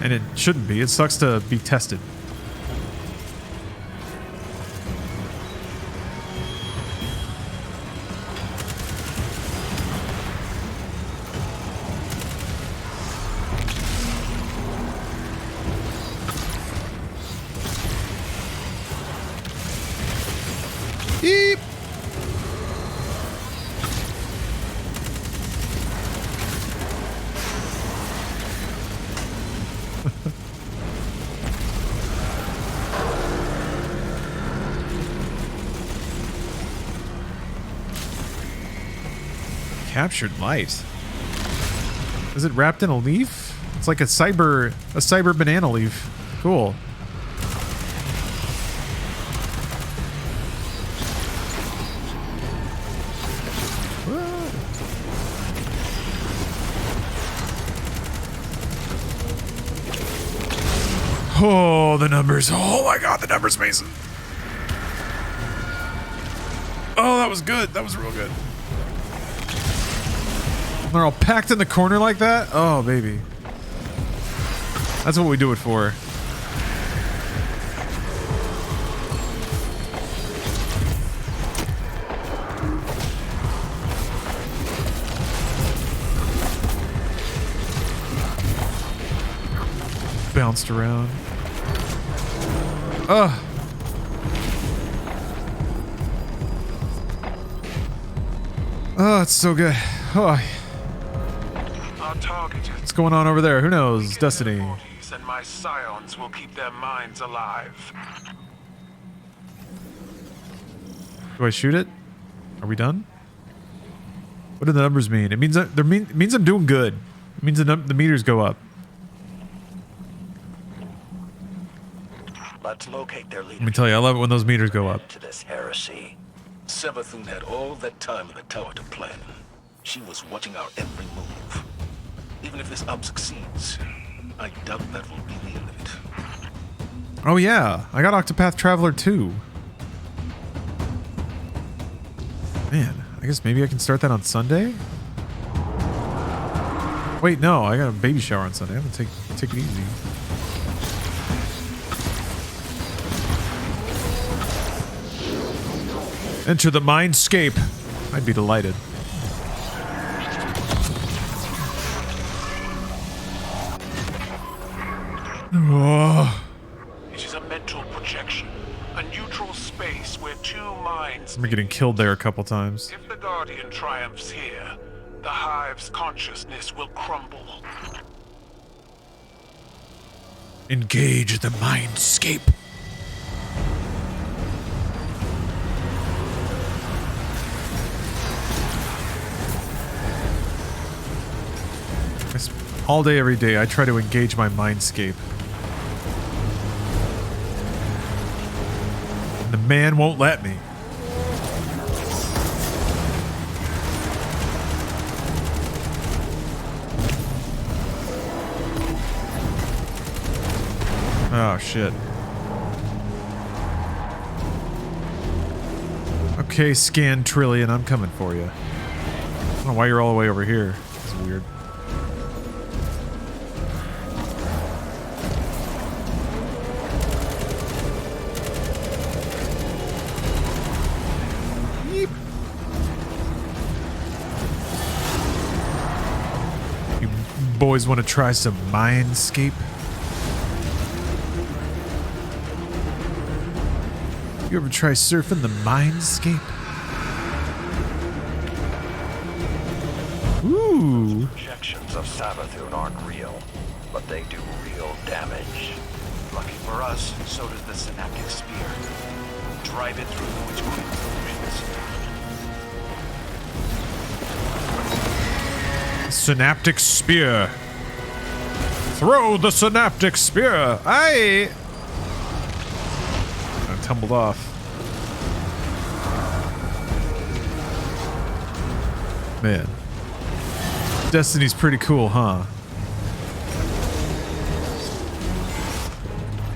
And it shouldn't be. It sucks to be tested. Beep. Captured light. Is it wrapped in a leaf? It's like a cyber banana leaf. Cool. Oh, the numbers. Oh my god, the numbers, Mason. Oh, that was good. That was real good. They're all packed in the corner like that? Oh, baby. That's what we do it for. Bounced around. Ugh. Oh, it's so good. Oh. Our target. What's going on over there? Who knows? Destiny. And my scions will keep their minds alive. Do I shoot it? Are we done? What do the numbers mean? It means that means I'm doing good. It means the meters go up. Let's locate their leader. Let me tell you, I love it when those meters go up. To this heresy. Subathon had all that time in the tower to plan. She was watching our every move. Even if this op succeeds, I doubt that will be the end of it. Oh yeah, I got Octopath Traveler 2. Man, I guess maybe I can start that on Sunday? Wait, no, I got a baby shower on Sunday. I'm gonna take it easy. Enter the Mindscape. I'd be delighted. Oh. It is a mental projection. A neutral space where two minds... I'm getting killed there a couple times. If the Guardian triumphs here, the Hive's consciousness will crumble. Engage the Mindscape. All day, every day, I try to engage my Mindscape. And the man won't let me. Oh, shit. Okay, Scan Trillion, I'm coming for you. I don't know why you're all the way over here. It's weird. Yeep. You boys want to try some Mindscape? You ever try surfing the Mindscape? Ooh. Projections of Subathon aren't real, but they do real damage. Lucky for us, so does the synaptic spear. Drive it through its conclusions. Synaptic spear. Throw the synaptic spear. Aye. I tumbled off. Man. Destiny's pretty cool, huh?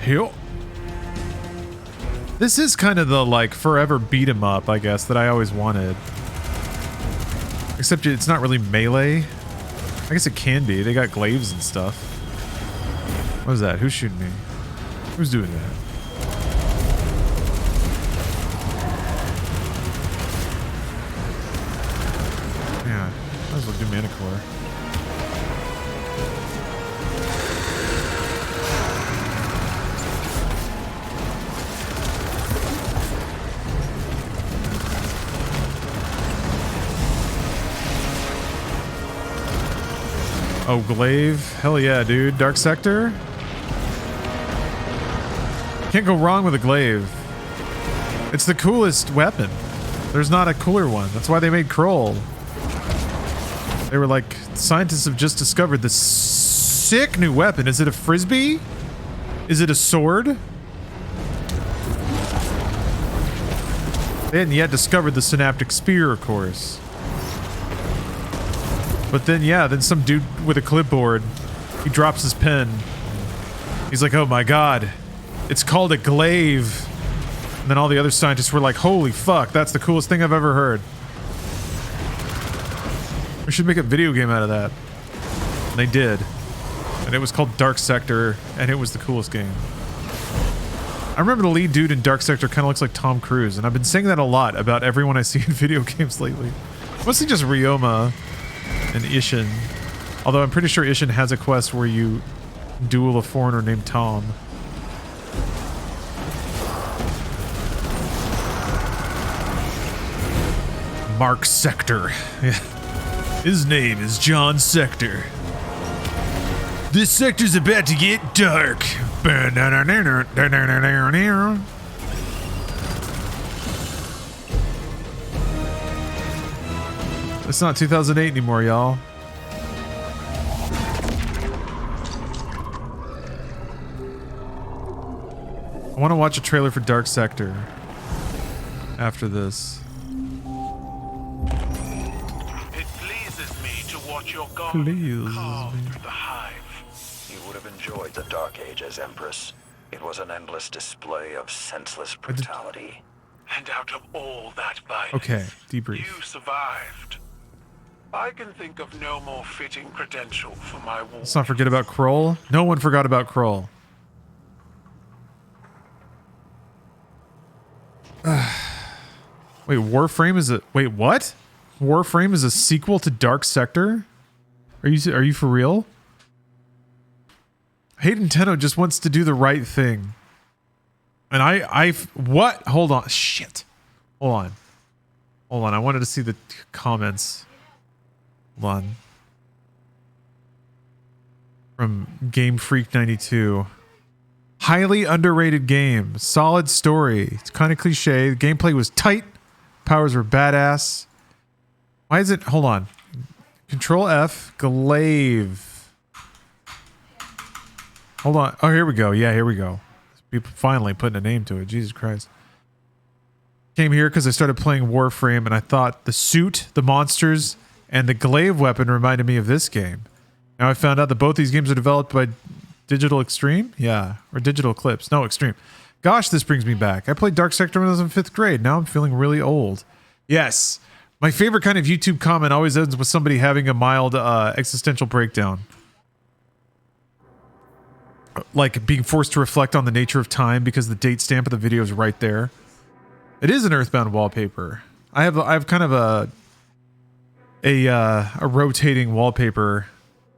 Yo. This is kind of the, like, forever beat 'em up, I guess, that I always wanted. Except it's not really melee. I guess it can be. They got glaives and stuff. What was that? Who's shooting me? Who's doing that? Yeah, might as well do mana core. Oh, glaive. Hell yeah, dude. Dark Sector? Can't go wrong with a glaive. It's the coolest weapon. There's not a cooler one. That's why they made Kroll. They were like, scientists have just discovered this sick new weapon. Is it a frisbee? Is it a sword? They hadn't yet discovered the synaptic spear, of course. But then, yeah, then some dude with a clipboard, he drops his pen. He's like, oh my god, it's called a glaive. And then all the other scientists were like, holy fuck, that's the coolest thing I've ever heard. We should make a video game out of that. And they did. And it was called Dark Sector, and it was the coolest game. I remember the lead dude in Dark Sector kind of looks like Tom Cruise, and I've been saying that a lot about everyone I see in video games lately. Mostly just Ryoma and Ishin. Although I'm pretty sure Ishin has a quest where you duel a foreigner named Tom. Mark Sector. His name is John Sector. This sector's about to get dark. It's not 2008 anymore, y'all. I want to watch a trailer for Dark Sector after this. It pleases me to watch your carve Please. through the hive. You would have enjoyed the Dark Ages, Empress. It was an endless display of senseless brutality. And out of all that violence, Okay, debrief. you survived. I can think of no more fitting credential for my war. Let's not forget about Kroll. No one forgot about Kroll. Wait, Warframe is a... Wait, what? Warframe is a sequel to Dark Sector? Are you for real? Hayden Tenno just wants to do the right thing. And what? Hold on. Shit. Hold on. Hold on. I wanted to see the comments. Hold on. From Game Freak 92. Highly underrated game. Solid story. It's kind of cliche. The gameplay was tight. Powers were badass. Why is it... Hold on. Control F. Glaive. Hold on. Oh, here we go. Yeah, here we go. People finally putting a name to it. Jesus Christ. Came here because I started playing Warframe and I thought the suit, the monsters, and the glaive weapon reminded me of this game. Now I found out that both these games are developed by Digital Extreme? Yeah. Or Digital Eclipse. No, Extreme. Gosh, this brings me back. I played Dark Sector when I was in 5th grade. Now I'm feeling really old. Yes. My favorite kind of YouTube comment always ends with somebody having a mild existential breakdown. Like being forced to reflect on the nature of time because the date stamp of the video is right there. It is an Earthbound wallpaper. I have kind of a rotating wallpaper.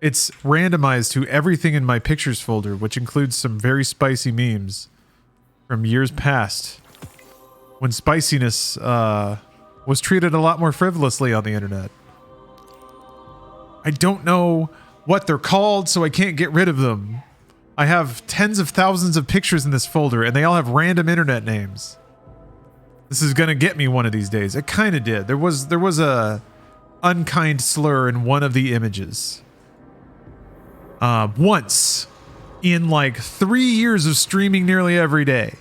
It's randomized to everything in my pictures folder, which includes some very spicy memes from years past when spiciness was treated a lot more frivolously on the internet. I don't know what they're called, so I can't get rid of them. I have tens of thousands of pictures in this folder, and they all have random internet names. This is gonna get me one of these days. It kind of did. There was a unkind slur in one of the images. Once in like 3 years of streaming nearly every day.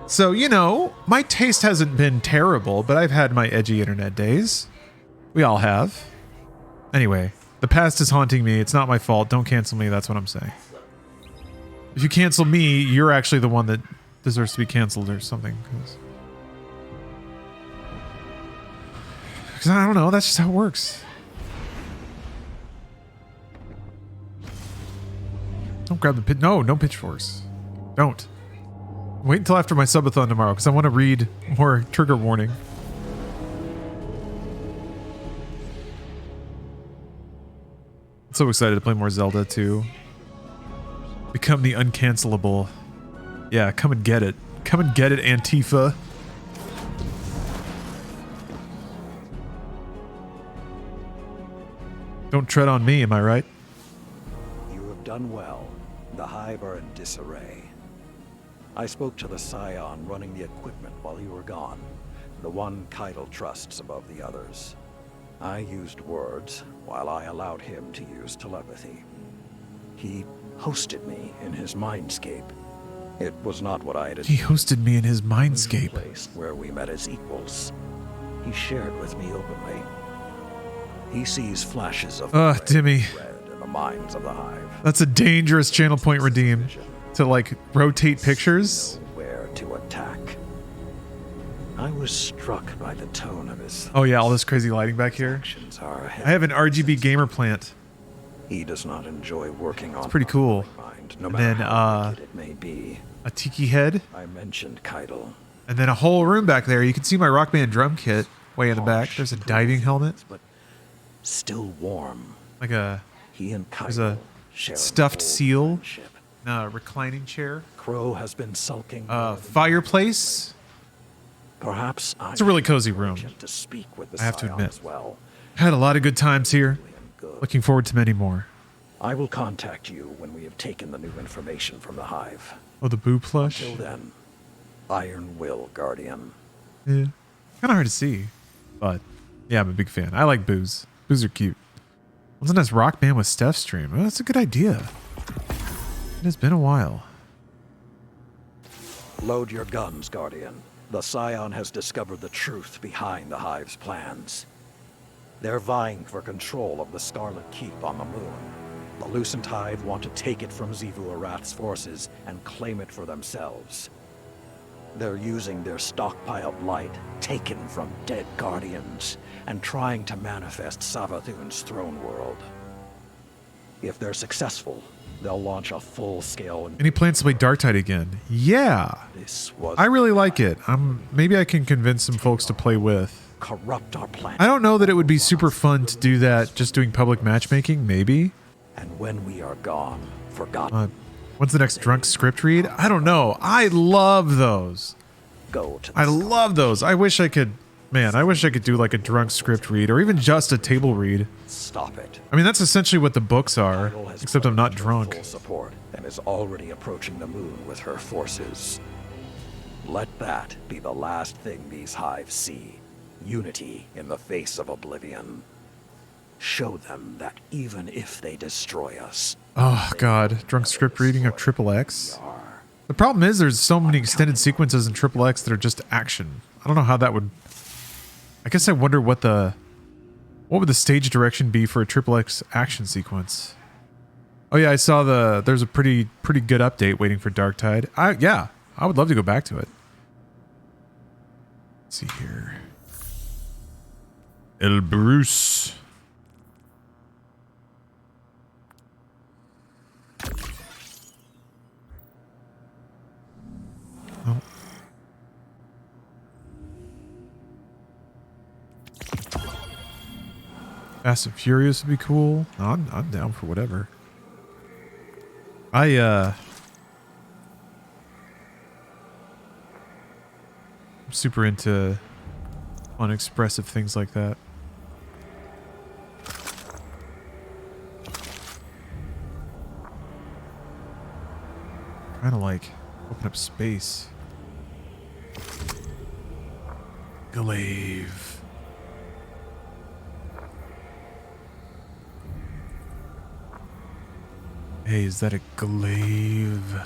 So, you know, my taste hasn't been terrible, but I've had my edgy internet days. We all have. Anyway, the past is haunting me. It's not my fault. Don't cancel me. That's what I'm saying. If you cancel me, you're actually the one that deserves to be canceled or something. Because I don't know. That's just how it works. Don't grab the pit. No pitchforks. Don't. Wait until after my subathon tomorrow because I want to read more trigger warning. I'm so excited to play more Zelda too. Become the uncancelable. Yeah, come and get it. Come and get it, Antifa. Don't tread on me, am I right? You have done well. The Hive are in disarray. I spoke to the Scion running the equipment while you were gone. The one Keitel trusts above the others. I used words, while I allowed him to use telepathy. He hosted me in his Mindscape. It was not what I had... He hosted me in his Mindscape. Place where we met as equals. He shared with me openly. He sees flashes of Dimmy. red in the minds of the Hive. That's a dangerous channel point redeem. To like rotate pictures. Where to attack. I was struck by the tone of his... Oh yeah, all this crazy lighting back here. I have an RGB gamer plant. He does not enjoy working on... It's pretty cool. No and then it may be. A tiki head. I mentioned Keitel. And then a whole room back there. You can see my Rock Band drum kit way in the back. There's a diving helmet. But still warm. Like a... He and Keitel there's a stuffed seal. Reclining chair. Crow has been sulking. Fireplace. Perhaps it's a really cozy room. To speak with the I have to admit. As well. Had a lot of good times here. Looking forward to many more. I will contact you when we have taken the new information from the Hive. Oh, the Boo plush. Until then, Iron Will, Guardian. Yeah, kind of hard to see, but yeah, I'm a big fan. I like Boos. Boos are cute. What's a nice rock band with Steph stream? Oh, that's a good idea. It has been a while. Load your guns, Guardian. The Scion has discovered the truth behind the Hive's plans. They're vying for control of the Scarlet Keep on the moon. The Lucent Hive want to take it from Xivu Arath's forces and claim it for themselves. They're using their stockpiled light, taken from dead Guardians, and trying to manifest Savathun's throne world. If they're successful, They'll launch a full-scale... Any plans to play Darktide again? Yeah. This was... I really like it. Maybe I can convince some folks to play with. Corrupt our planet. I don't know that it would be super fun to do that just doing public matchmaking, maybe. And when we are gone, forgotten. When's the next drunk script read? I don't know. I love those. Go to I love those. I wish I could... Man, I wish I could do like a drunk script read or even just a table read. Stop it. I mean, that's essentially what the books are, except I'm not drunk. Full support and is already approaching the moon with her forces. Let that be the last thing these hives see. Unity in the face of oblivion. Show them that even if they destroy us... Oh, God. Drunk script reading of XXX. The problem is there's so many extended sequences in XXX that are just action. I don't know how that would... I guess I wonder what would the stage direction be for a XXX action sequence? Oh yeah, I saw there's a pretty good update waiting for Darktide. Yeah, I would love to go back to it. Let's see here. El Bruce. Oh. Fast and Furious would be cool. I'm down for whatever. I'm super into unexpressive things like that. Trying to like open up space. Glaive. Hey, is that a glaive?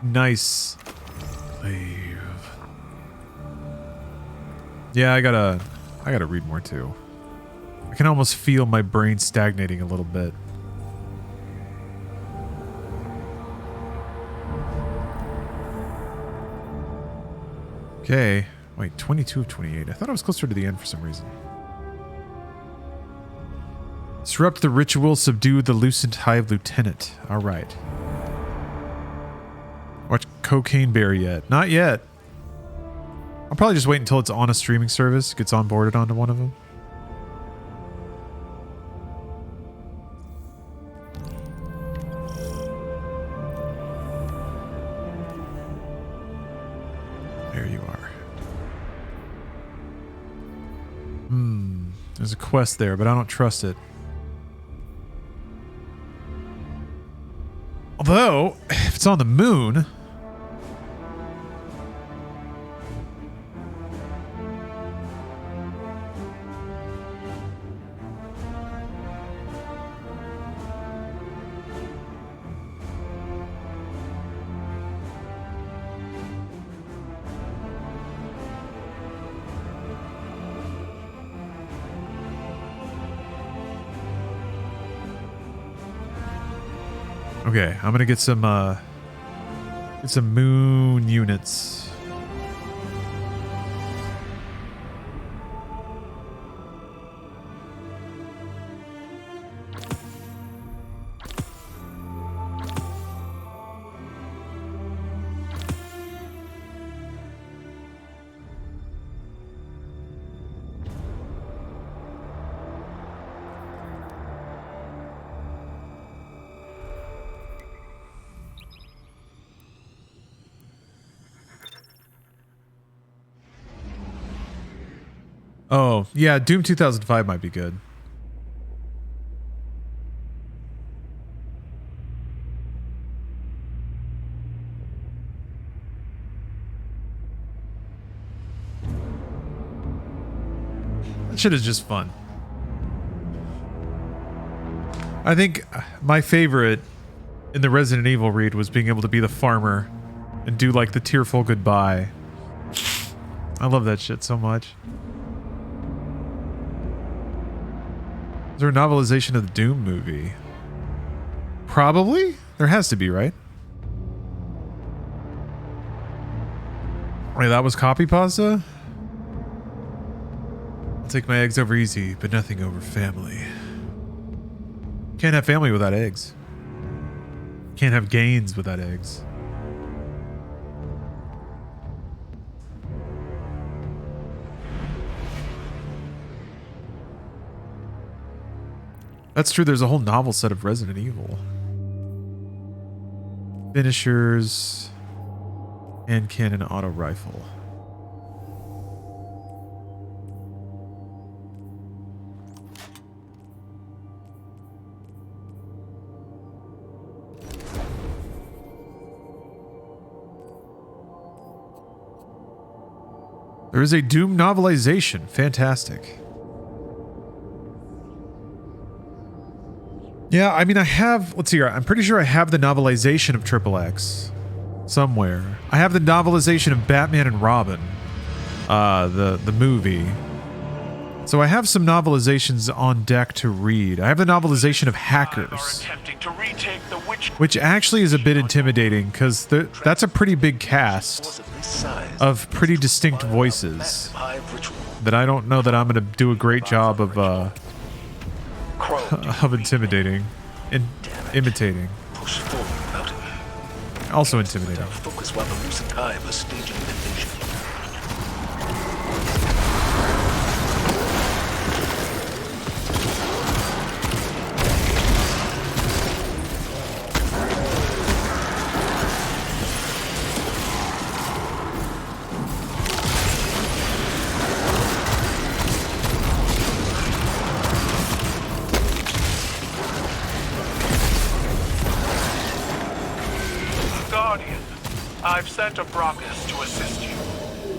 Nice. Glaive. Yeah, I gotta read more too. I can almost feel my brain stagnating a little bit. Okay. Wait, 22 of 28. I thought I was closer to the end for some reason. Disrupt the ritual, subdue the Lucent Hive Lieutenant. Alright. Watch Cocaine Bear yet? Not yet. I'll probably just wait until it's on a streaming service, gets onboarded onto one of them. There you are. There's a quest there, but I don't trust it. Although, if it's on the moon... Okay, I'm gonna get some moon units. Oh, yeah, Doom 2005 might be good. That shit is just fun. I think my favorite in the Resident Evil read was being able to be the farmer and do like the tearful goodbye. I love that shit so much. Is there a novelization of the Doom movie? Probably. There has to be, right? Wait, that was copy pasta? I'll take my eggs over easy, but nothing over family. Can't have family without eggs. Can't have gains without eggs. That's true. There's a whole novel set of Resident Evil. Finishers and cannon auto rifle. There is a Doom novelization. Fantastic. Yeah, I mean, I have... Let's see here. I'm pretty sure I have the novelization of Triple X somewhere. I have the novelization of Batman and Robin, the movie. So I have some novelizations on deck to read. I have the novelization of Hackers, which actually is a bit intimidating because that's a pretty big cast of pretty distinct voices that I don't know that I'm going to do a great job of intimidating and imitating. Also intimidating. Focus while the lucent hive is staging an invasion. I've sent a Brockus to assist you.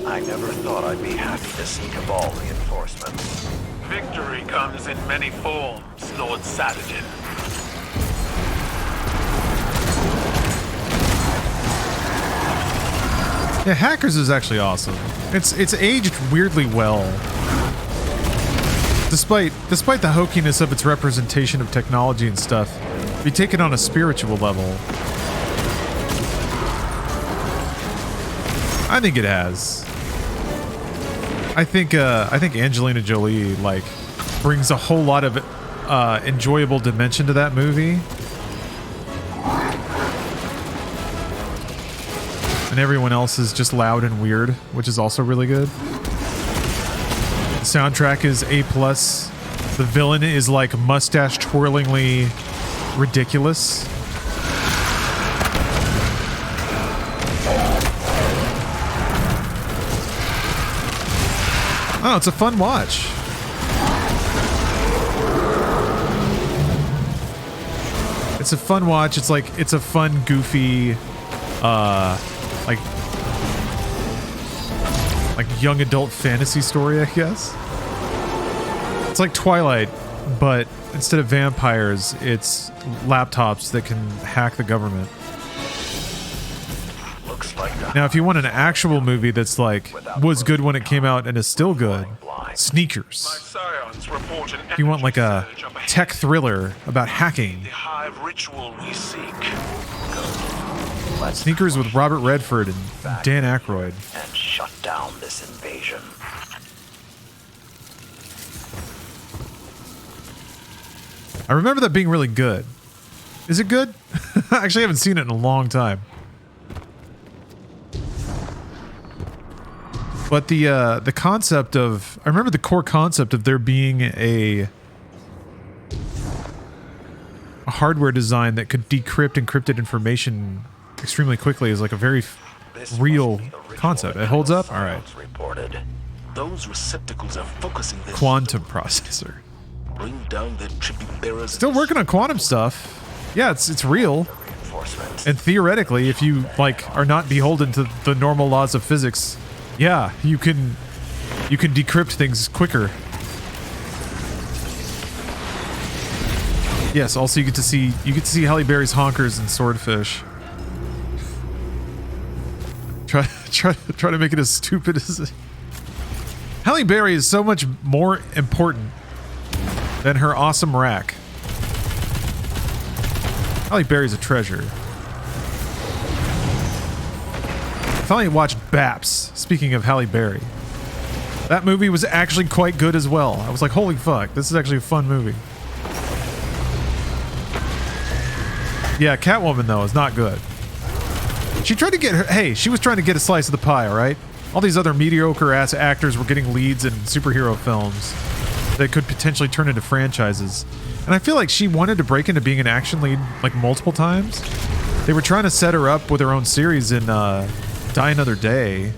I never thought I'd be happy to see Cabal reinforcements. Victory comes in many forms, Lord Saladin. Yeah, Hackers is actually awesome. It's aged weirdly well. Despite the hokiness of its representation of technology and stuff, if you take it on a spiritual level, I think it has. I think Angelina Jolie like brings a whole lot of enjoyable dimension to that movie, and everyone else is just loud and weird, which is also really good. The soundtrack is A+. The villain is like mustache twirlingly ridiculous. Oh, it's a fun watch. It's a fun watch. It's like, it's a fun, goofy, like young adult fantasy story, I guess. It's like Twilight, but instead of vampires, it's laptops that can hack the government. Now, if you want an actual movie that's like, was good when it came out and is still good, Sneakers. If you want like a tech thriller about hacking, Sneakers with Robert Redford and Dan Aykroyd. And shut down this invasion. I remember that being really good. Is it good? I actually haven't seen it in a long time. But the concept of, I remember the core concept of there being a hardware design that could decrypt encrypted information extremely quickly is like a very real concept. It holds up? All right. Those receptacles are focusing their Quantum processor. Bring down their tribute bearers. Still working on quantum stuff. Yeah, it's real. And theoretically, if you like are not beholden to the normal laws of physics, yeah, you can decrypt things quicker. Yes, also you get to see Halle Berry's honkers and swordfish. Try to make it as stupid as Halle Berry is so much more important than her awesome rack. Halle Berry's a treasure. I finally watched Baps, speaking of Halle Berry. That movie was actually quite good as well. I was like, holy fuck, this is actually a fun movie. Yeah, Catwoman though is not good. She tried to get her. Hey, she was trying to get a slice of the pie, all right? All these other mediocre ass actors were getting leads in superhero films that could potentially turn into franchises. And I feel like she wanted to break into being an action lead like multiple times. They were trying to set her up with her own series in Die Another Day.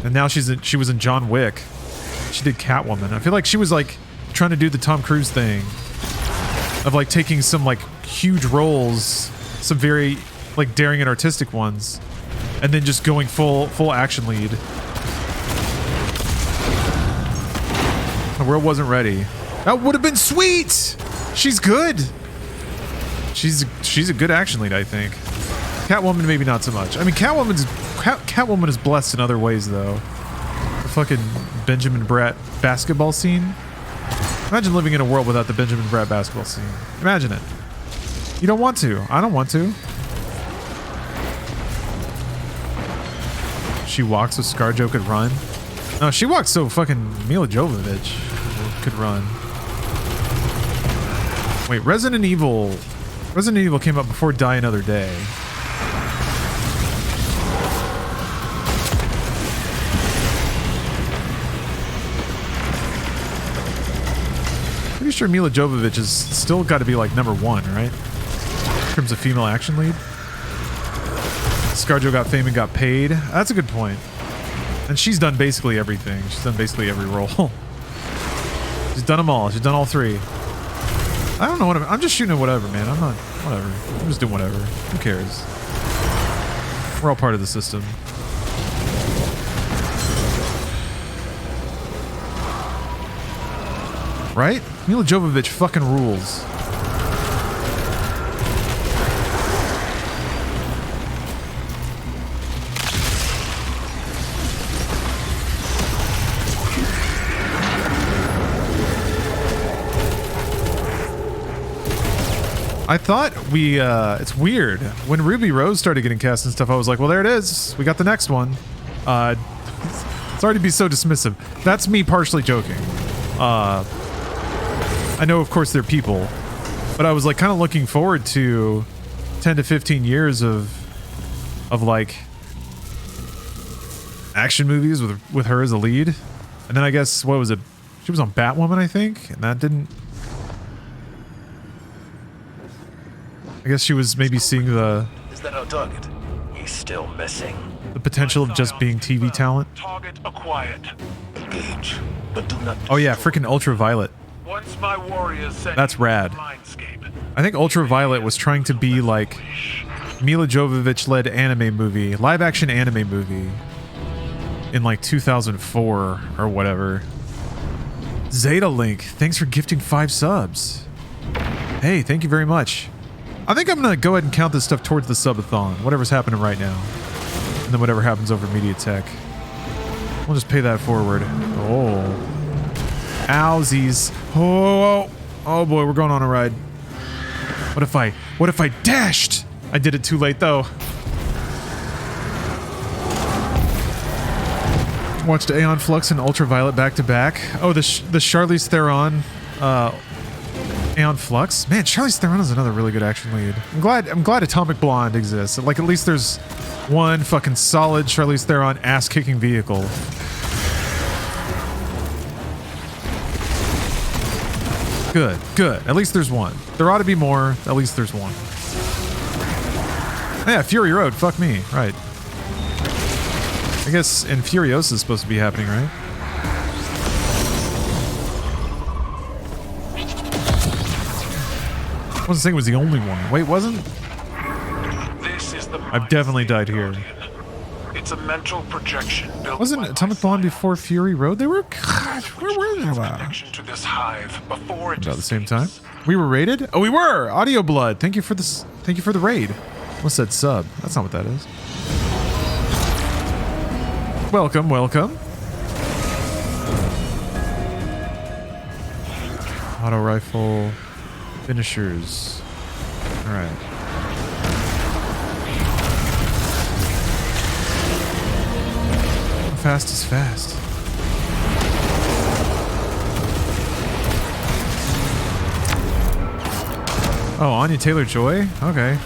And now she was in John Wick. She did Catwoman. I feel like she was like trying to do the Tom Cruise thing of like taking some like huge roles, some very like daring and artistic ones, and then just going full action lead. The world wasn't ready. That would have been sweet. She's good. She's a good action lead, I think. Catwoman maybe not so much. I mean, Catwoman is blessed in other ways though. The fucking Benjamin Bratt basketball scene. Imagine living in a world without the Benjamin Bratt basketball scene. Imagine it. You don't want to. I don't want to. She walks so ScarJo could run. No, she walked so fucking Mila Jovovich could run. Wait, Resident Evil came out before Die Another Day. Pretty sure Mila Jovovich has still got to be like #1, right? In terms of female action lead. ScarJo got fame and got paid. That's a good point. And she's done basically everything. She's done basically every role. She's done them all. She's done all three. I don't know what I'm just shooting at whatever, man. I'm not, whatever. I'm just doing whatever. Who cares? We're all part of the system. Right? Mila Jovovich fucking rules. I thought it's weird. When Ruby Rose started getting cast and stuff, I was like, well, there it is. We got the next one. Sorry to be so dismissive. That's me partially joking. I know, of course, they're people. But I was like kind of looking forward to 10 to 15 years of like action movies with her as a lead. And then I guess, what was it? She was on Batwoman, I think? And that didn't... I guess she was maybe seeing the... Is that our target? He's still missing. The potential of just being TV talent. Target acquired. Engage, but do not... Oh yeah, freaking Ultraviolet. Once my warriors sent That's rad. Mindscape. I think Ultraviolet was trying to be like Mila Jovovich-led anime movie, live-action anime movie in like 2004 or whatever. Zeta Link, thanks for gifting 5 subs. Hey, thank you very much. I think I'm gonna go ahead and count this stuff towards the subathon, whatever's happening right now, and then whatever happens over MediaTek. We'll just pay that forward. Oh, owsies! Oh boy, we're going on a ride. What if I dashed? I did it too late though. Watched Aeon Flux and Ultraviolet back to back. Oh, the Charlize Theron. Aeon Flux? Man, Charlize Theron is another really good action lead. I'm glad Atomic Blonde exists. Like, at least there's one fucking solid Charlize Theron ass-kicking vehicle. Good. At least there's one. There ought to be more. At least there's one. Yeah, Fury Road. Fuck me. Right. I guess Furiosa is supposed to be happening, right? I wasn't saying it was the only one. Wait, wasn't? This is the I've definitely died here. It's a mental projection built Wasn't Atomic Blonde before Fury Road? They were... God, where were they about? to this hive before it About the same time? We were raided? Oh, we were! Audio Blood. Thank you for this. Thank you for the raid. What's that sub? That's not what that is. Welcome. Auto rifle. Finishers. Alright. How fast is fast? Oh, Anya Taylor-Joy? Okay.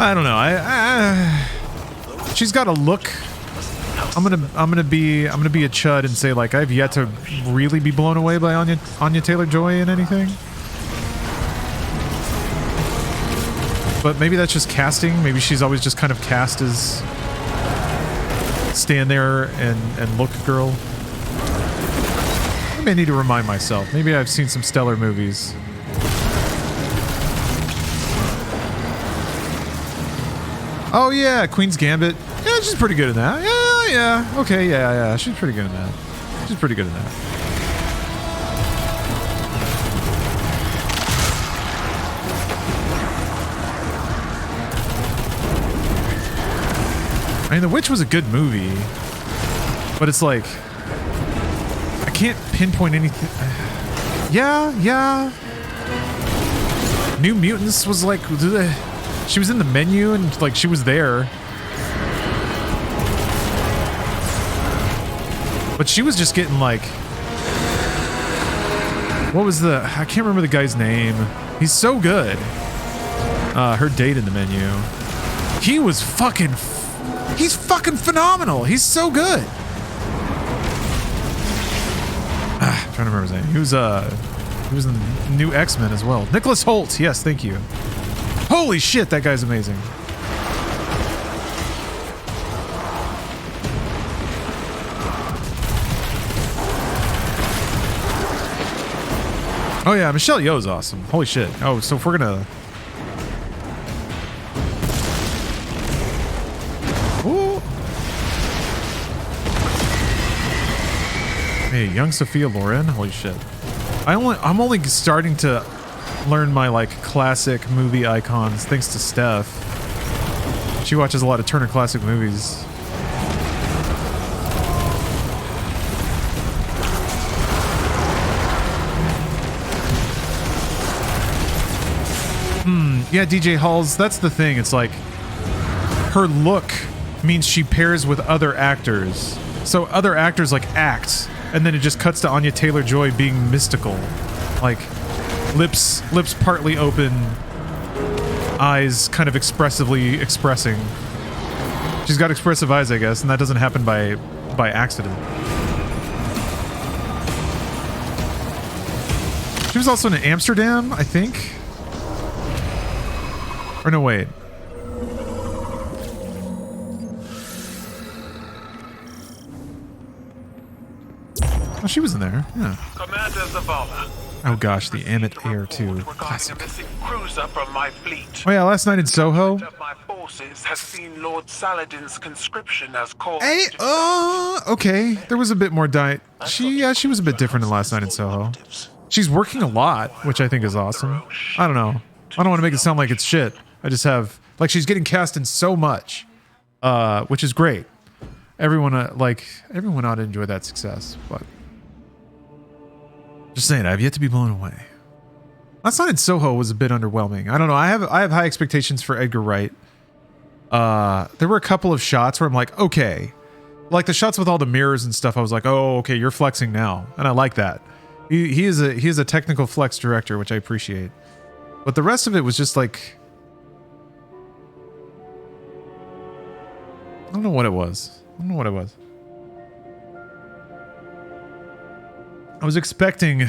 I don't know. She's got a look. I'm gonna be a chud and say like I've yet to really be blown away by Anya Taylor-Joy in anything. But maybe that's just casting. Maybe she's always just kind of cast as stand there and look girl. Maybe I need to remind myself. Maybe I've seen some stellar movies. Oh yeah, Queen's Gambit. Yeah, she's pretty good in that. Yeah. Okay, yeah. She's pretty good in that. She's pretty good in that. I mean, The Witch was a good movie, but it's like I can't pinpoint anything. Yeah. New Mutants was like she was in the menu and like she was there. But she was just getting like, what was I can't remember the guy's name. He's so good. Her date in the menu. He was he's fucking phenomenal. He's so good. I'm trying to remember his name. He was in the new X-Men as well. Nicholas Hoult. Yes, thank you. Holy shit, that guy's amazing. Oh yeah, Michelle Yeoh's awesome. Holy shit. Oh, so if we're gonna... Ooh. Hey, young Sophia Loren. Holy shit. I'm only starting to learn my like classic movie icons thanks to Steph. She watches a lot of Turner Classic Movies. Yeah, DJ Halls, that's the thing. It's like her look means she pairs with other actors. So other actors like act, and then it just cuts to Anya Taylor-Joy being mystical. Like lips partly open, eyes kind of expressively expressing. She's got expressive eyes, I guess, and that doesn't happen by accident. She was also in Amsterdam, I think. Or no, wait. Oh, she was in there. Yeah. Commander Zavala. Oh gosh, the Amit Air 2 classic. Cruiser from my fleet. Oh yeah, last night in Soho. My forces has seen Lord Saladin's conscription as called. Hey, okay. There was a bit more diet. She was a bit different than last night in Soho. She's working a lot, which I think is awesome. I don't know. I don't want to make it sound like it's shit. I just have like she's getting cast in so much, which is great. Everyone ought to enjoy that success, but just saying, I've yet to be blown away. Last night in Soho was a bit underwhelming. I don't know. I have high expectations for Edgar Wright. There were a couple of shots where I'm like, okay, like the shots with all the mirrors and stuff. I was like, oh, okay, you're flexing now, and I like that. He is a technical flex director, which I appreciate. But the rest of it was just like, I don't know what it was. I was expecting...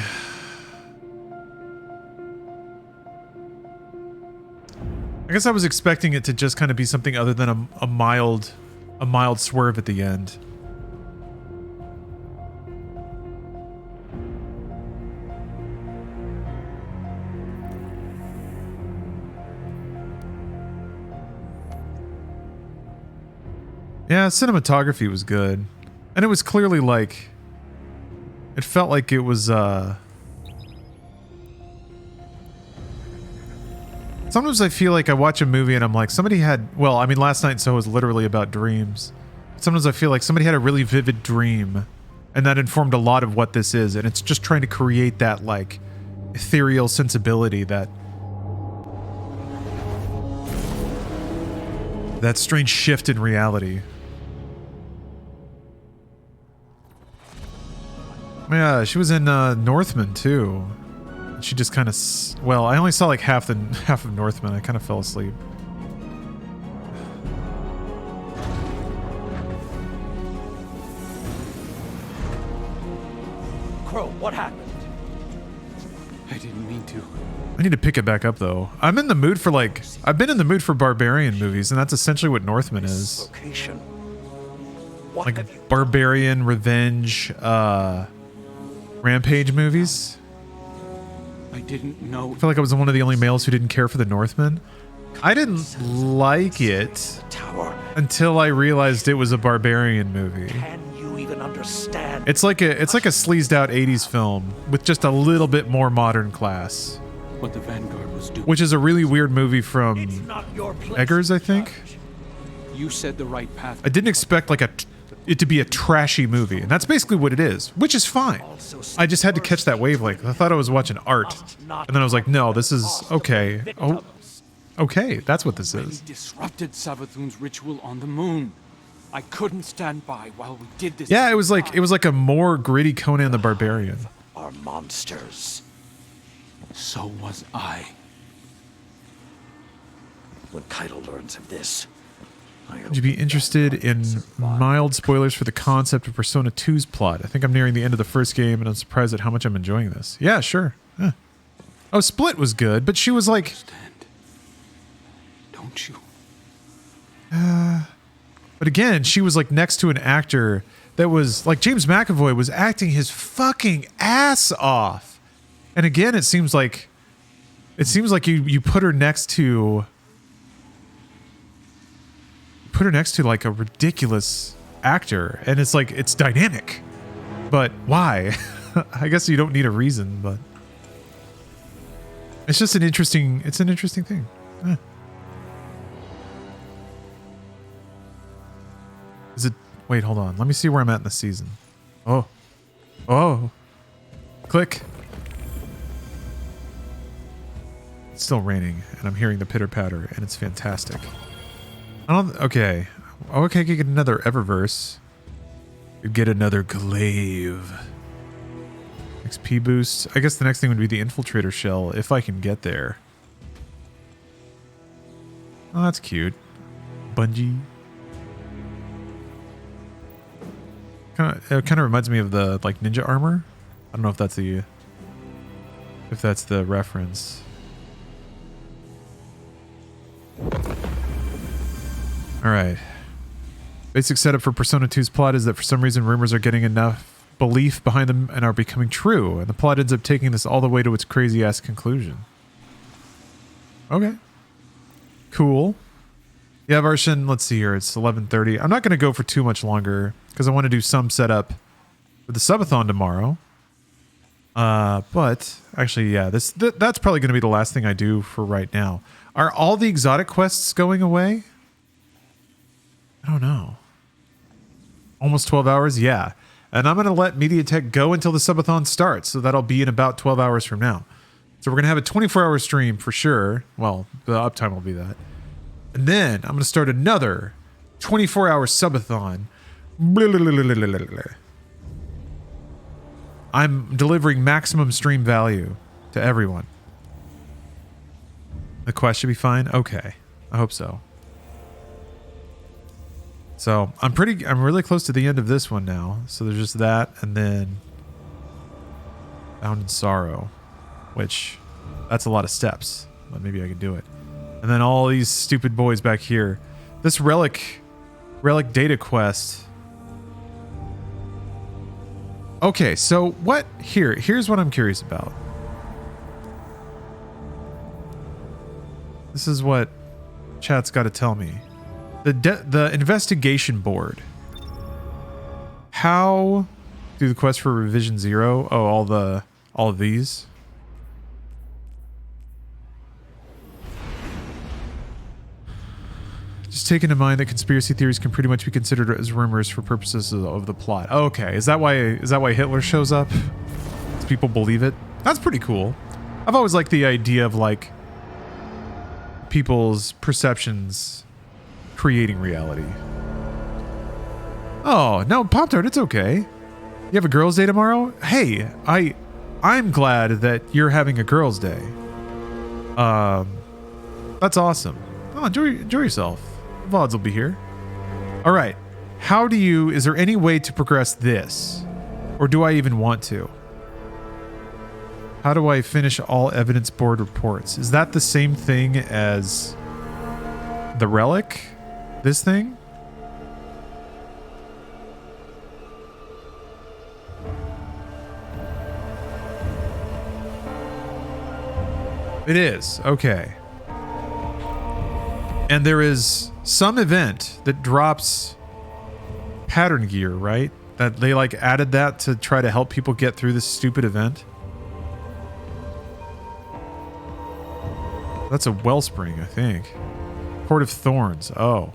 I guess I was expecting it to just kind of be something other than a mild swerve at the end. Yeah, cinematography was good. And it was clearly like... It felt like it was, Sometimes I feel like I watch a movie and I'm like, somebody had... Well, I mean, last night so was literally about dreams. Sometimes I feel like somebody had a really vivid dream. And that informed a lot of what this is. And it's just trying to create that, like, ethereal sensibility that... That strange shift in reality. Yeah, she was in Northman too. She just kind of, well, I only saw like half of Northman. I kind of fell asleep. Crow, what happened? I didn't mean to. I need to pick it back up though. I'm in the mood for like, I've been in the mood for barbarian movies, and that's essentially what Northman is. Location. Like barbarian, revenge, rampage movies. I didn't know. I feel like I was one of the only males who didn't care for the Northman. I didn't like it until I realized it was a barbarian movie. Can you even understand? It's like a sleazed out 80s film with just a little bit more modern class. What the Vanguard was doing. Which is a really weird movie from Eggers, I think. You said the right path. I didn't expect like it to be a trashy movie, and that's basically what it is, which is fine. I just had to catch that wavelength. I thought I was watching art, and then I was like, no, this is okay. Oh, okay, that's what this is. We disrupted Savathun's ritual on the moon. I couldn't stand by while we did this. Yeah, it was like a more gritty Conan the Barbarian. Are monsters. So was I. When Keitel learns of this, Would you be interested in mild spoilers for the concept of Persona 2's plot? I think I'm nearing the end of the first game, and I'm surprised at how much I'm enjoying this. Yeah, sure. Yeah. Oh, Split was good, but she was like... Don't you? But again, she was like next to an actor that was... Like, James McAvoy was acting his fucking ass off. And again, it seems like you put her next to... Put her next to like a ridiculous actor, and it's like it's dynamic, but why? I guess you don't need a reason, but it's just an interesting thing. Is it? Wait, hold on. Let me see where I'm at in the season. Oh, click. It's still raining, and I'm hearing the pitter patter, and it's fantastic. Okay. Okay, could get another Eververse. Could get another Glaive. XP boost. I guess the next thing would be the Infiltrator Shell, if I can get there. Oh, that's cute. Bungee. It kind of reminds me of the like ninja armor. I don't know if that's the reference. Alright. Basic setup for Persona 2's plot is that for some reason rumors are getting enough belief behind them and are becoming true, and the plot ends up taking this all the way to its crazy-ass conclusion. Okay. Cool. Yeah, Varshan, let's see here. It's 11:30. I'm not going to go for too much longer, because I want to do some setup for the subathon tomorrow. But, actually, yeah, that's probably going to be the last thing I do for right now. Are all the exotic quests going away? I don't know. Almost 12 hours? Yeah. And I'm going to let MediaTek go until the subathon starts. So that'll be in about 12 hours from now. So we're going to have a 24-hour stream for sure. Well, the uptime will be that. And then I'm going to start another 24-hour subathon. I'm delivering maximum stream value to everyone. The quest should be fine? Okay. I hope so. So I'm really close to the end of this one now. So there's just that, and then Bound in Sorrow, which that's a lot of steps, but maybe I can do it. And then all these stupid boys back here. This relic data quest. Okay, so here's what I'm curious about. This is what chat's got to tell me. The investigation board. How do the quest for revision 0? Oh, all of these. Just take into mind that conspiracy theories can pretty much be considered as rumors for purposes of the plot. Okay, is that why Hitler shows up? Does people believe it? That's pretty cool. I've always liked the idea of like people's perceptions creating reality. Oh, no, Pop-Tart, it's okay. You have a girls' day tomorrow? Hey, I'm glad that you're having a girls' day. That's awesome. Oh, enjoy yourself. VODs will be here. All right. Is there any way to progress this? Or do I even want to? How do I finish all evidence board reports? Is that the same thing as the relic? This thing? It is. Okay. And there is some event that drops pattern gear, right? That they like added that to try to help people get through this stupid event. That's a wellspring, I think. Court of Thorns. Oh.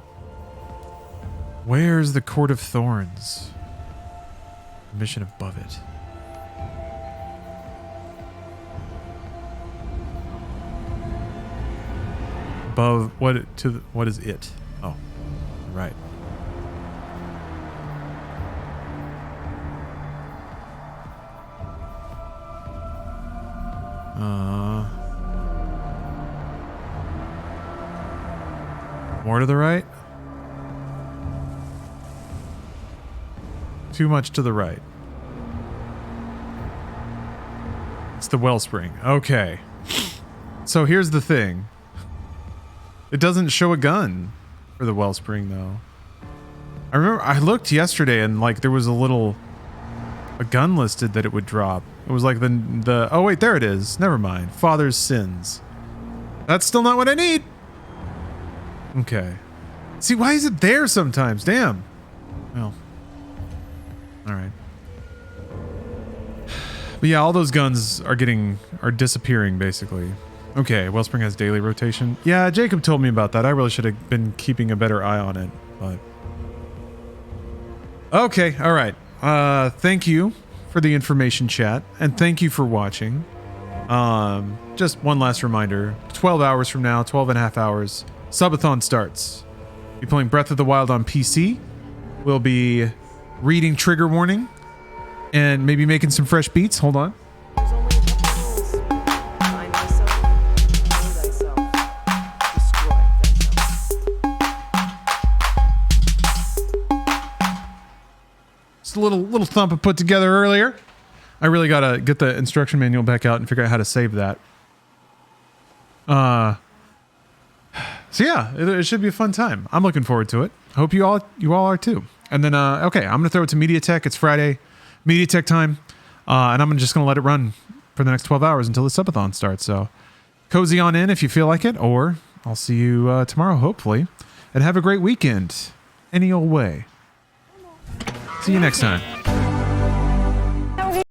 Where's the Court of Thorns? Mission above it. Above what is it? Oh, right. More to the right? Too much to the right. It's the wellspring. Okay. So here's the thing. It doesn't show a gun for the wellspring though. I remember I looked yesterday and like there was a gun listed that it would drop. It was like the oh wait, there it is. Never mind. Father's sins. That's still not what I need. Okay. See, why is it there sometimes? Damn. Well. All right. But yeah, all those guns are disappearing basically. Okay, Wellspring has daily rotation. Yeah, Jacob told me about that. I really should have been keeping a better eye on it, but... Okay, all right. Thank you for the information, chat, and thank you for watching. Just one last reminder. 12 hours from now, 12 and a half hours, subathon starts. We'll be playing Breath of the Wild on PC. We'll be reading Trigger Warning and maybe making some fresh beats. Hold on. A little thump I put together earlier. I really gotta get the instruction manual back out and figure out how to save that. So yeah, it should be a fun time. I'm looking forward to it. I hope you all are too. And then okay, I'm gonna throw it to MediaTek. It's Friday, MediaTek time, and I'm just gonna let it run for the next 12 hours until the subathon starts. So cozy on in if you feel like it, or I'll see you tomorrow hopefully, and have a great weekend any old way. See you next time.